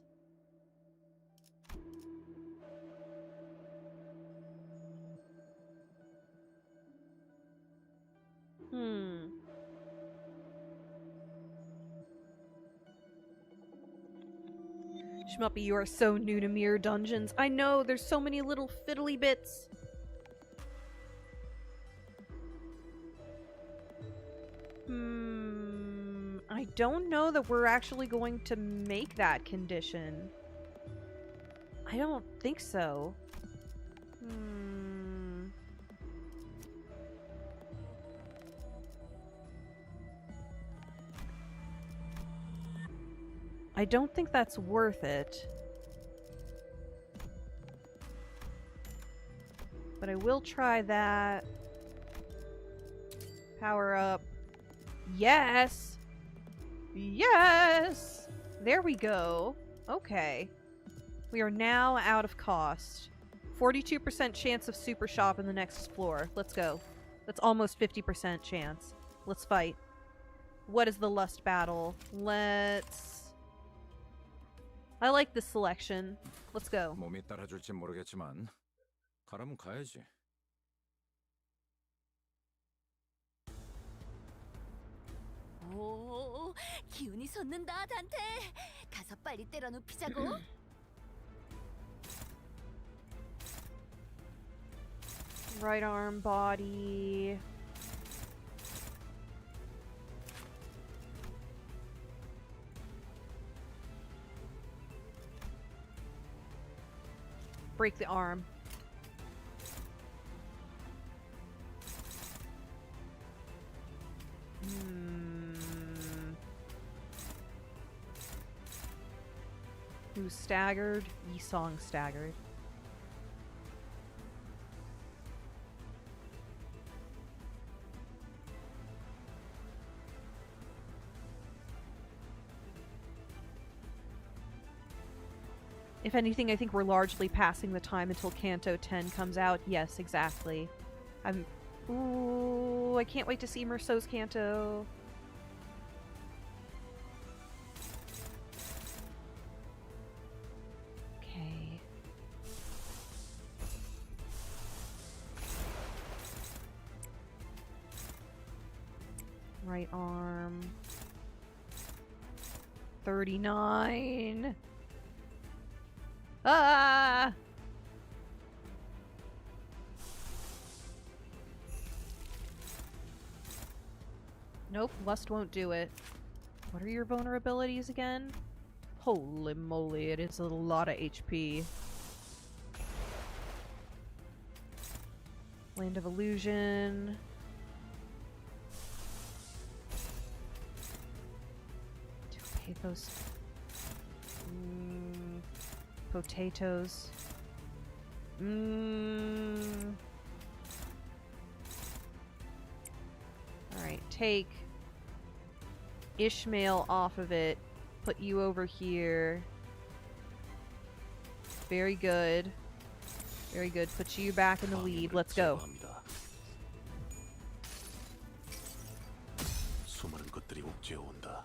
Shmuppi, you are so new to Mirror Dungeons. I know, there's so many little fiddly bits. I don't know that we're actually going to make that condition. I don't think so. I don't think that's worth it. But I will try that. Power up. Yes! Yes! There we go. Okay. We are now out of cost. 42% chance of super shop in the next floor. Let's go. That's almost 50% chance. Let's fight. What is the lust battle? Let's... I like this selection. Let's go. 몸이 따라줄지 모르겠지만 가라면 가야지. 오, 기운이 솟는다, 단테. 가서 빨리 때려 눕히자고. Right arm, body. Break the arm. Who's staggered? Yisong staggered. If anything, I think we're largely passing the time until Kanto 10 comes out. Yes, exactly. Ooh, I can't wait to see Merceau's Kanto. Okay. Right arm. 39. Ah! Nope, lust won't do it. What are your vulnerabilities again? Holy moly, it is a lot of HP. Land of Illusion. Pathos. Potatoes. Alright, take Ishmael off of it. Put you over here. Very good. Very good. Put you back in the lead. Let's go. 수많은 것들이 옥죄어 온다.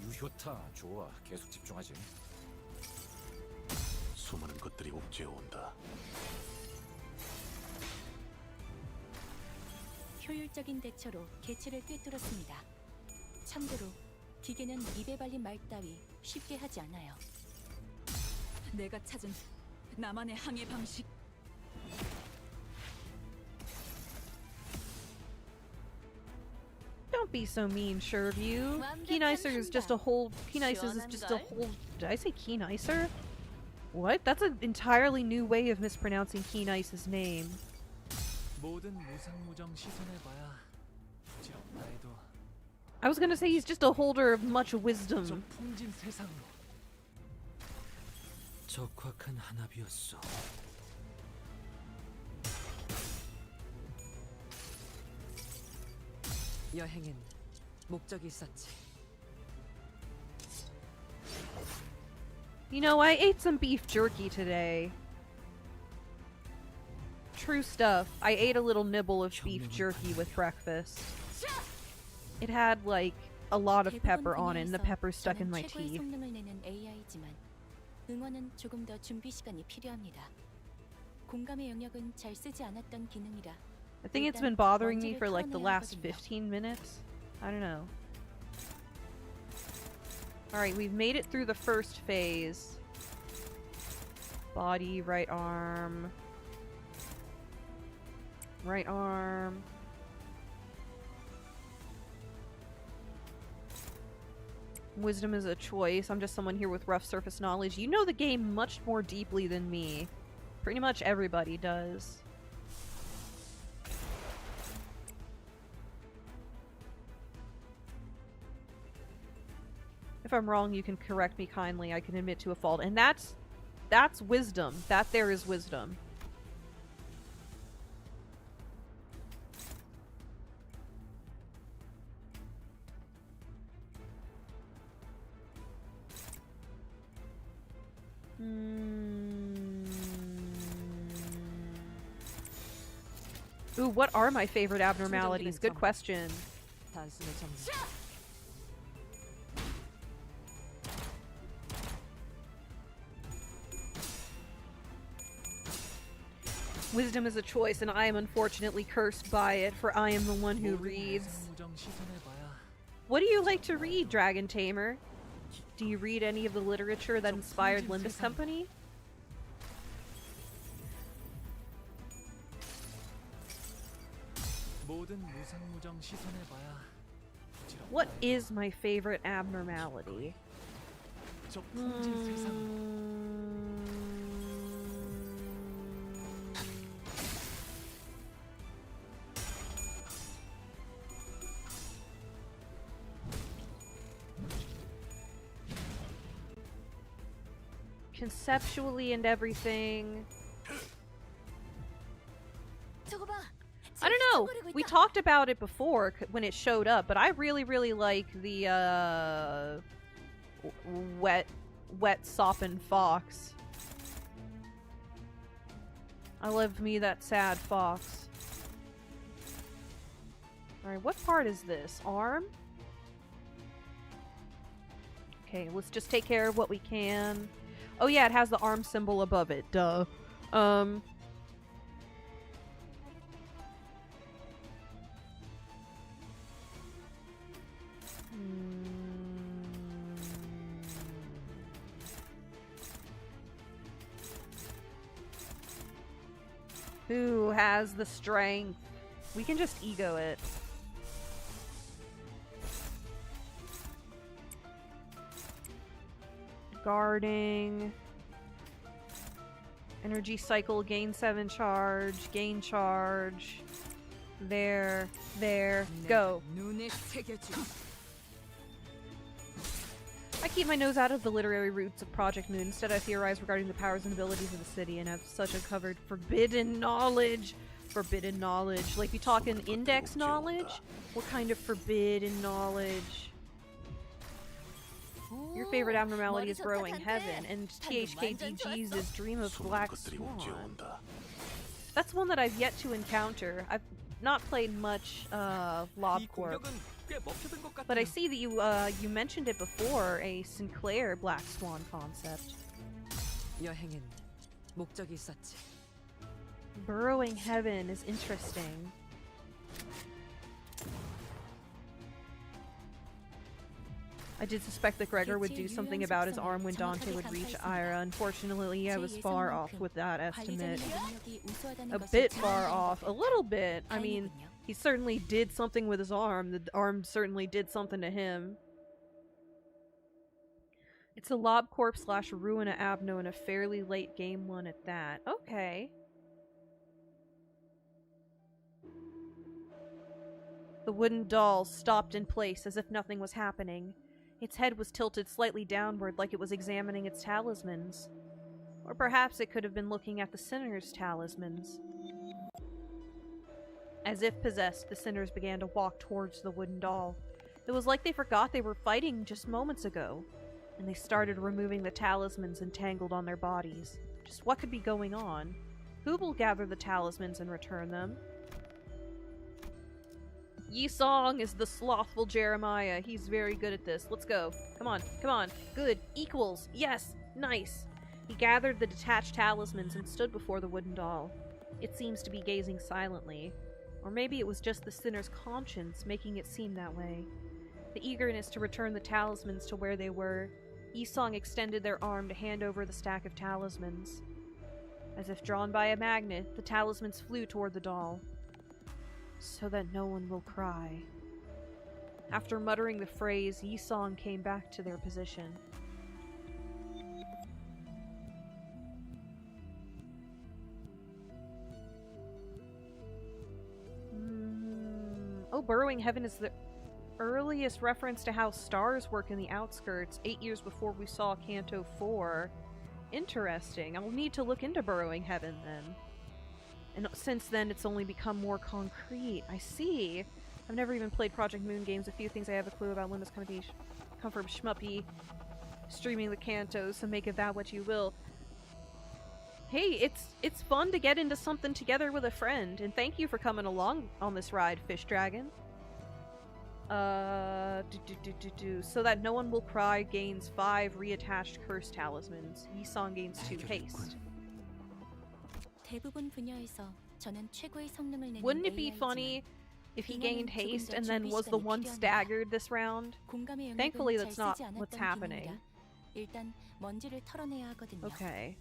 유효타 좋아. 계속 집중하지. 수많은 것들이 옥죄어 온다. 효율적인 대처로 개체를 꿰뚫었습니다. 참고로 기계는 입에 발린 말 따위 쉽게 하지 않아요. 내가 찾은 나만의 항해 방식. Don't be so mean, sure of you. Keynicer is just a whole. Keynicer is just a whole. Did I say Keynicer? What? That's an entirely new way of mispronouncing Keynice's name. 모든 무상무정 시선해봐야 부질없다 해도 I was gonna say he's just a holder of much 저 wisdom. 풍진 세상으로 적확한 한압이었어. 여행엔 목적이 있었지. You know, I ate some beef jerky today. True stuff. I ate a little nibble of beef jerky with breakfast. It had, like, a lot of pepper on it, and the pepper stuck in my 최고의 teeth. 성능을 내는 AI지만 응원은 조금 더 준비 시간이 필요합니다. 공감의 영역은 잘 쓰지 않았던 기능이라 I think it's been bothering me for, like, the last 15 minutes. I don't know. Alright, we've made it through the first phase. Body, right arm. Right arm. Wisdom is a choice. I'm just someone here with rough surface knowledge. You know the game much more deeply than me. Pretty much everybody does. If I'm wrong, you can correct me kindly. I can admit to a fault. And that's wisdom. That there is wisdom. Ooh, what are my favorite abnormalities? Good question. 단숨에 정리. Wisdom is a choice, and I am unfortunately cursed by it, for I am the one who reads. 무상무정 시선해봐야 What do you like to read, Dragon Tamer? Do you read any of the literature that inspired Limbus Company? 모든 무상무정 시선해봐야 부질없다 What 해도 is my favorite abnormality? 저 풍진 세상으로 Conceptually and everything. 저거 봐. I don't know. We talked about it before when it showed up, but I really, really like the wet soppin' fox. I love me that sad fox. Alright, what part is this? Arm? Okay, let's just take care of what we can. Oh yeah, it has the arm symbol above it. Duh. Who has the strength? We can just ego it. Guarding. Energy cycle, gain 7 charge, gain charge. There, go. 눈에 새겨줘. I keep my nose out of the literary roots of Project Moon. Instead, I theorize regarding the powers and abilities of the city and have such uncovered forbidden knowledge. Forbidden knowledge. Like, you talking index knowledge? What kind of forbidden knowledge? Your favorite abnormality is Burrowing Heaven, and THKDG's Dream of Black Swan. That's one that I've yet to encounter. I've not played much 이 LobCorp, 공격은 꽤 먹혀든 것 but I 같아요. see that you mentioned it before, a Sinclair Black Swan concept. 여행엔 목적이 있었지. Burrowing Heaven is interesting. I did suspect that Gregor would do something about his arm when Dante would reach Ira. Unfortunately, I was far off with that estimate. A bit far off. A little bit. I mean, he certainly did something with his arm. The arm certainly did something to him. It's a LobCorp / Ruina Abno and a fairly late game one at that. Okay. The wooden doll stopped in place as if nothing was happening. Its head was tilted slightly downward like it was examining its talismans. Or perhaps it could have been looking at the sinner's talismans. As if possessed, the sinners began to walk towards the wooden doll. It was like they forgot they were fighting just moments ago, and they started removing the talismans entangled on their bodies. Just what could be going on? Who will gather the talismans and return them? Yi-Song is the slothful Jeremiah. He's very good at this. Let's go. Come on, come on. Good. Equals. Yes. Nice. He gathered the detached talismans and stood before the wooden doll. It seems to be gazing silently. Or maybe it was just the sinner's conscience making it seem that way. The eagerness to return the talismans to where they were. Yi-Song extended their arm to hand over the stack of talismans. As if drawn by a magnet, the talismans flew toward the doll. So that no one will cry. After muttering the phrase, Yi-Song came back to their position. Oh, Burrowing Heaven is the earliest reference to how stars work in the outskirts, 8 years before we saw Canto 4. Interesting. I'll need to look into Burrowing Heaven then. And since then, it's only become more concrete. I see. I've never even played Project Moon games. A few things I have a clue about Limbus come from Shmuppi streaming the cantos, so make of that what you will. Hey, it's fun to get into something together with a friend, and thank you for coming along on this ride, Fish Dragon. So that no one will cry gains 5 reattached curse talismans. Yi-Song gains 2 haste. 대부분 분야에서 저는 최고의 성능을 내는 Wouldn't it be funny if he gained haste and then was the one staggered this round? Thankfully, that's not what's happening. 일단 먼지를 털어내야 하거든요. Okay.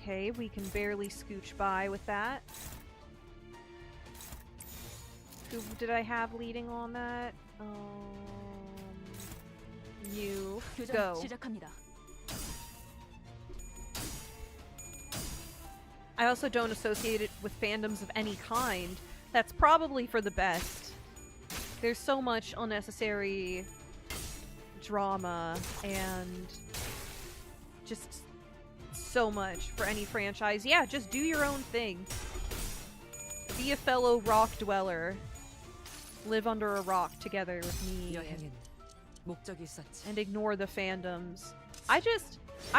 Okay, we can barely scooch by with that. Who did I have leading on that? You. Go. 시작합니다. I also don't associate it with fandoms of any kind. That's probably for the best. There's so much unnecessary drama and just so much for any franchise. Yeah, just do your own thing. Be a fellow rock dweller. Live under a rock together with me. 여행엔 목적이 있었지. And ignore the fandoms. I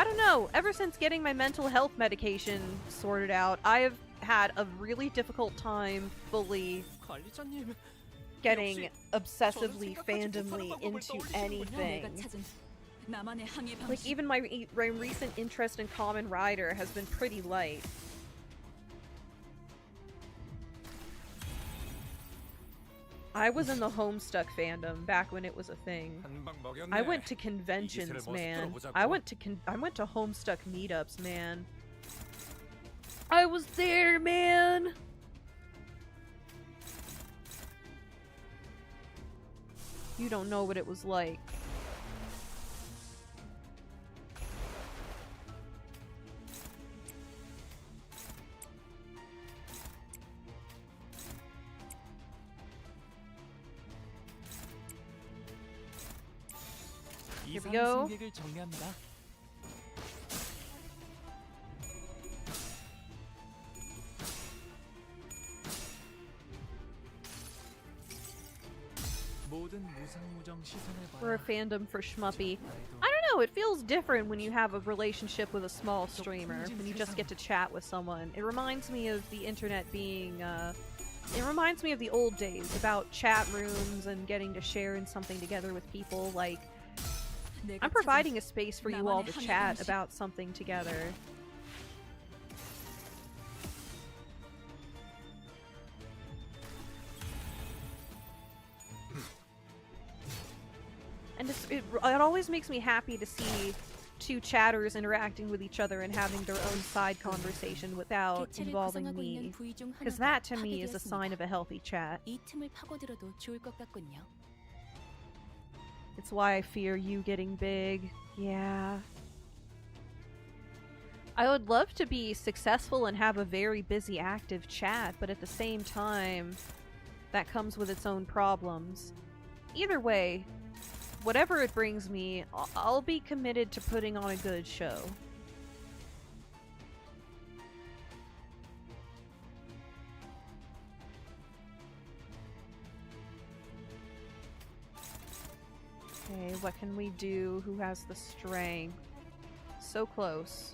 don't know. Ever since getting my mental health medication sorted out, I have had a really difficult time fully 관리자님, getting obsessively fandomly into anything. 나만의 항해 방식. Like, even my recent interest in Kamen Rider has been pretty light. I was in the Homestuck fandom back when it was a thing. I went to conventions, man. I went to Homestuck meetups, man. I was there, man. You don't know what it was like. Here we go. 승객을 정리합니다. 모든 무상무정 시선을 We're a 봐야 fandom for Shmuppi. I don't know, it feels different when you have a relationship with a small streamer, when you just get to chat with someone. It reminds me of the internet being, it reminds me of the old days, about chat rooms and getting to share in something together with people. Like, I'm providing a space for you all to chat about something together. And it always makes me happy to see two chatters interacting with each other and having their own side conversation without involving me. Because that, to me, is a sign of a healthy chat. 이 틈을 파고들어도 좋을 것 같군요. It's why I fear you getting big. Yeah. I would love to be successful and have a very busy, active chat, but at the same time, that comes with its own problems. Either way, whatever it brings me, I'll be committed to putting on a good show. Okay, what can we do? Who has the strength? So close.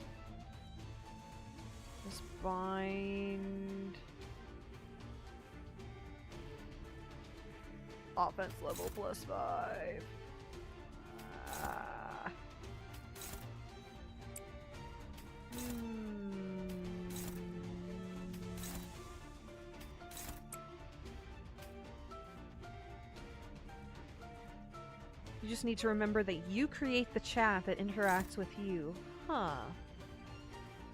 Just bind. Offense level +5. You just need to remember that you create the chat that interacts with you. Huh.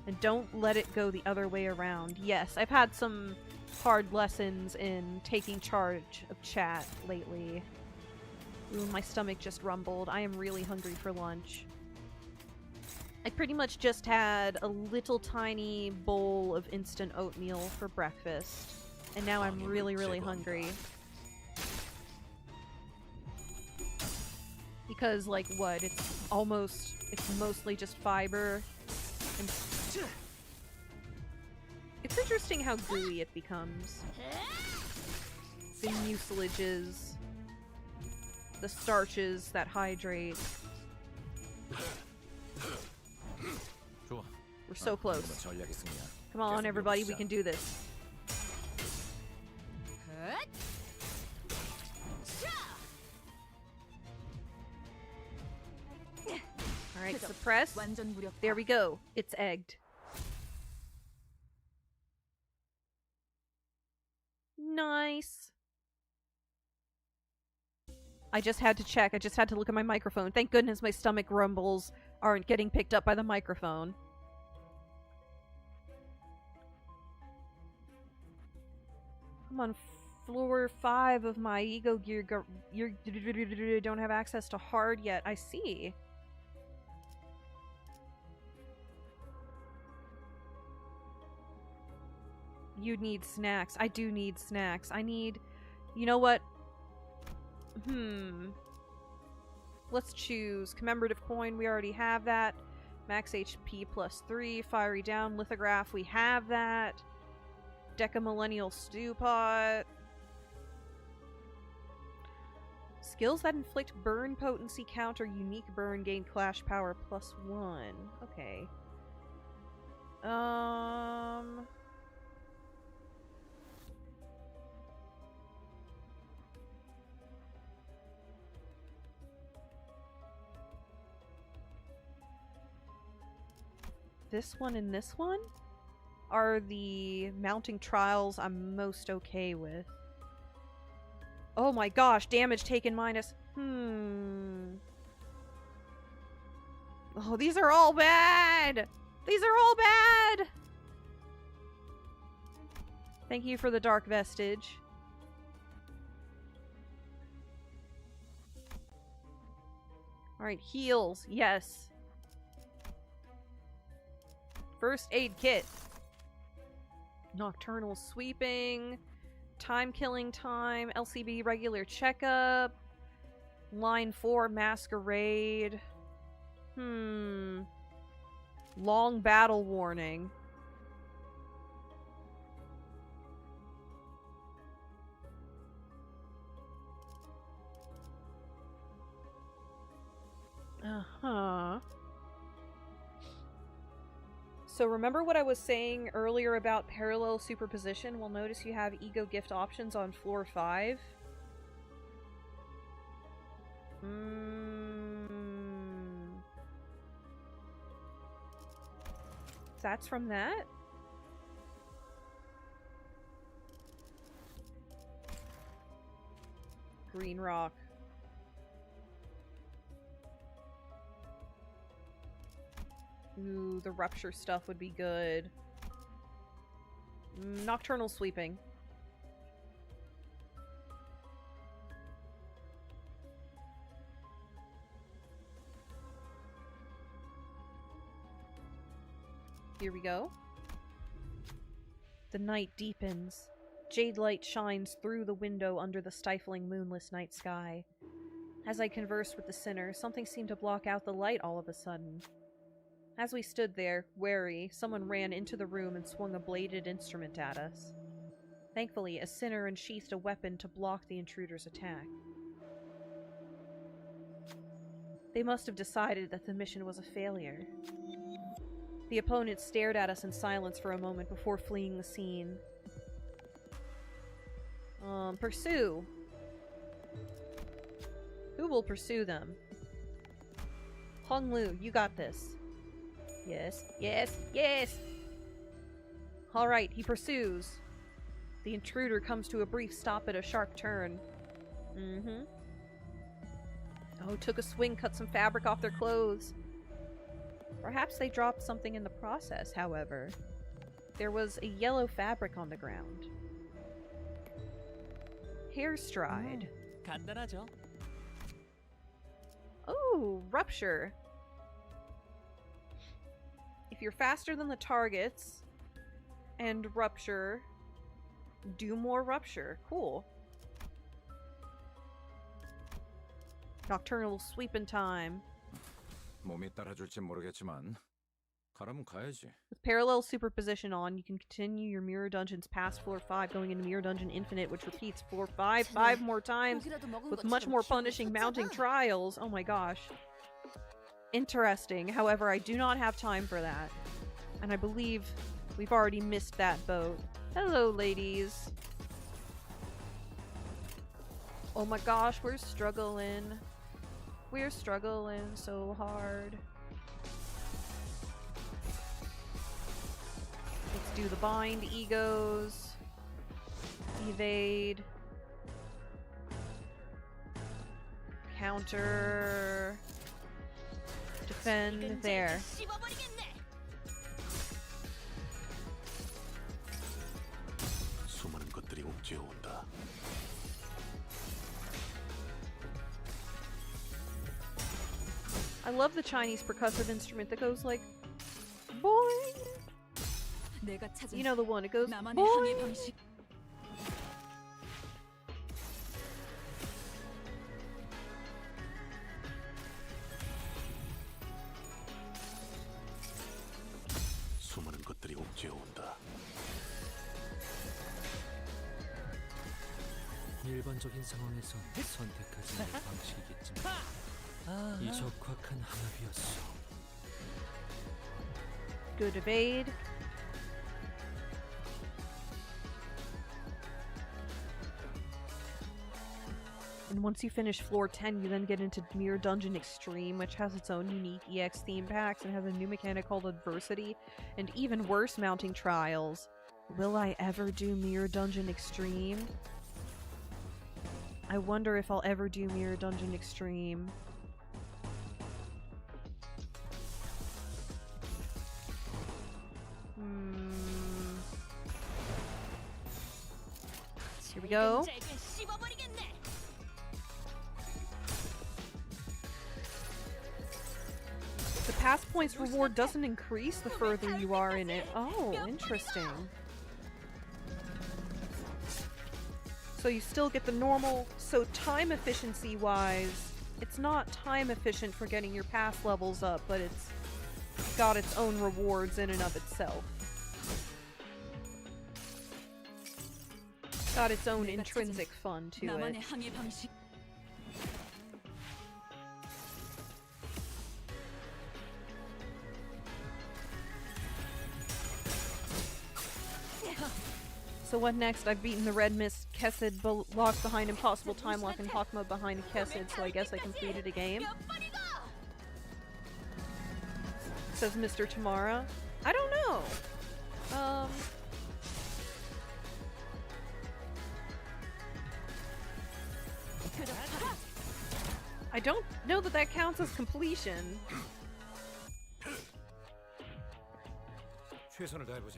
And don't let it go the other way around. Yes, I've had some hard lessons in taking charge of chat lately. Ooh, my stomach just rumbled. I am really hungry for lunch. I pretty much just had a little tiny bowl of instant oatmeal for breakfast. And now I'm really, really hungry. Because, like, what? It's mostly just fiber. And it's interesting how gooey it becomes. The mucilages, the starches that hydrate. We're so close. Come on, everybody, we can do this. Alright, suppress. There we go. It's egged. Nice. I just had to check. I just had to look at my microphone. Thank goodness my stomach rumbles aren't getting picked up by the microphone. I'm on floor 5 of my ego gear. You don't have access to hard yet. I see. You need snacks. I do need snacks. I need... You know what? Let's choose. Commemorative coin, we already have that. Max HP +3. Fiery down. Lithograph, we have that. Decamillennial stew pot. Skills that inflict burn potency counter. Unique burn. Gain clash power +1. Okay. This one and this one are the mounting trials I'm most okay with. Oh my gosh, damage taken minus... Oh, these are all bad! These are all bad! Thank you for the Dark Vestige. Alright, heals. Yes. First aid kit. Nocturnal sweeping. Time killing time. LCB regular checkup. Line 4 masquerade. Long battle warning. Uh-huh. So remember what I was saying earlier about parallel superposition? Well, notice you have ego gift options on floor 5. That's from that? Green rock. Ooh, the rupture stuff would be good. Nocturnal sweeping. Here we go. The night deepens. Jade light shines through the window under the stifling moonless night sky. As I conversed with the sinner, something seemed to block out the light all of a sudden. As we stood there, wary, someone ran into the room and swung a bladed instrument at us. Thankfully, a sinner unsheathed a weapon to block the intruder's attack. They must have decided that the mission was a failure. The opponent stared at us in silence for a moment before fleeing the scene. Pursue. Who will pursue them? Hong Lu, you got this. Yes, yes, yes! Alright, he pursues. The intruder comes to a brief stop at a sharp turn. Oh, took a swing, cut some fabric off their clothes. Perhaps they dropped something in the process, however. There was a yellow fabric on the ground. Hair stride. 간단하죠. Oh, rupture. If you're faster than the targets and rupture, do more rupture. Cool. Nocturnal sweeping time. 몸이 따라줄지 모르겠지만 가라면 가야지. With parallel superposition on, you can continue your mirror dungeons past floor 5, going into mirror dungeon infinite, which repeats floor 5 more times with much more punishing mounting trials. Oh my gosh. Interesting. However, I do not have time for that. And I believe we've already missed that boat. Hello, ladies. Oh my gosh, we're struggling. We're struggling so hard. Let's do the bind egos. Evade. Counter. Defend. There. 수많은 것들이 옥죄어 온다. I love the Chinese percussive instrument that goes like boing. You know the one, it goes boing. 수많은 것들이 옥죄어 온다. 일반적인 상황에서 선택하지 않을 방식이겠지만 이 적확한 합이었어. Good evade. And once you finish floor 10, you then get into Mirror Dungeon Extreme, which has its own unique EX theme packs and has a new mechanic called Adversity, and even worse mounting trials. Will I ever do Mirror Dungeon Extreme? I wonder if I'll ever do Mirror Dungeon Extreme. Here we go. The pass points reward doesn't increase the further you are in it. Oh, interesting. So you still get the normal, so time efficiency wise, it's not time efficient for getting your pass levels up, but it's got its own rewards in and of itself. Got its own intrinsic fun to it. So what next? I've beaten the Red Mist, Kessid locked behind Impossible Time Lock, and Hawk Mode behind Kessid, so I guess I completed a game. Says Mr. Tamara. I don't know. I don't know that that counts as completion. 최선을 다해보지.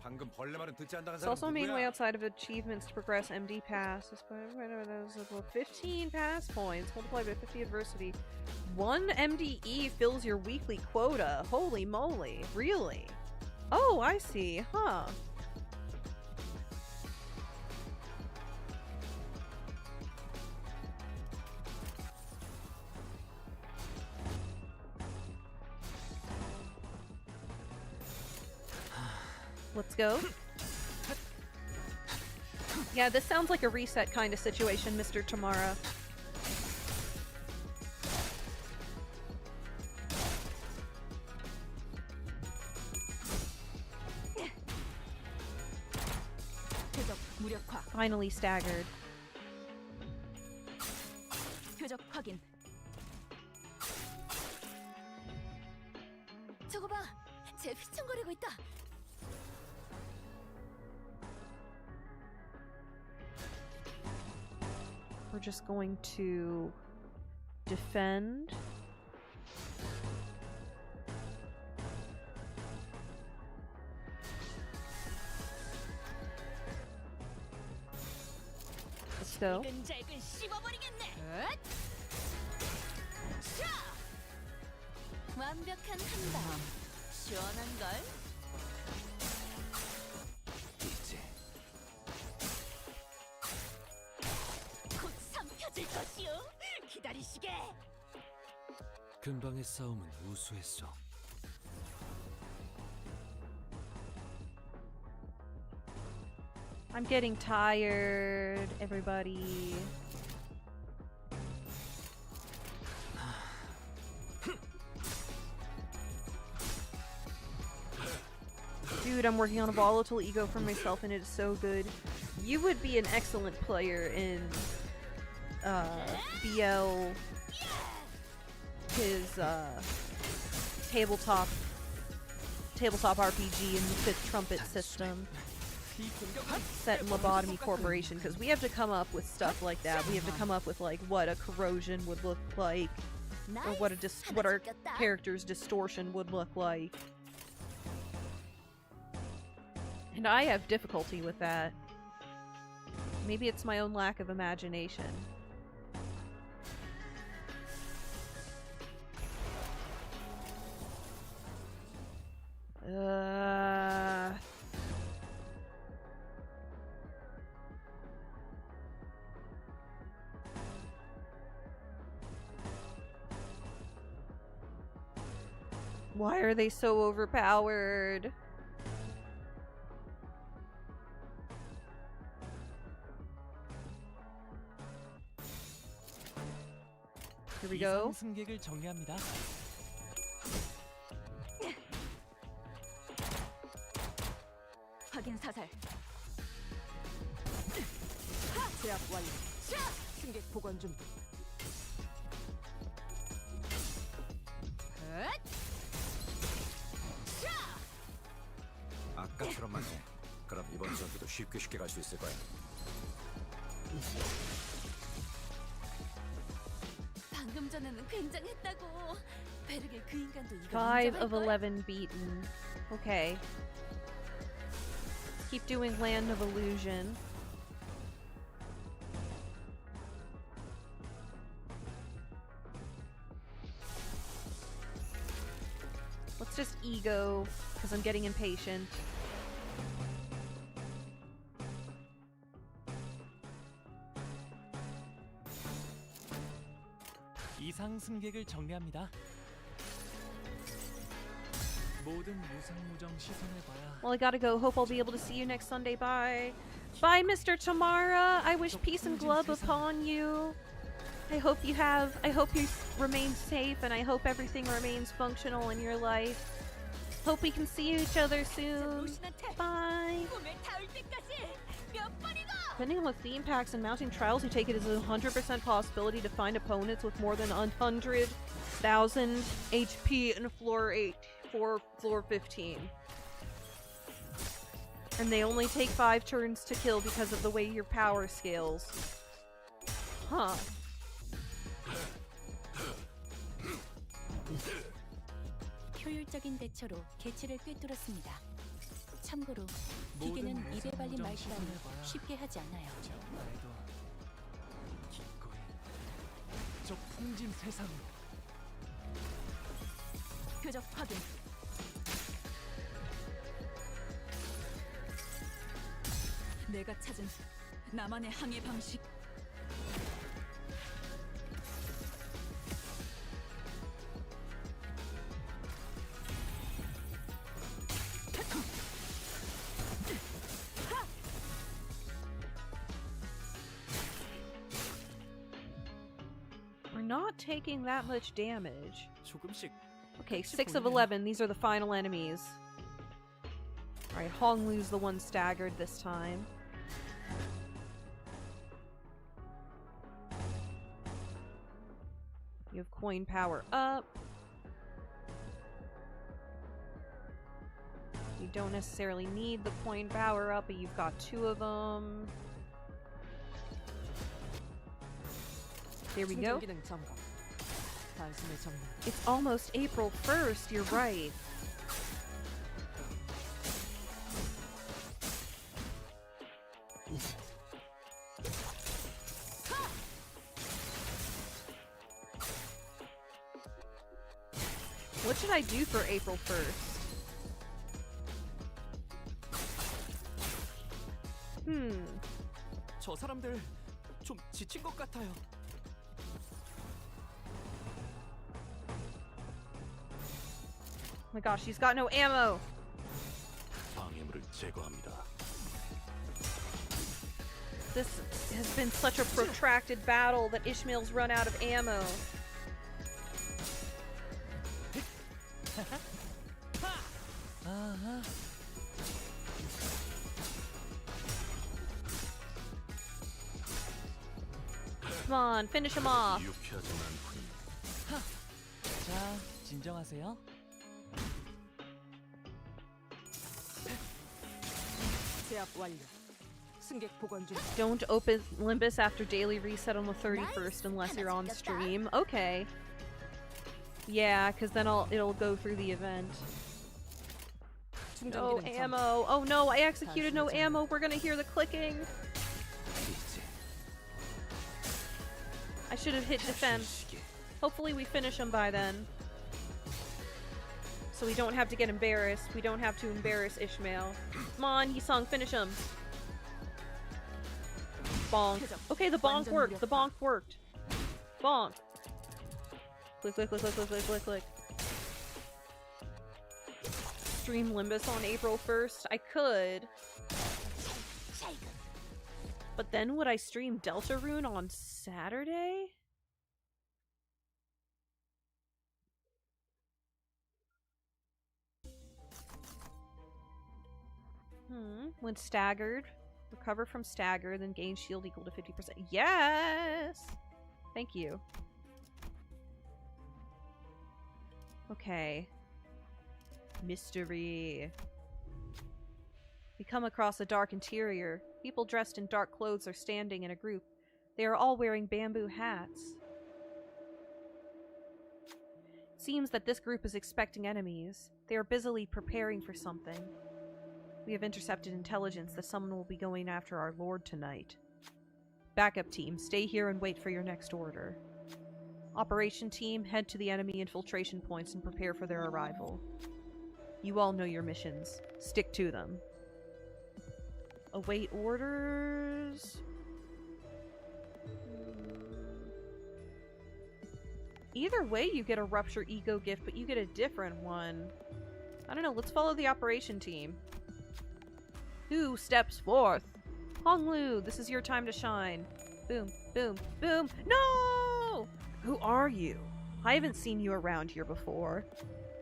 방금 벌레 말은 듣지 않다는 It's 사람 also a main way 누구야? outside of achievements to progress MD pass. 15 pass points, multiplied by 50 adversity. 1 MDE fills your weekly quota. Holy moly. Really? Oh, I see. Huh. Let's go. Yeah, this sounds like a reset kind of situation, Mr. Tamara. Finally staggered. 표적 확인. 저거 봐. 쟤 휘청거리고 있다. We're just going to defend. Let's go. 완벽한 한방. 시원한 걸. 이제 곧 삼켜질 것이요. 기다리시게. 근방의 싸움은 우수했어. I'm getting tired, everybody. Dude, I'm working on a volatile ego for myself and it is so good. You would be an excellent player in BL, his tabletop RPG in the Fifth Trumpet system. Set in Lobotomy Corporation, because we have to come up with stuff like that. We have to come up with like what a corrosion would look like, or what our character's distortion would look like. And I have difficulty with that. Maybe it's my own lack of imagination. Why are they so overpowered? Here we go. 승객을 정리합니다. 확인 사살. 제압 완료. 승객 보관 준비. 아까처럼만 해. 그럼 이번 전투도 쉽게 갈 수 있을 거야. 방금 전에는 굉장했다고. 베르겔 그 인간도 이걸 5 of 인정할걸? 11 beaten. Okay. Keep doing Land of Illusion. Let's just ego, because I'm getting impatient. 이상 승객을 정리합니다. 모든 무상무정 시선해봐야. Well, I gotta go. Hope I'll be able to see you next Sunday. Bye. Bye, Mr. Tamara. I wish peace and love upon you. I hope you remain safe, and I hope everything remains functional in your life. Hope we can see each other soon. 로신한테 Bye. 꿈에 닿을 때까지 몇 번이고. Depending on the theme packs and mounting trials you take, it is a 100% possibility to find opponents with more than 100,000 HP in floor 8 for floor 15. And they only take 5 turns to kill because of the way your power scales. Huh. 효율적인 대처로 개체를 꿰뚫었습니다. 참고로 기계는 모든 입에 발린 무상무정 말씨라니 시선해봐야. 쉽게 하지 않아요. 정말도 기꺼이 저 풍진 세상으로. 표적 확인. 내가 찾은 나만의 항해 방식. We're not taking that much damage. 조금씩. Okay, 6 of 11. These are the final enemies. Alright, Honglu's the one staggered this time. You have coin power up. You don't necessarily need the coin power up, but you've got 2 of them. There we go. 충전 기능 점검. 단숨에 정리. It's almost April 1st, you're right. What should I do for April 1st? 저 사람들 좀 지친 것 같아요. Oh my gosh, he's got no ammo! 방해물을 제거합니다. This has been such a protracted battle that Ishmael's run out of ammo. 아하. Come on, finish him off. 유쾌하진 않군. 자, 진정하세요. 제압 완료. 승객 복원 중. Don't open Limbus after daily reset on the 31st unless you're on stream. Okay. Yeah, because then it'll go through the event. 충전 No 기능 점검. ammo. Oh no, I executed no ammo. We're gonna hear the clicking. I should have hit defense. Hopefully we finish him by then. So we don't have to get embarrassed. We don't have to embarrass Ishmael. Come on, Yisung, finish him. Bonk. Okay, the bonk worked. The bonk worked. Bonk. Click, click, click, click, click, click, click, click. Stream Limbus on April 1st? I could. But then would I stream Deltarune on Saturday? When staggered, recover from stagger, then gain shield equal to 50%. Yes! Thank you. Okay. Mystery. We come across a dark interior. People dressed in dark clothes are standing in a group. They are all wearing bamboo hats. It seems that this group is expecting enemies. They are busily preparing for something. We have intercepted intelligence that someone will be going after our lord tonight. Backup team, stay here and wait for your next order. Operation team, head to the enemy infiltration points and prepare for their arrival. You all know your missions. Stick to them. Await orders. Either way, you get a Rupture Ego gift, but you get a different one. I don't know, let's follow the operation team. Who steps forth? Honglu, this is your time to shine. Boom, boom, boom. No! Who are you? I haven't seen you around here before.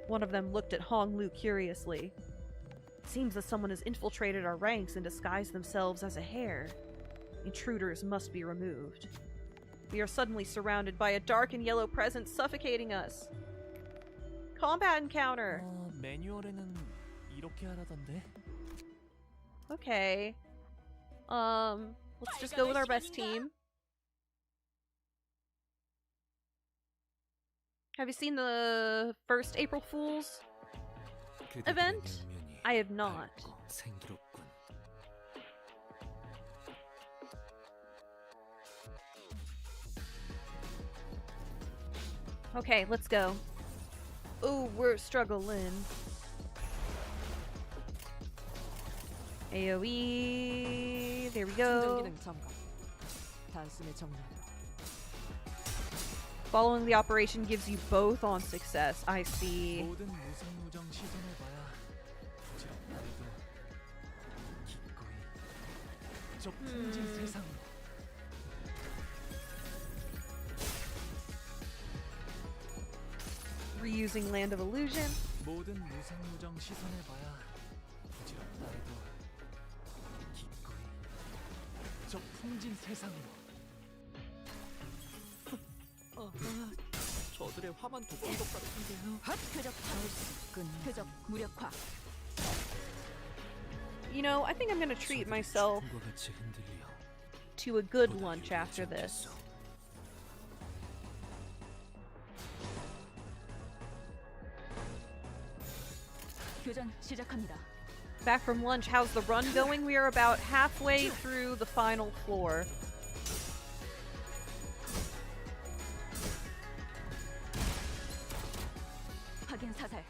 One of them looked at Honglu curiously. It seems that someone has infiltrated our ranks and disguised themselves as a hare. Intruders must be removed. We are suddenly surrounded by a dark and yellow presence suffocating us. Combat encounter! 매뉴얼에는 이렇게 하라던데. Okay. Let's just go with our best team. Have you seen the first April Fool's event? I have not. Okay, let's go. Oh, we're struggling. AoE. There we go. 기능 점검. 단숨에 정리. Following the operation gives you both on success. I see. 모든 무성무정 시선을 봐야 부지런하게도 기꺼이 저 풍진 세상으로. Reusing Land of Illusion. 모든 무성무정 시선을 봐야 부지런하게도 기꺼이 저 풍진 세상으로. 저들의 화만 돋군 것 같은데요. 표적 자울수 표적 무력화. You know, I think I'm gonna treat myself to a good lunch after this. 교전 시작합니다. Back from lunch, how's the run going? We are about halfway through the final floor. 확인 사살.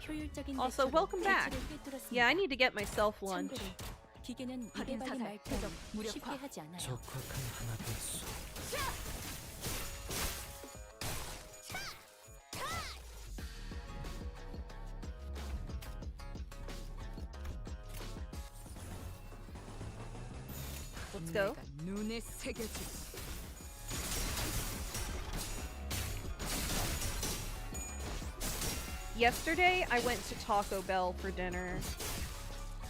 효율적인 Also, 대처로 welcome back. 대치를 꿰뚫었습니다. Yeah, I need to get myself lunch. 참고로 기계는 확인 이래박이 사살. 말처럼 표적 무력화. 쉽게 하지 않아요. 적확한 하나 됐소. Let's go. 눈에 새겨지. Yesterday, I went to Taco Bell for dinner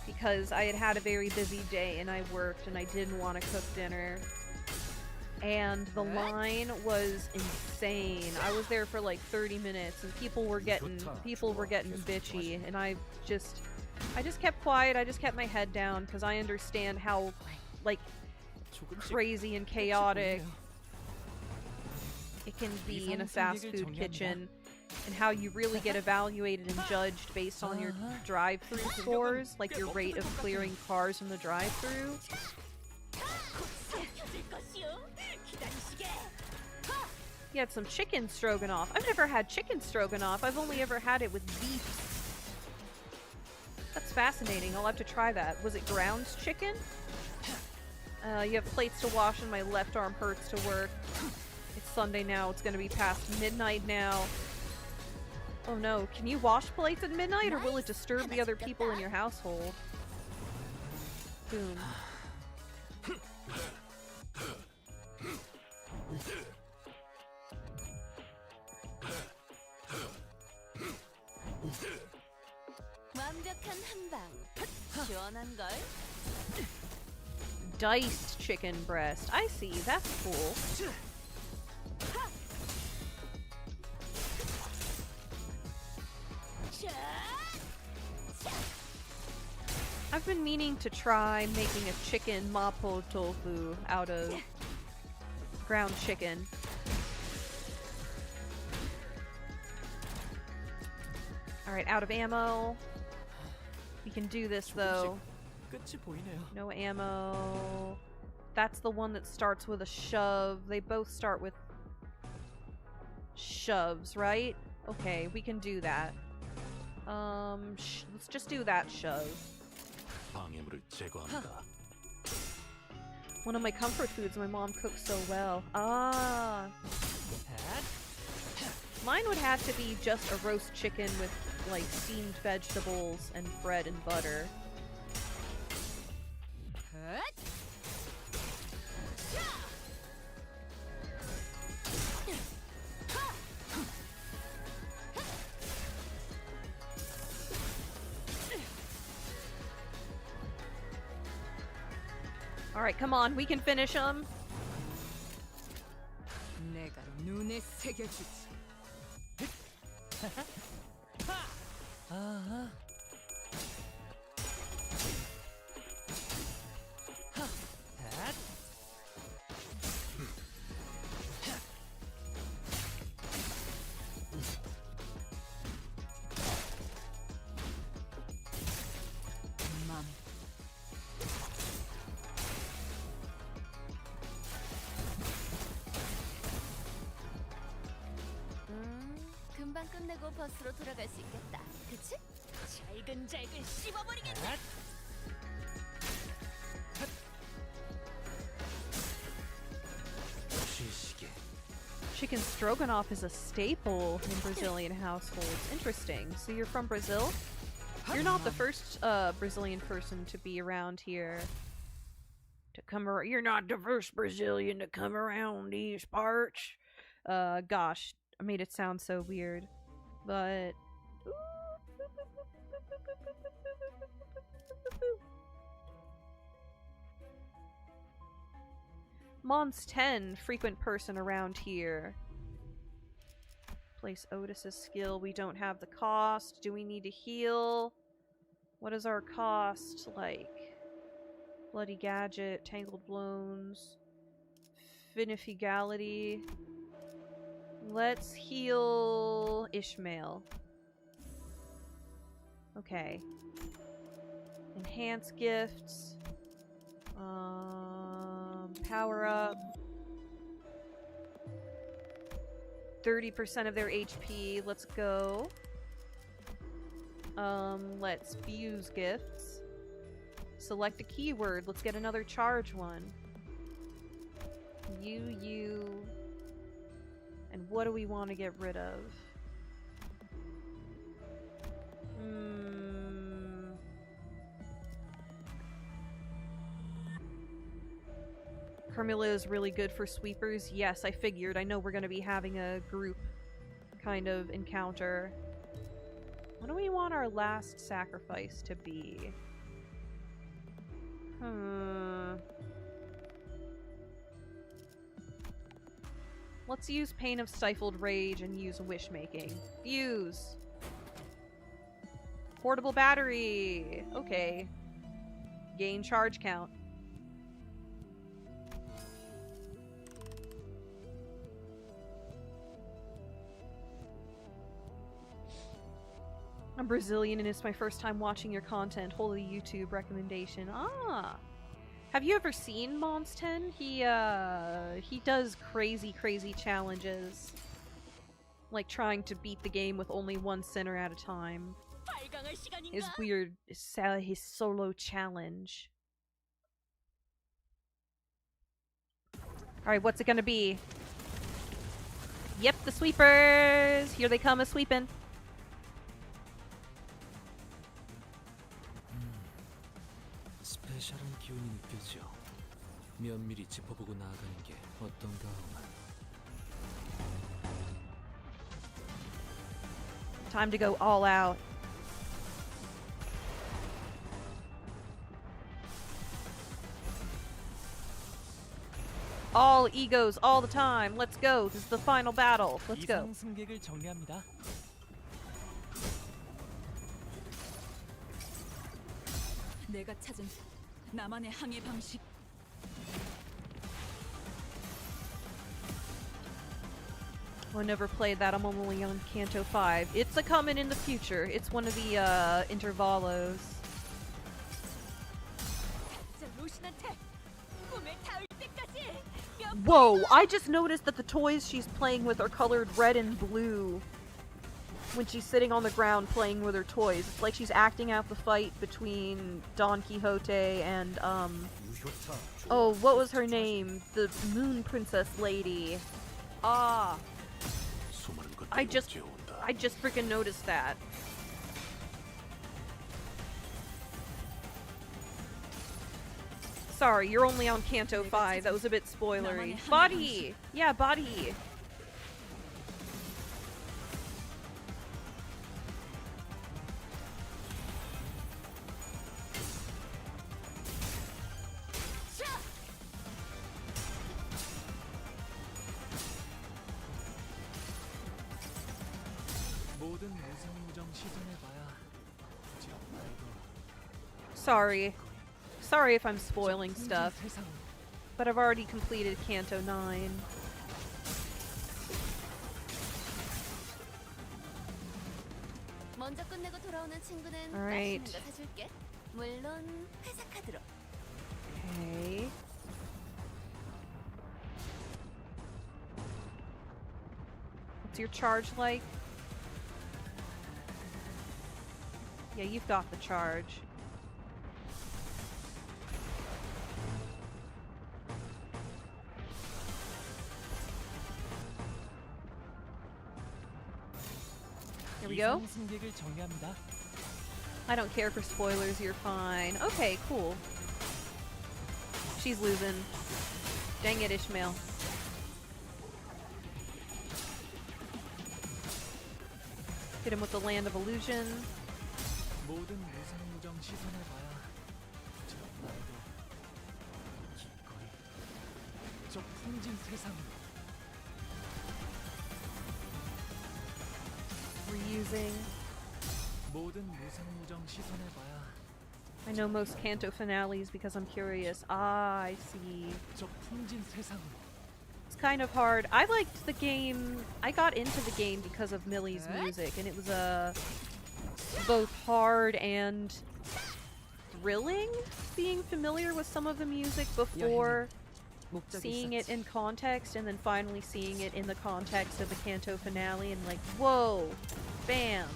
because I had had a very busy day and I worked and I didn't want to cook dinner. And the line was insane. I was there for like 30 minutes and people were getting bitchy, and I just kept quiet. I just kept my head down because I understand how like crazy and chaotic it can be in a fast food kitchen, and how you really get evaluated and judged based on your drive-thru scores, like your rate of clearing cars from the drive-thru. You had some chicken stroganoff. I've never had chicken stroganoff. I've only ever had it with beef. That's fascinating. I'll have to try that. Was it ground chicken? You have plates to wash and my left arm hurts to work. It's Sunday now. It's gonna be past midnight now. Oh no, can you wash plates at midnight, or will it disturb the other people in your household? Boom. 완벽한 한방. 시원한 걸. Diced chicken breast. I see, that's cool. I've I've been meaning to try making a chicken mapo tofu out of ground chicken. Alright, out of ammo. We can do this though. 끝이 보이네요. No ammo. That's the one that starts with a shove. They both start with shoves, right? Okay, we can do that. Let's just do that shove. 방해물을 제거합니다. One of my comfort foods my mom cooks so well. Ah. Mine would have to be just a roast chicken with, like, steamed vegetables and bread and butter. Alright, come on, we can finish them. 내가 눈에 새겨주지. 아하. 맘. 금방 끝내고 버스로 돌아갈 수 있겠다. 그치? 잘근잘근 씹어버리겠네. 시시게. Chicken stroganoff is a staple in Brazilian households. Interesting. So you're from Brazil? You're not the first Brazilian person to be around here. You're not the first Brazilian to come around these parts. Gosh, I made it sound so weird. But Mons 10, frequent person around here. Place Otis's skill. We don't have the cost. Do we need to heal? What is our cost like? Bloody Gadget, Tangled Blows, Finifigality. Let's heal Ishmael. Okay. Enhance gifts. Power up. 30% of their HP. Let's go. Let's fuse gifts. Select a keyword. Let's get another charge one. You. And what do we want to get rid of? Carmilla is really good for sweepers. Yes, I figured. I know we're going to be having a group kind of encounter. What do we want our last sacrifice to be? Let's use Pain of Stifled Rage and use Wish-Making. Fuse! Portable battery! Okay. Gain charge count. I'm Brazilian and it's my first time watching your content. Holy YouTube recommendation. Ah! Have you ever seen Mons 10? He does crazy challenges. Like trying to beat the game with only one sinner at a time. His weird, his solo challenge. Alright, what's it gonna be? Yep, the sweepers! Here they come a-sweeping. 스페셜한 기운이 느껴져. 면밀히 짚어보고 나아가는 게 어떤가 하오만. Time to go all out. All egos all the time. Let's go. This is the final battle. Let's go. 이상 승객을 정리합니다. 내가 찾은 나만의 항해 방식. I never played that. I'm only on Kanto 5. It's a coming in the future. It's one of the intervalos. 저 로신한테 꿈에 닿을 때까지 몇 Whoa! I just noticed that the toys she's playing with are colored red and blue when she's sitting on the ground playing with her toys. It's like she's acting out the fight between Don Quixote and, 유효타. oh, what was her name? The Moon Princess lady. Ah, 수많은 것들이 I just 옥죄어온다. freaking noticed that. Sorry, you're only on Kanto 5. That was a bit spoilery. Body! Yeah, body! 모든 무성무정 시전해봐야 굳이 없나이도 Sorry. Sorry if I'm spoiling 저 stuff, 풍진 세상으로 but I've already completed Kanto 9. 먼저 끝내고 돌아오는 친구는 Alright. 맛있는 거 사줄게. 물론 회사 카드로. Okay. What's your charge like? Yeah, you've got the charge. Here we go. 이상 승객을 정리합니다. I don't care for spoilers, you're fine. Okay, cool. She's losing. Dang it, Ishmael. Hit him with the Land of Illusion. 모든 무성무정 시전해봐야 굳이 없나이도 기꺼이 저 풍진 세상으로 Reusing. 모든 무성무정 시전해봐야 I know most Kanto finales because I'm curious. Ah, I see. 저 풍진 세상으로 It's kind of hard. I liked the game. I got into the game because of Millie's music, and it was both hard and thrilling being familiar with some of the music before 목적이 seeing it 있었지. in context and then finally seeing it in the context of the Kanto finale and like, whoa, bam.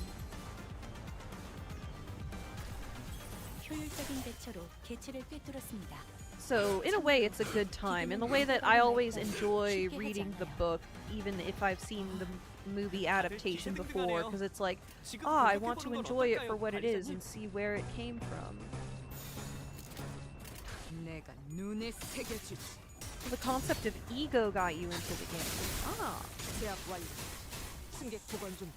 효율적인 대처로 개체를 꿰뚫었습니다. So, in a way, it's a good time. In the way that I always enjoy reading the book, even if I've seen the movie adaptation before, because it's like, 지금 ah, I want to 돌이켜보는 건 enjoy it for 어떨까요, what it is 관리자님? and see where it came from. 내가 눈에 새겨주지. The concept of ego got you into the game. Ah. 제압 완료. 승객 보관 준비.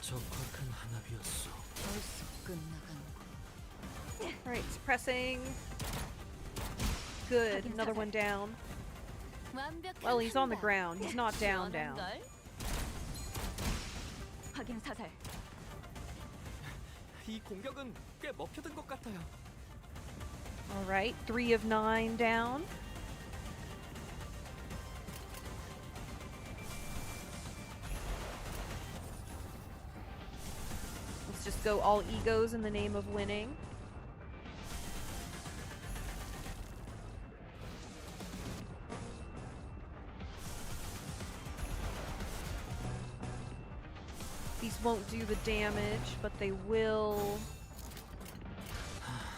저 꽉한 한압이었어. 벌써 끝나간. Alright, suppressing. Good, another one down. 완벽한 Well, he's on the 판단. ground. He's not down, down. 시원한걸? 확인 사살. 이 공격은 꽤 먹혀든 것 같아요. Alright, 3 of 9 down. Let's just go all egos in the name of winning. These won't do the damage, but they will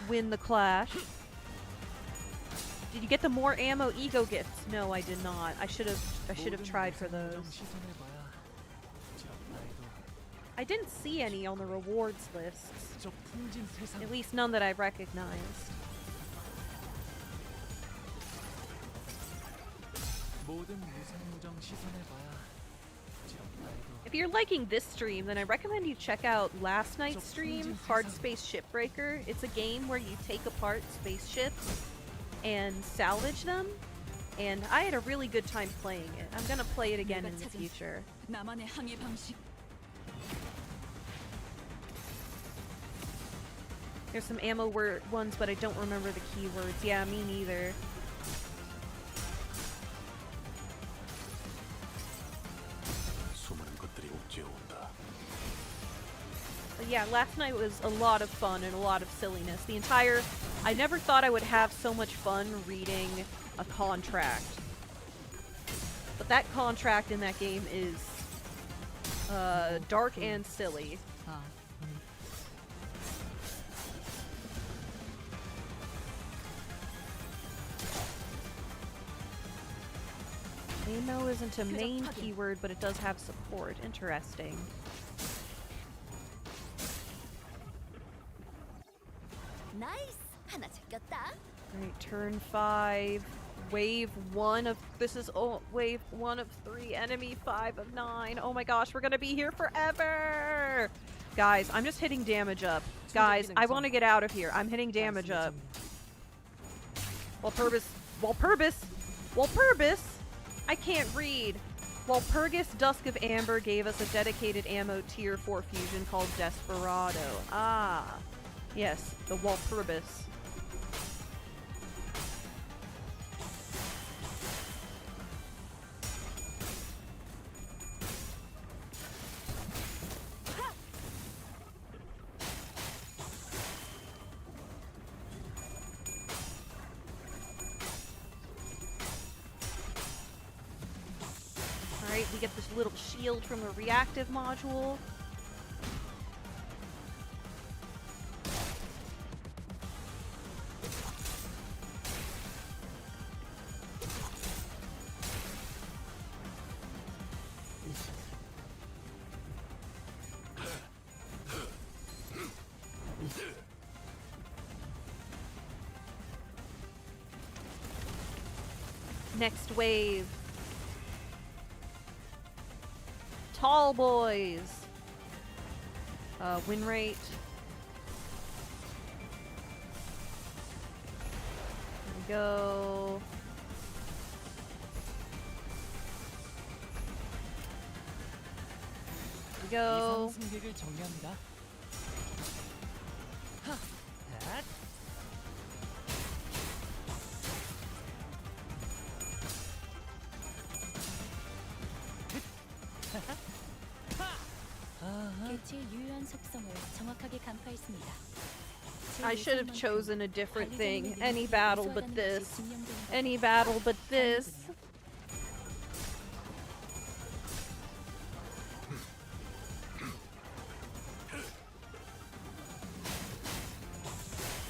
win the clash. Did you get the more ammo ego gifts? No, I did not. I should have tried for those. 시선해봐야 굳이 없나이도 I didn't see any on the rewards lists. 저 풍진 세상 At least none that I recognized. 모든 무성무정 시선해봐야 굳이 없나이도 If you're liking this stream, then I recommend you check out last night's stream, Hard Space Shipbreaker. It's a game where you take apart spaceships and salvage them, and I had a really good time playing it. I'm gonna play it again in the future. 나만의 항해 방식. There's some ammo ones, but I don't remember the keywords. Yeah, me neither. 수많은 것들이 옥죄어온다. But yeah, last night was a lot of fun and a lot of silliness. I never thought I would have so much fun reading a contract. But that contract in that game is dark and silly. Ammo isn't a main keyword, but it does have support. Interesting. 나이스. 하나 제꼈다. Alright, turn 5. Wave 1 of... This is wave 1 of 3. Enemy 5 of 9. Oh my gosh, we're gonna be here forever! Guys, I'm just hitting damage up. Guys, I want to get out of here. I'm hitting damage up. Walpurgis... I can't read. Walpurgis Dusk of Amber gave us a dedicated ammo tier 4 fusion called Desperado. Ah. Yes, the Walpurgis. Alright, we get this little shield from the reactive module. Next wave. Tall boys. Win rate. There we go. There we go. 이성 승객을 정리합니다. 하, 앗. 개체의 유효한 속성을 정확하게 간파했습니다. I should have chosen a different thing. Any battle but this. Any battle but this.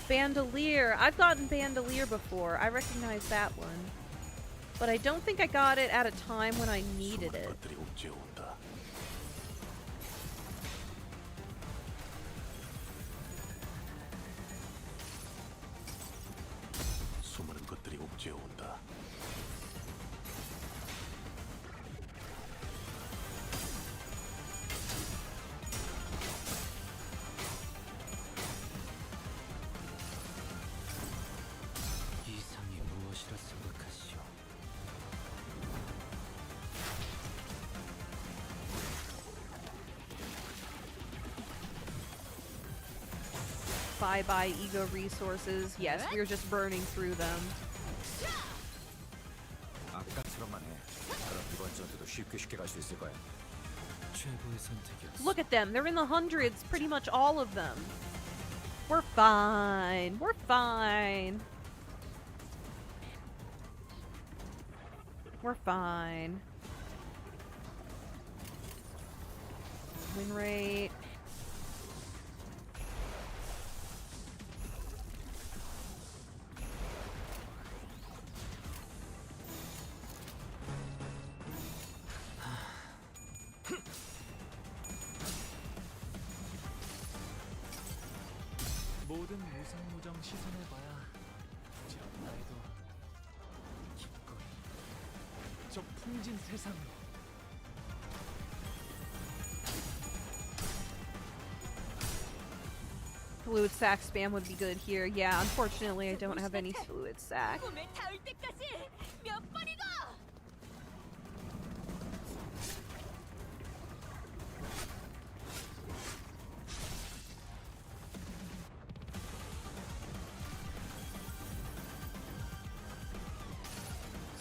Bandolier. I've gotten Bandolier before. I recognize that one. But I don't think I got it at a time when I needed it. 것들이 옥죄어온다. 수많은 것들이 옥죄어온다. 이상이 무엇이라 생각하시오? Bye-bye ego resources. Yes, we're just burning through them. 아까처럼만 해. 그럼 이번 전투도 쉽게 갈 수 있을 거야. 최고의 선택이었어. Look at them. They're in the hundreds, pretty much all of them. We're fine. We're fine. We're fine. Win rate. 모든 무상무정 시선해봐야 저 나이도 기꺼이 저 풍진 세상으로 Fluid sac spam would be good here. Yeah, unfortunately I don't have any fluid sac. 꿈에 닿을 때까지 몇 번이고.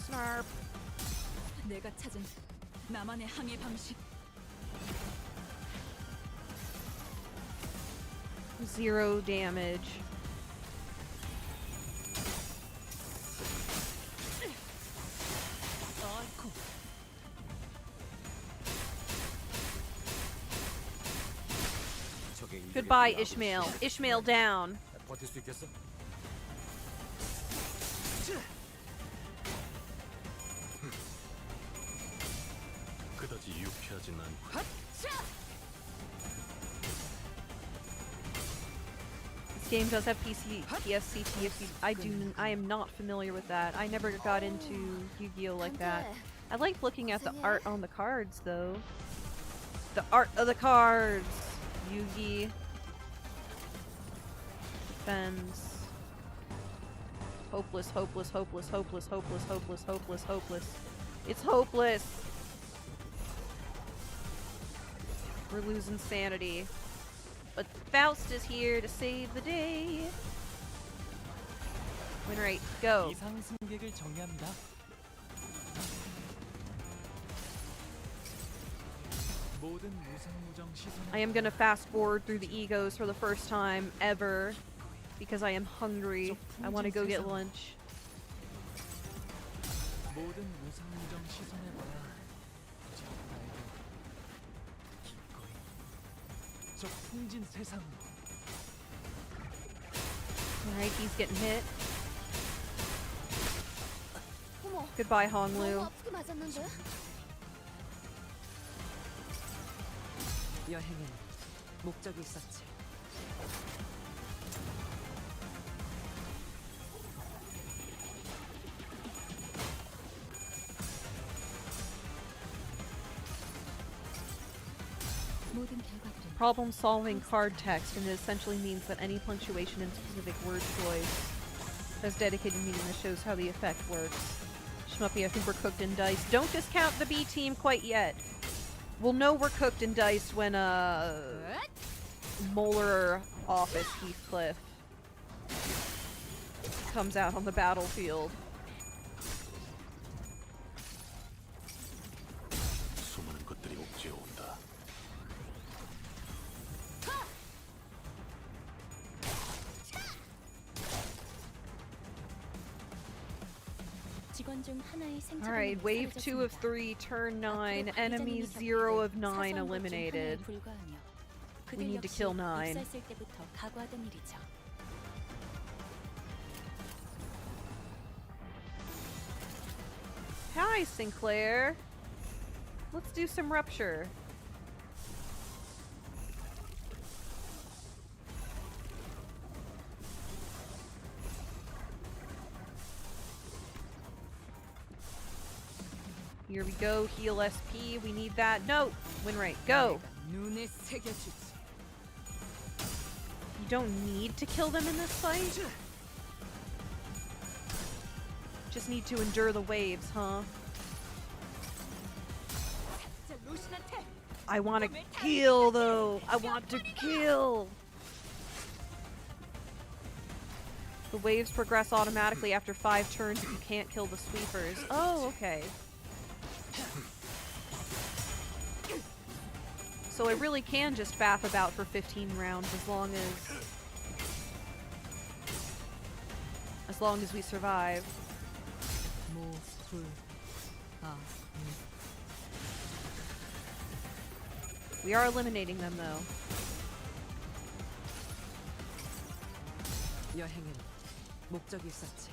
Snarp. 내가 찾은 나만의 항해 방식. 0 damage. 아이코. 적의 일격에 Goodbye, 나오고 Ishmael. 있어. Ishmael down. 버틸 수 있겠어? 그다지 유쾌하진 않고 This game does have PC, PSCT. If you, I am not familiar with that. I never got into Yu-Gi-Oh like that. I like looking at the art on the cards, though. The art of the cards. Yugi. Defends. Hopeless, hopeless, hopeless, hopeless, hopeless, hopeless, hopeless, hopeless. It's hopeless. We're losing sanity. But Faust is here to save the day. Win rate, go. 이상 승객을 정리합니다. 모든 무상무정 시선을 I am gonna fast forward through the egos for the first time ever because I am hungry. I want to go get lunch. 모든 무상무정 시선을 봐야 굳이 나에게 기꺼이 저 풍진 세상으로 Alright, he's getting hit. 어머. Goodbye, 너무 Honglu. 아프게 맞았는데? 여행에는 목적이 있었지. 모든 결과들은 Problem solving card text, and it essentially means that any punctuation in specific word choice has dedicated meaning that shows how the effect works. Shmuppi, I think we're cooked in dice. Don't discount the B team quite yet. We'll know we're cooked and diced when, Molar Office Heathcliff comes out on the battlefield. 수많은 것들이 옥죄어 온다. 직원 중 하나의 생존. Alright, wave 2 of 3, turn 9, enemy 0 of 9 eliminated. We need to kill 9. 입사했을 때부터 각오하던 일이죠. Hi, Sinclair. Let's do some rupture. Here we go, heal SP, we need that. No! Win rate, go! 눈에 새겨주지. You don't need to kill them in this fight? Just need to endure the waves, huh? 자, 루신한테 I want to kill, though! I want to kill! The waves progress automatically after 5 turns if you can't kill the sweepers. Oh, okay. So I really can just faff about for 15 rounds as long as we survive. 모술 아 We are eliminating them though. 여행에는 목적이 있었지.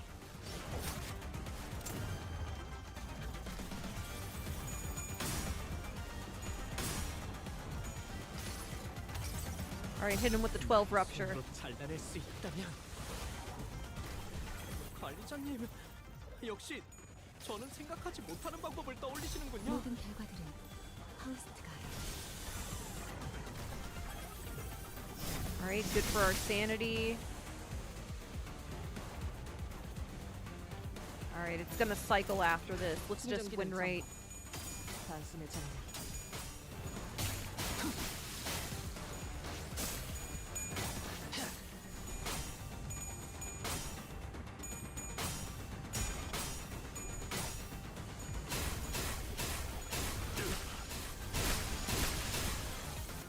Alright, hit him with the 12 rupture. 손으로 잘라낼 수 있다면 관리자님 역시 저는 생각하지 못하는 방법을 떠올리시는군요. 모든 결과들은 파우스트가 Alright, good for our sanity. Alright, it's gonna cycle after this. Let's just win rate. 단숨에 정리.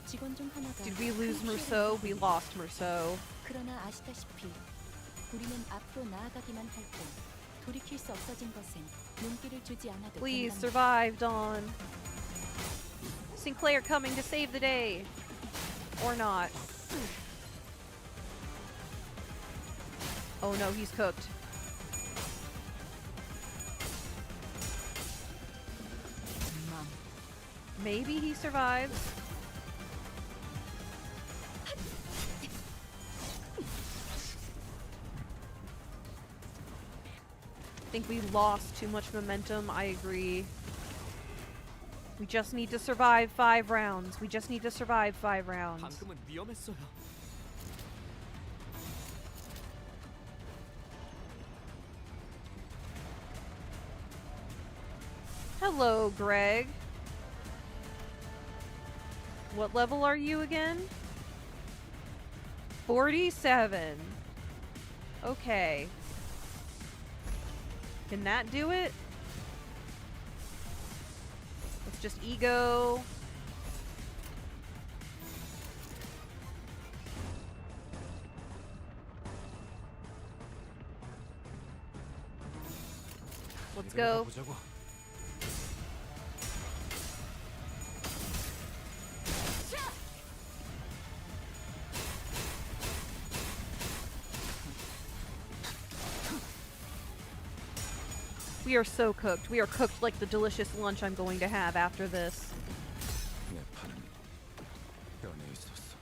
직원 중 하나가 Did we lose 큰 피해를 Merceau? We 입었습니다. lost Merceau. 그러나 아시다시피 우리는 앞으로 나아가기만 할 뿐 돌이킬 수 없어진 것엔 눈길을 주지 않아도 Please 된답니다. survive, Dawn. Sinclair coming to save the day. Or not. Oh no, he's cooked. Maybe he survives. I think we lost too much momentum. I agree. We just need to survive 5 rounds. We just need to survive 5 rounds. 방금은 위험했어요. Hello, Greg. What level are you again? 47. Okay. Can that do it? Let's just ego. Let's go. 보자고. We are so cooked. We are cooked like the delicious lunch I'm going to have after this. 내 팔은 변해 있었어.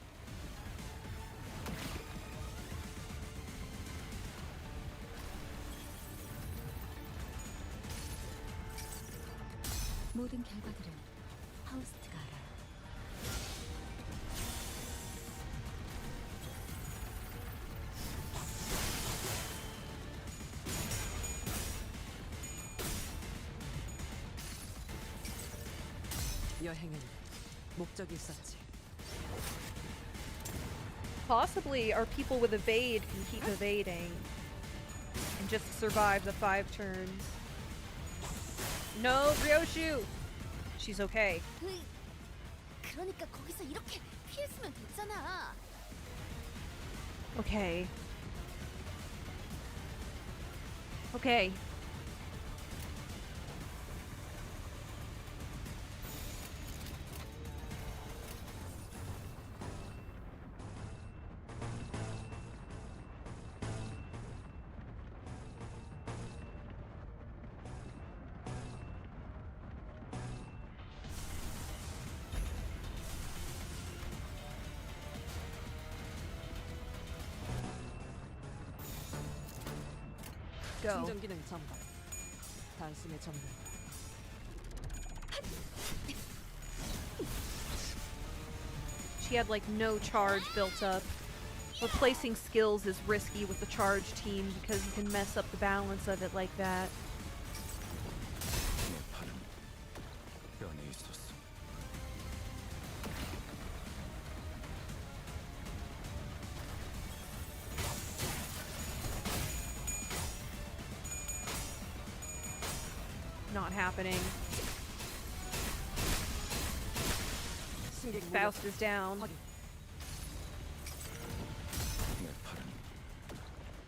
모든 결과들은 하우스트가 알아요. 여행에는 목적이 있었지. Possibly our people with evade can keep evading and just survive the 5 turns. No, Ryoshu! She's okay. 으이, 그러니까 거기서 이렇게 피했으면 됐잖아. Okay. Okay. Go. 충전 기능 점검. 단숨에 정리. She had like no charge built up. Replacing skills is risky with the charge team because you can mess up the balance of it like that. 내 팔은 변해 있었어. Not happening. 승객 무력 Faust is down. 확인. 내 팔은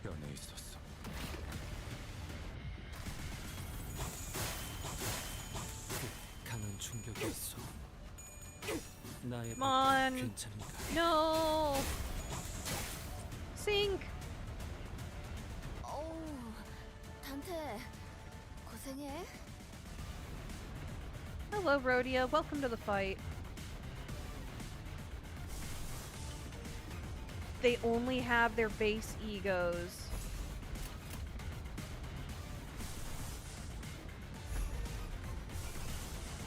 변해 있었어. 강한 충격이었어. 나의 Come on. 방금 괜찮은가? No! Sink! 어우, 단테 고생해. Hello, Rhodia. Welcome to the fight. They only have their base egos.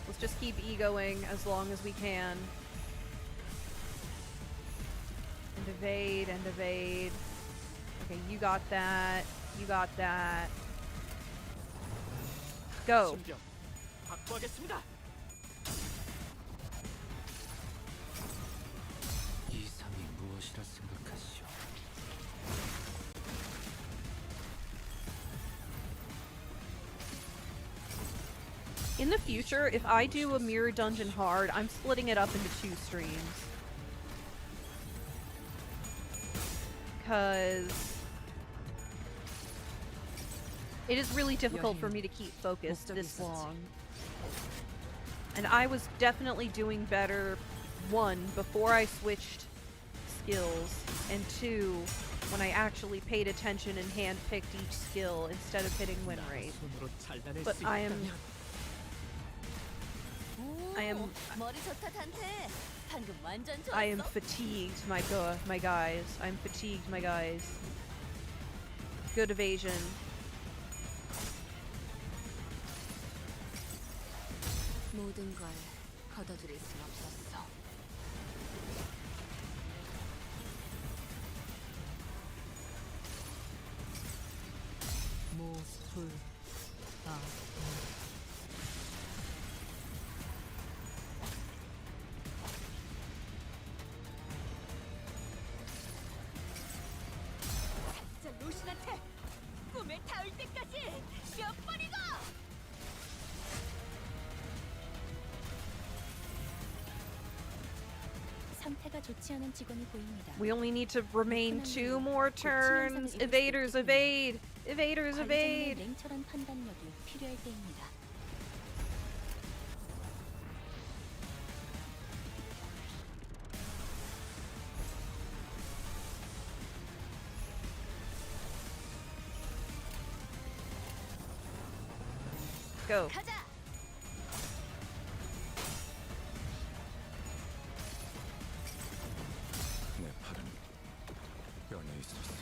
Let's just keep egoing as long as we can. And evade and evade. Okay, you got that. You got that. Go. 신병 확보하겠습니다. 이상이 무엇이라 생각하시오? In the future, if I do a mirror dungeon hard, I'm splitting it up into 2 streams. Because it is really difficult for me to keep focused this long. And I was definitely doing better, 1, before I switched skills, and 2, when I actually paid attention and handpicked each skill instead of hitting win rate. 손으로 잘라낼 But 수 I am 있다면 머리 좋다 단테. 방금 완전 좋았어. I am fatigued, my guys. I'm fatigued, my guys. Good evasion. 모든 걸 걷어들일 순 없었어. 자, 로신한테 꿈에 닿을 때까지 몇 번이고. 상태가 좋지 않은 직원이 보입니다. We only need to remain 2 more turns. Evaders evade. Evaders 관리자님의 evade. 냉철한 판단력이 필요할 때입니다. Go. 가자. 내 팔은 뼈에 있었어.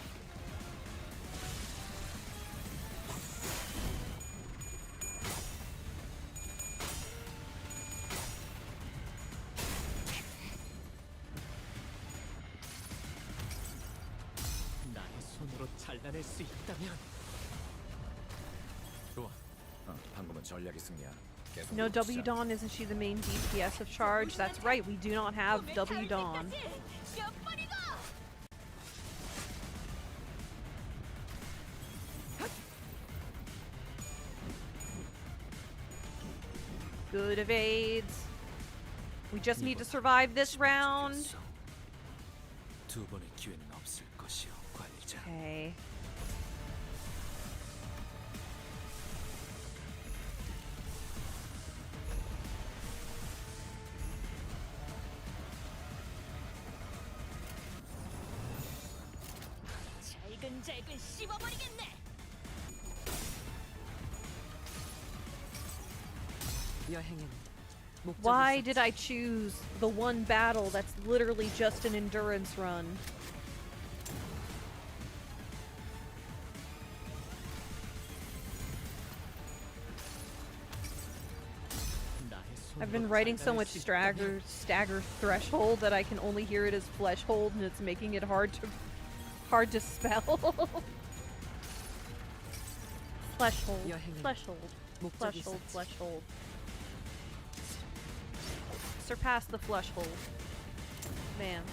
나의 손으로 잘라낼 수 있다면 좋아. 방금은 전략의 승리야. 계속 No, 밀어붙이자. W Dawn, isn't she the main DPS of charge? That's right, we do not have W Dawn. 몇 번이고. Good evades. We just need to survive this round. 두 번의 기회는 없을 것이오, 관리자. Okay. 잘근잘근 씹어버리겠네. 여행은 목적이 Why 있었지. did I choose the one battle that's literally just an endurance run? 나의 I've 손으로 been writing so 잘라낼 much 수 있다면 stagger threshold that I can only hear it as fleshhold, and it's making it hard to spell. Fleshhold, 여행은 fleshhold, 목적이 fleshhold, 있었지. fleshhold. Surpass the fleshhold, man.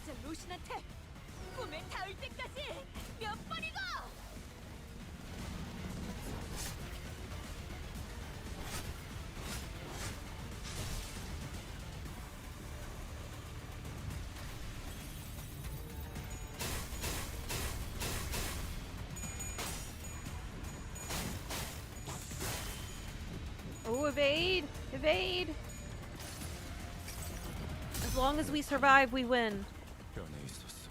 자, 로신한테 꿈에 닿을 때까지 몇 번이고. Oh, evade! Evade! As long as we survive, we win. 뼈에 있었어.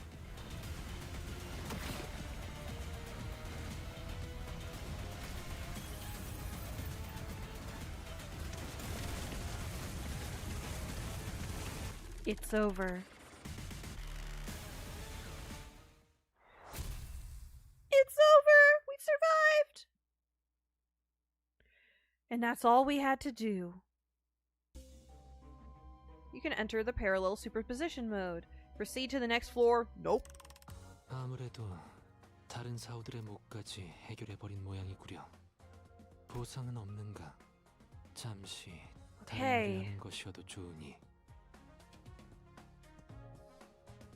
It's over. And that's all we had to do. You can enter the parallel superposition mode. Proceed to the next floor. Nope. 아무래도 다른 사우들의 몫까지 해결해버린 모양이구려. 보상은 없는가? 잠시 다른 Okay. 일을 하는 것이어도 좋으니.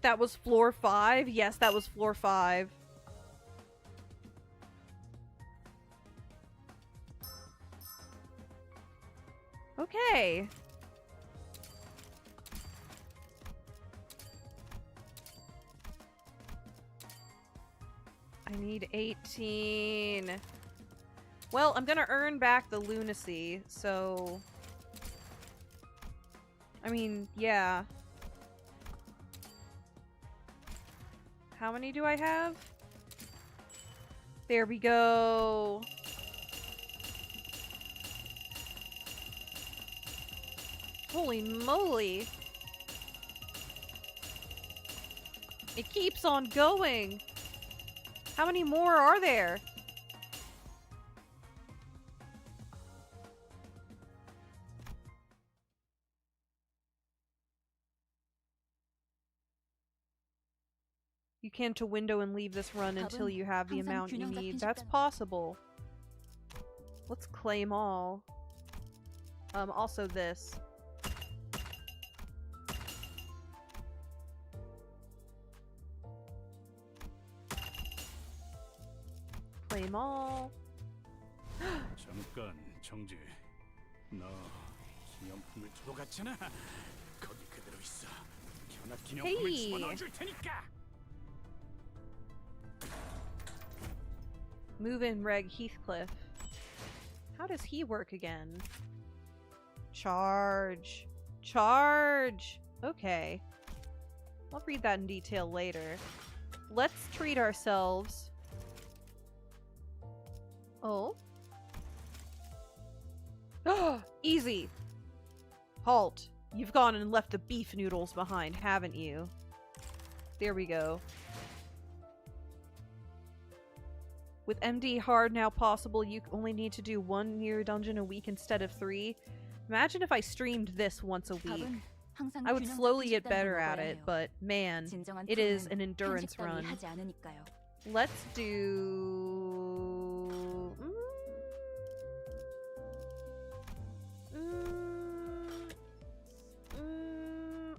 That was floor 5? Yes, that was floor 5. Okay. I need 18. Well, I'm gonna earn back the lunacy, so... I mean, yeah. How many do I have? There we go. Holy moly. It keeps on going. How many more are there? You can to window and leave this run until you have the amount you need. That's possible. Let's claim all. Also this. Claim all. 잠깐 정지. 너 기념품을 주러 갔잖아. 거기 그대로 있어. 현악 기념품을 Hey. 집어넣어줄 테니까. Move in Reg Heathcliff. How does he work again? Charge. Charge! Okay. I'll read that in detail later. Let's treat ourselves. Oh? Easy! Halt. You've gone and left the beef noodles behind, haven't you? There we go. With MD hard now possible, you only need to do 1 near dungeon a week instead of 3. Imagine if I streamed this once a week. I would slowly get better at it, but man, it is an endurance run. Let's do...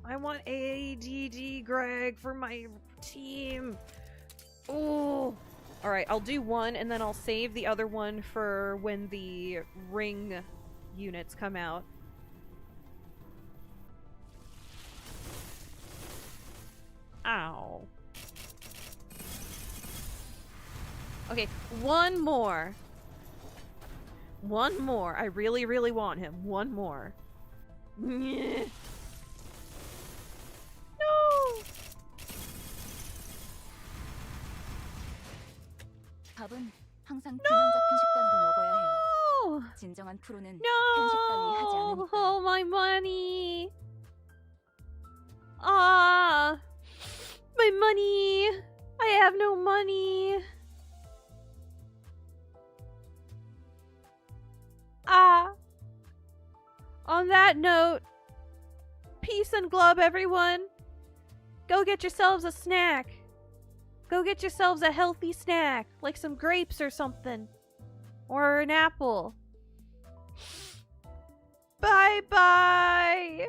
I want ADD Greg for my team. Oh. Alright, I'll do one and then I'll save the other one for when the ring units come out. Ow. Okay, one more. One more. I really, really want him. One more. No! 밥은 항상 균형 잡힌 식단으로 먹어야 해요. 진정한 프로는 편식 따위 하지 No! 않으니까. Oh, my money! Ah! My money! I have no money! Ah! On that note, peace and glub, everyone! Go get yourselves a snack! Go get yourselves a healthy snack, like some grapes or something. Or an apple. Bye-bye!